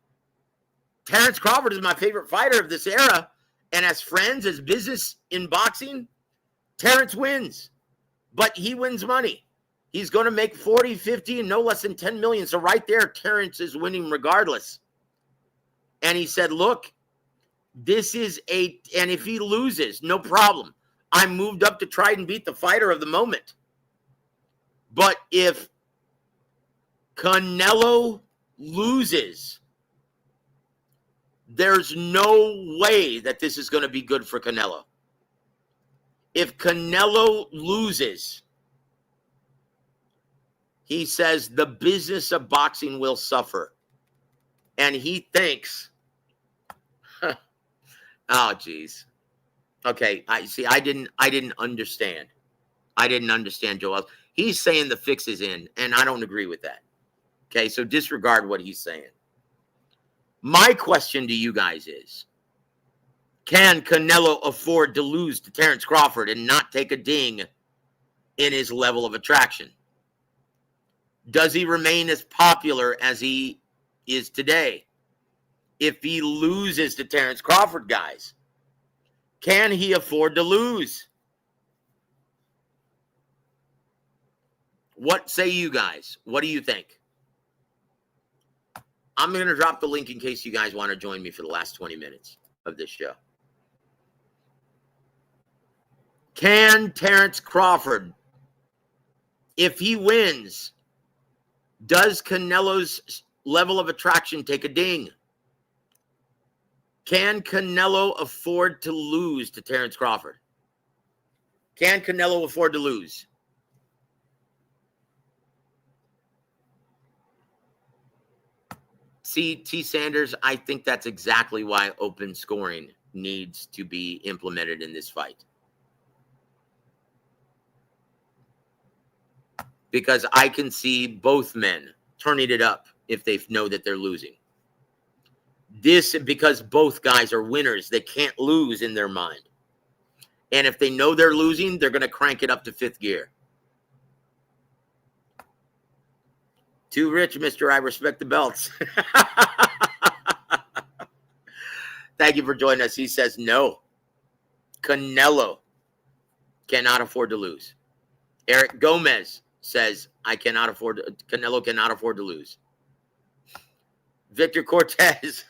Terrence Crawford is my favorite fighter of this era. And as friends, as business in boxing, Terrence wins. But he wins money. He's going to make 40, 50, and no less than 10 million. So right there, Terrence is winning regardless. And he said, look, this is and if he loses, no problem. I moved up to try and beat the fighter of the moment. But if Canelo loses, there's no way that this is going to be good for Canelo. If Canelo loses, he says the business of boxing will suffer. And he thinks, oh, geez. Okay, I didn't understand. I didn't understand Joel. He's saying the fix is in, and I don't agree with that. Okay, so disregard what he's saying. My question to you guys is, can Canelo afford to lose to Terrence Crawford and not take a ding in his level of attraction? Does he remain as popular as he is today? If he loses to Terrence Crawford, guys, can he afford to lose? What say you guys? What do you think? I'm going to drop the link in case you guys want to join me for the last 20 minutes of this show. Can Terrence Crawford, if he wins, does Canelo's level of attraction take a ding? Can Canelo afford to lose to Terrence Crawford? Can Canelo afford to lose? See, T. Sanders, I think that's exactly why open scoring needs to be implemented in this fight. Because I can see both men turning it up if they know that they're losing. This, because both guys are winners, they can't lose in their mind. And if they know they're losing, they're going to crank it up to fifth gear. Too rich, Mr. I respect the belts. Thank you for joining us. He says no. Canelo cannot afford to lose. Eric Gomez says Canelo cannot afford to lose. Victor Cortez,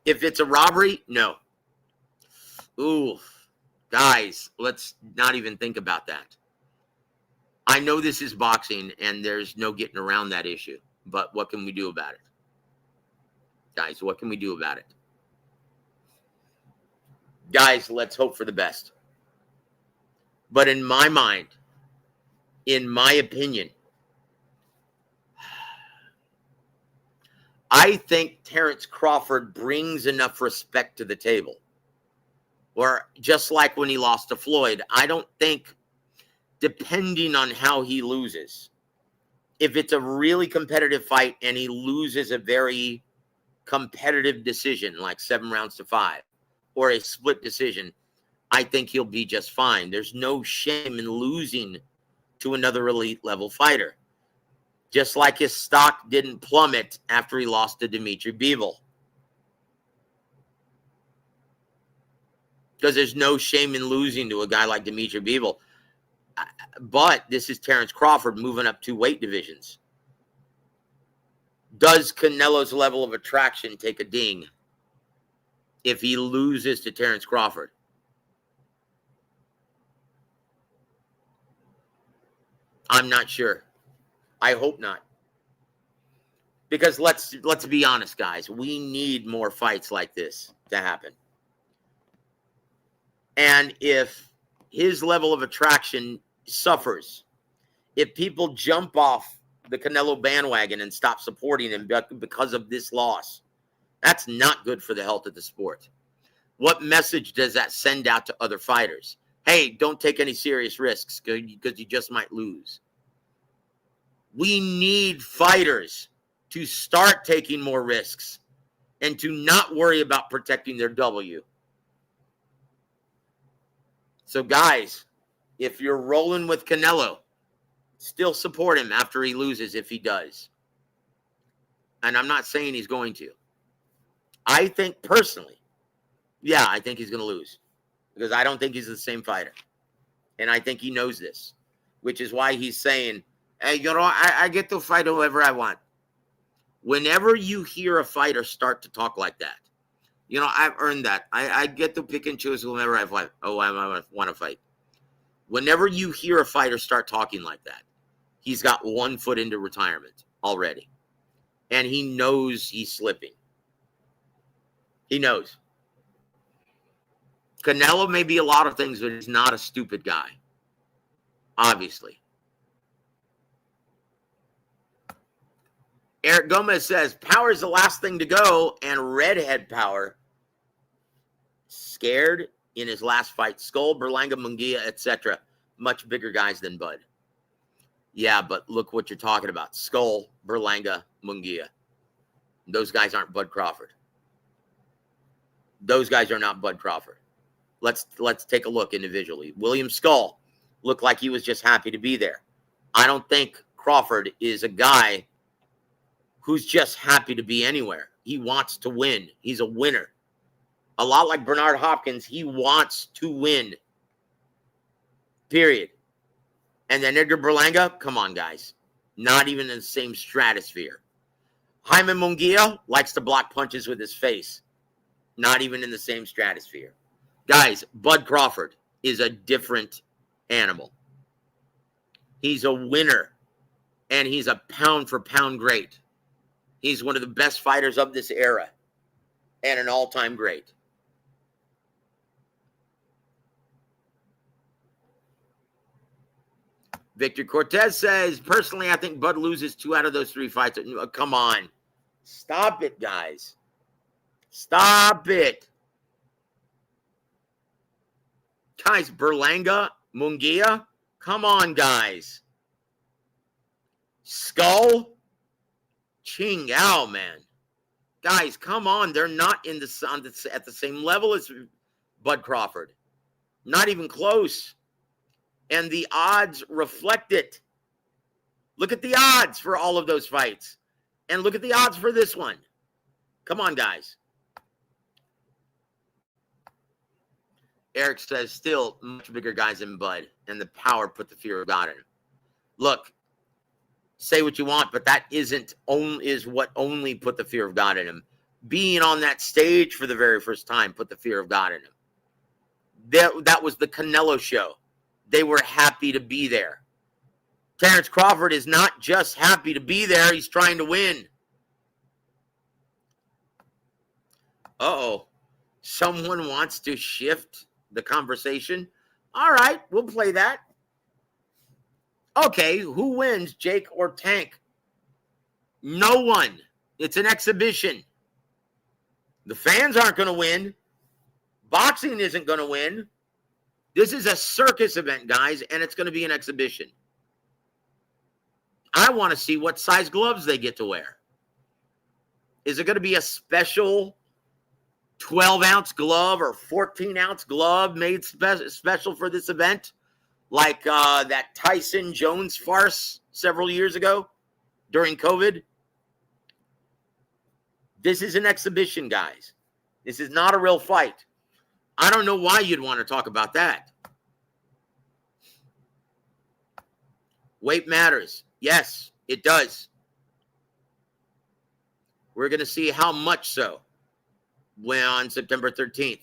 if it's a robbery, no. Ooh, guys, let's not even think about that. I know this is boxing and there's no getting around that issue, but what can we do about it? Guys, what can we do about it? Guys, let's hope for the best. But in my mind, in my opinion, I think Terrence Crawford brings enough respect to the table. Or just like when he lost to Floyd, I don't think, depending on how he loses, if it's a really competitive fight and he loses a very competitive decision, like 7 rounds to 5, or a split decision, I think he'll be just fine. There's no shame in losing to another elite level fighter. Just like his stock didn't plummet after he lost to Dimitri Bivol. Because there's no shame in losing to a guy like Dimitri Bivol. But this is Terrence Crawford moving up 2 weight divisions. Does Canelo's level of attraction take a ding if he loses to Terrence Crawford? I'm not sure. I hope not. Because let's be honest, guys. We need more fights like this to happen. And if his level of attraction suffers, if people jump off the Canelo bandwagon and stop supporting him because of this loss, that's not good for the health of the sport. What message does that send out to other fighters? Hey, don't take any serious risks because you just might lose. We need fighters to start taking more risks and to not worry about protecting their W. So, guys, if you're rolling with Canelo, still support him after he loses if he does. And I'm not saying he's going to. I think personally, yeah, I think he's going to lose because I don't think he's the same fighter. And I think he knows this, which is why he's saying, hey, I get to fight whoever I want. Whenever you hear a fighter start to talk like that, I've earned that. I get to pick and choose whomever I fight. I want to fight. Whenever you hear a fighter start talking like that, he's got 1 foot into retirement already. And he knows he's slipping. He knows. Canelo may be a lot of things, but he's not a stupid guy. Obviously. Eric Gomez says, power is the last thing to go, and redhead power scared in his last fight. Skull, Berlanga, Munguia, etc. Much bigger guys than Bud. Yeah, but look what you're talking about. Skull, Berlanga, Munguia. Those guys aren't Bud Crawford. Those guys are not Bud Crawford. Let's take a look individually. William Skull looked like he was just happy to be there. I don't think Crawford is a guy who's just happy to be anywhere. He wants to win. He's a winner. A lot like Bernard Hopkins, he wants to win. Period. And then Edgar Berlanga, come on, guys. Not even in the same stratosphere. Jaime Munguia likes to block punches with his face. Not even in the same stratosphere. Guys, Bud Crawford is a different animal. He's a winner. And he's a pound-for-pound great. He's one of the best fighters of this era. And an all-time great. Victor Cortez says, personally, I think Bud loses 2 out of those 3 fights. Come on. Stop it, guys. Stop it. Guys, Berlanga, Munguia, come on, guys. Skull, Ching Yao, man. Guys, come on. They're not at the same level as Bud Crawford. Not even close. And the odds reflect it. Look at the odds for all of those fights. And look at the odds for this one. Come on, guys. Eric says, still much bigger guys than Bud. And the power put the fear of God in him. Look, say what you want, but that is what only put the fear of God in him. Being on that stage for the very first time put the fear of God in him. That was the Canelo show. They were happy to be there. Terrence Crawford is not just happy to be there. He's trying to win. Uh-oh. Someone wants to shift the conversation. All right, we'll play that. Okay, who wins, Jake or Tank? No one. It's an exhibition. The fans aren't going to win. Boxing isn't going to win. This is a circus event, guys, and it's going to be an exhibition. I want to see what size gloves they get to wear. Is it going to be a special 12-ounce glove or 14-ounce glove made special for this event? Like that Tyson Jones farce several years ago during COVID? This is an exhibition, guys. This is not a real fight. I don't know why you'd want to talk about that. Weight matters. Yes, it does. We're going to see how much so on September 13th.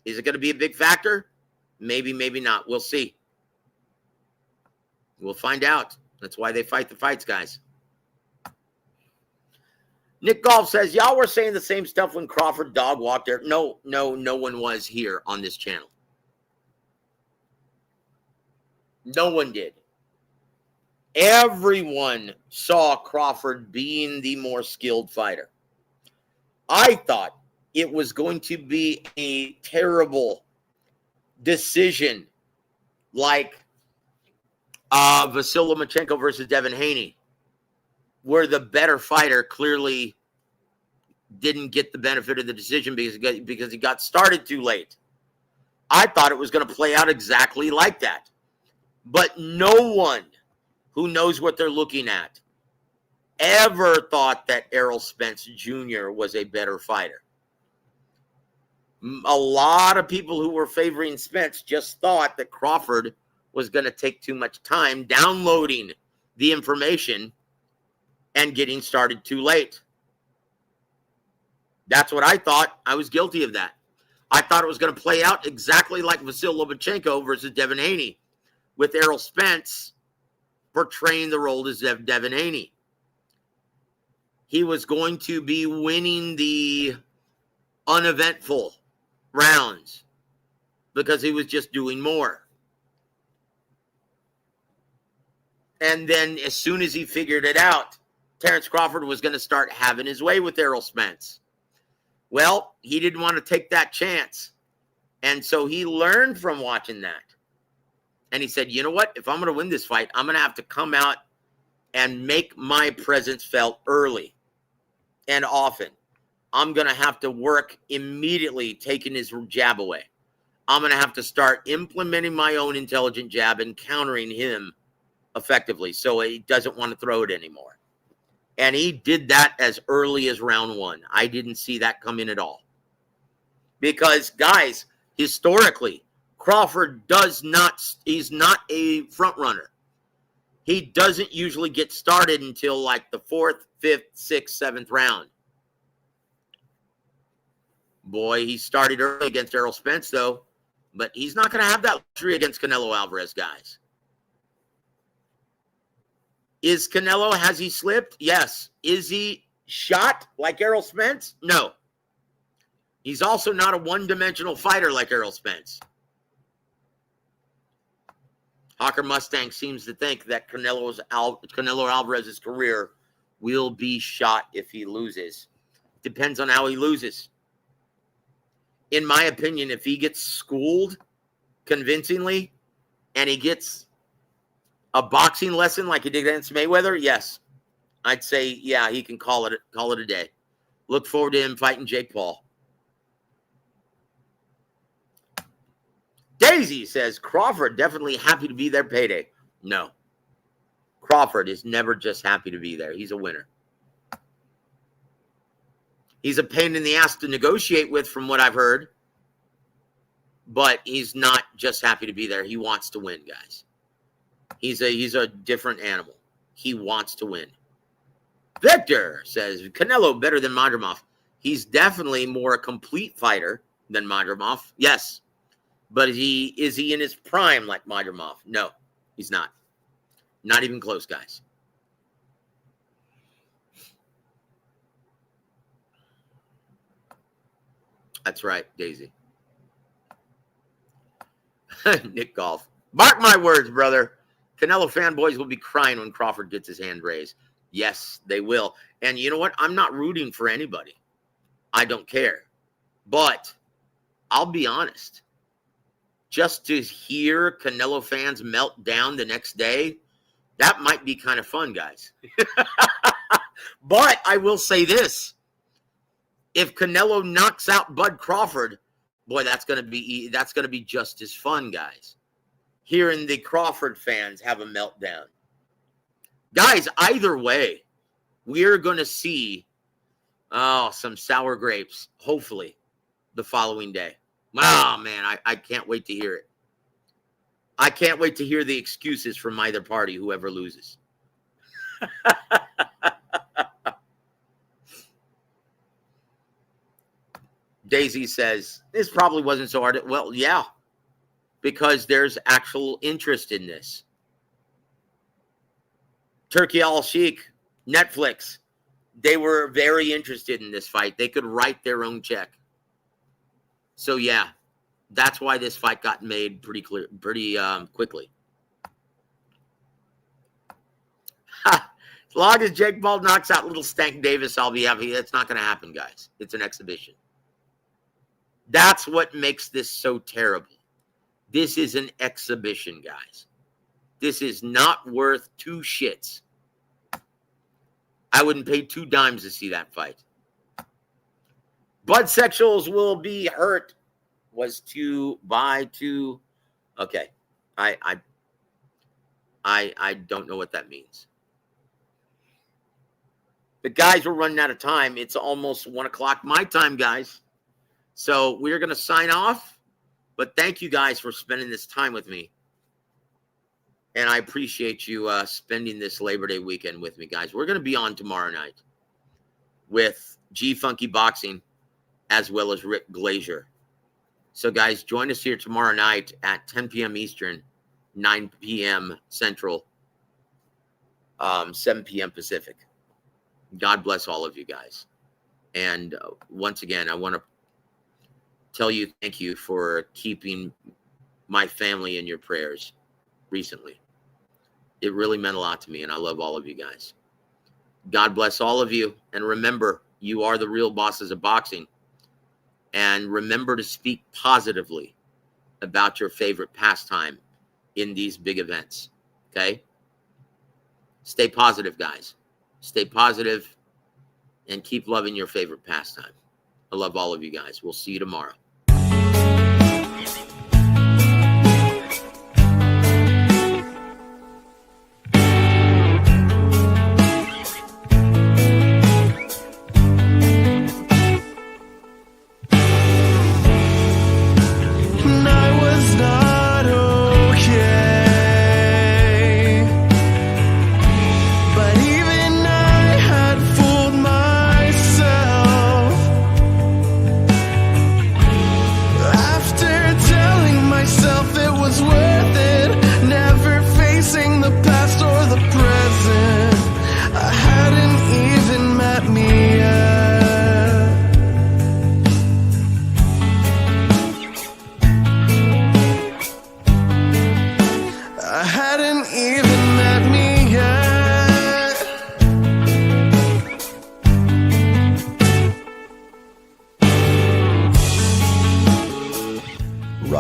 Is it going to be a big factor? Maybe, maybe not. We'll see. We'll find out. That's why they fight the fights, guys. Nick Golf says, y'all were saying the same stuff when Crawford dog walked there. No one was here on this channel. No one did. Everyone saw Crawford being the more skilled fighter. I thought it was going to be a terrible decision like Vasyl Lomachenko versus Devin Haney, where the better fighter clearly didn't get the benefit of the decision because he got started too late. I thought it was going to play out exactly like that. But no one who knows what they're looking at ever thought that Errol Spence Jr. was a better fighter. A lot of people who were favoring Spence just thought that Crawford was going to take too much time downloading the information and getting started too late. That's what I thought. I was guilty of that. I thought it was going to play out exactly like Vasyl Lomachenko versus Devin Haney, with Errol Spence portraying the role as Devin Haney. He was going to be winning the uneventful rounds because he was just doing more. And then as soon as he figured it out, Terrence Crawford was going to start having his way with Errol Spence. Well, he didn't want to take that chance. And so he learned from watching that. And he said, you know what? If I'm going to win this fight, I'm going to have to come out and make my presence felt early and often. I'm going to have to work immediately taking his jab away. I'm going to have to start implementing my own intelligent jab and countering him effectively so he doesn't want to throw it anymore. And he did that as early as round one. I didn't see that come in at all. Because, guys, historically, Crawford he's not a front runner. He doesn't usually get started until like the 4th, 5th, 6th, 7th round. Boy, he started early against Errol Spence, though. But he's not going to have that luxury against Canelo Alvarez, guys. Is Canelo, has he slipped? Yes. Is he shot like Errol Spence? No. He's also not a one-dimensional fighter like Errol Spence. Hawker Mustang seems to think that Canelo Alvarez's career will be shot if he loses. Depends on how he loses. In my opinion, if he gets schooled convincingly and he gets a boxing lesson like he did against Mayweather, yes. I'd say, yeah, he can call it a day. Look forward to him fighting Jake Paul. Daisy says, Crawford definitely happy to be there payday. No. Crawford is never just happy to be there. He's a winner. He's a pain in the ass to negotiate with from what I've heard. But he's not just happy to be there. He wants to win, guys. He's a different animal. He wants to win. Victor says, Canelo better than Madrimov. He's definitely more a complete fighter than Madrimov. Yes. But is he in his prime like Madrimov? No, he's not. Not even close, guys. That's right, Daisy. Nick Golf. Mark my words, brother. Canelo fanboys will be crying when Crawford gets his hand raised. Yes, they will. And you know what? I'm not rooting for anybody. I don't care. But I'll be honest. Just to hear Canelo fans melt down the next day, that might be kind of fun, guys. But I will say this. If Canelo knocks out Bud Crawford, boy, that's going to be just as fun, guys. Hearing the Crawford fans have a meltdown. Guys, either way, we're going to see some sour grapes, hopefully, the following day. Oh, man, I can't wait to hear it. I can't wait to hear the excuses from either party, whoever loses. Daisy says, this probably wasn't so hard. Well, yeah, because there's actual interest in this. Turkey Al-Sheikh, Netflix, they were very interested in this fight. They could write their own check. So, yeah, that's why this fight got made pretty quickly. As long as Jake Paul knocks out little Stank Davis, I'll be happy. That's not going to happen, guys. It's an exhibition. That's what makes this so terrible. This is an exhibition, guys. This is not worth 2 shits. I wouldn't pay 2 dimes to see that fight. Blood sexuals will be hurt was to buy to. Okay. I don't know what that means. But guys, we're running out of time. It's almost 1 o'clock my time, guys. So we're going to sign off. But thank you guys for spending this time with me. And I appreciate you spending this Labor Day weekend with me, guys. We're going to be on tomorrow night with G Funky Boxing as well as Rick Glazier. So, guys, join us here tomorrow night at 10 p.m. Eastern, 9 p.m. Central, 7 p.m. Pacific. God bless all of you guys. And once again, I want to tell you thank you for keeping my family in your prayers recently. It really meant a lot to me, and I love all of you guys. God bless all of you. And remember, you are the real bosses of boxing. And remember to speak positively about your favorite pastime in these big events. Okay? Stay positive, guys. Stay positive and keep loving your favorite pastime. I love all of you guys. We'll see you tomorrow.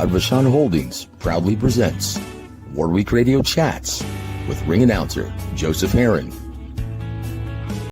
WA.W Holdings proudly presents WaraWeek Radio Chats with ring announcer Joseph Herron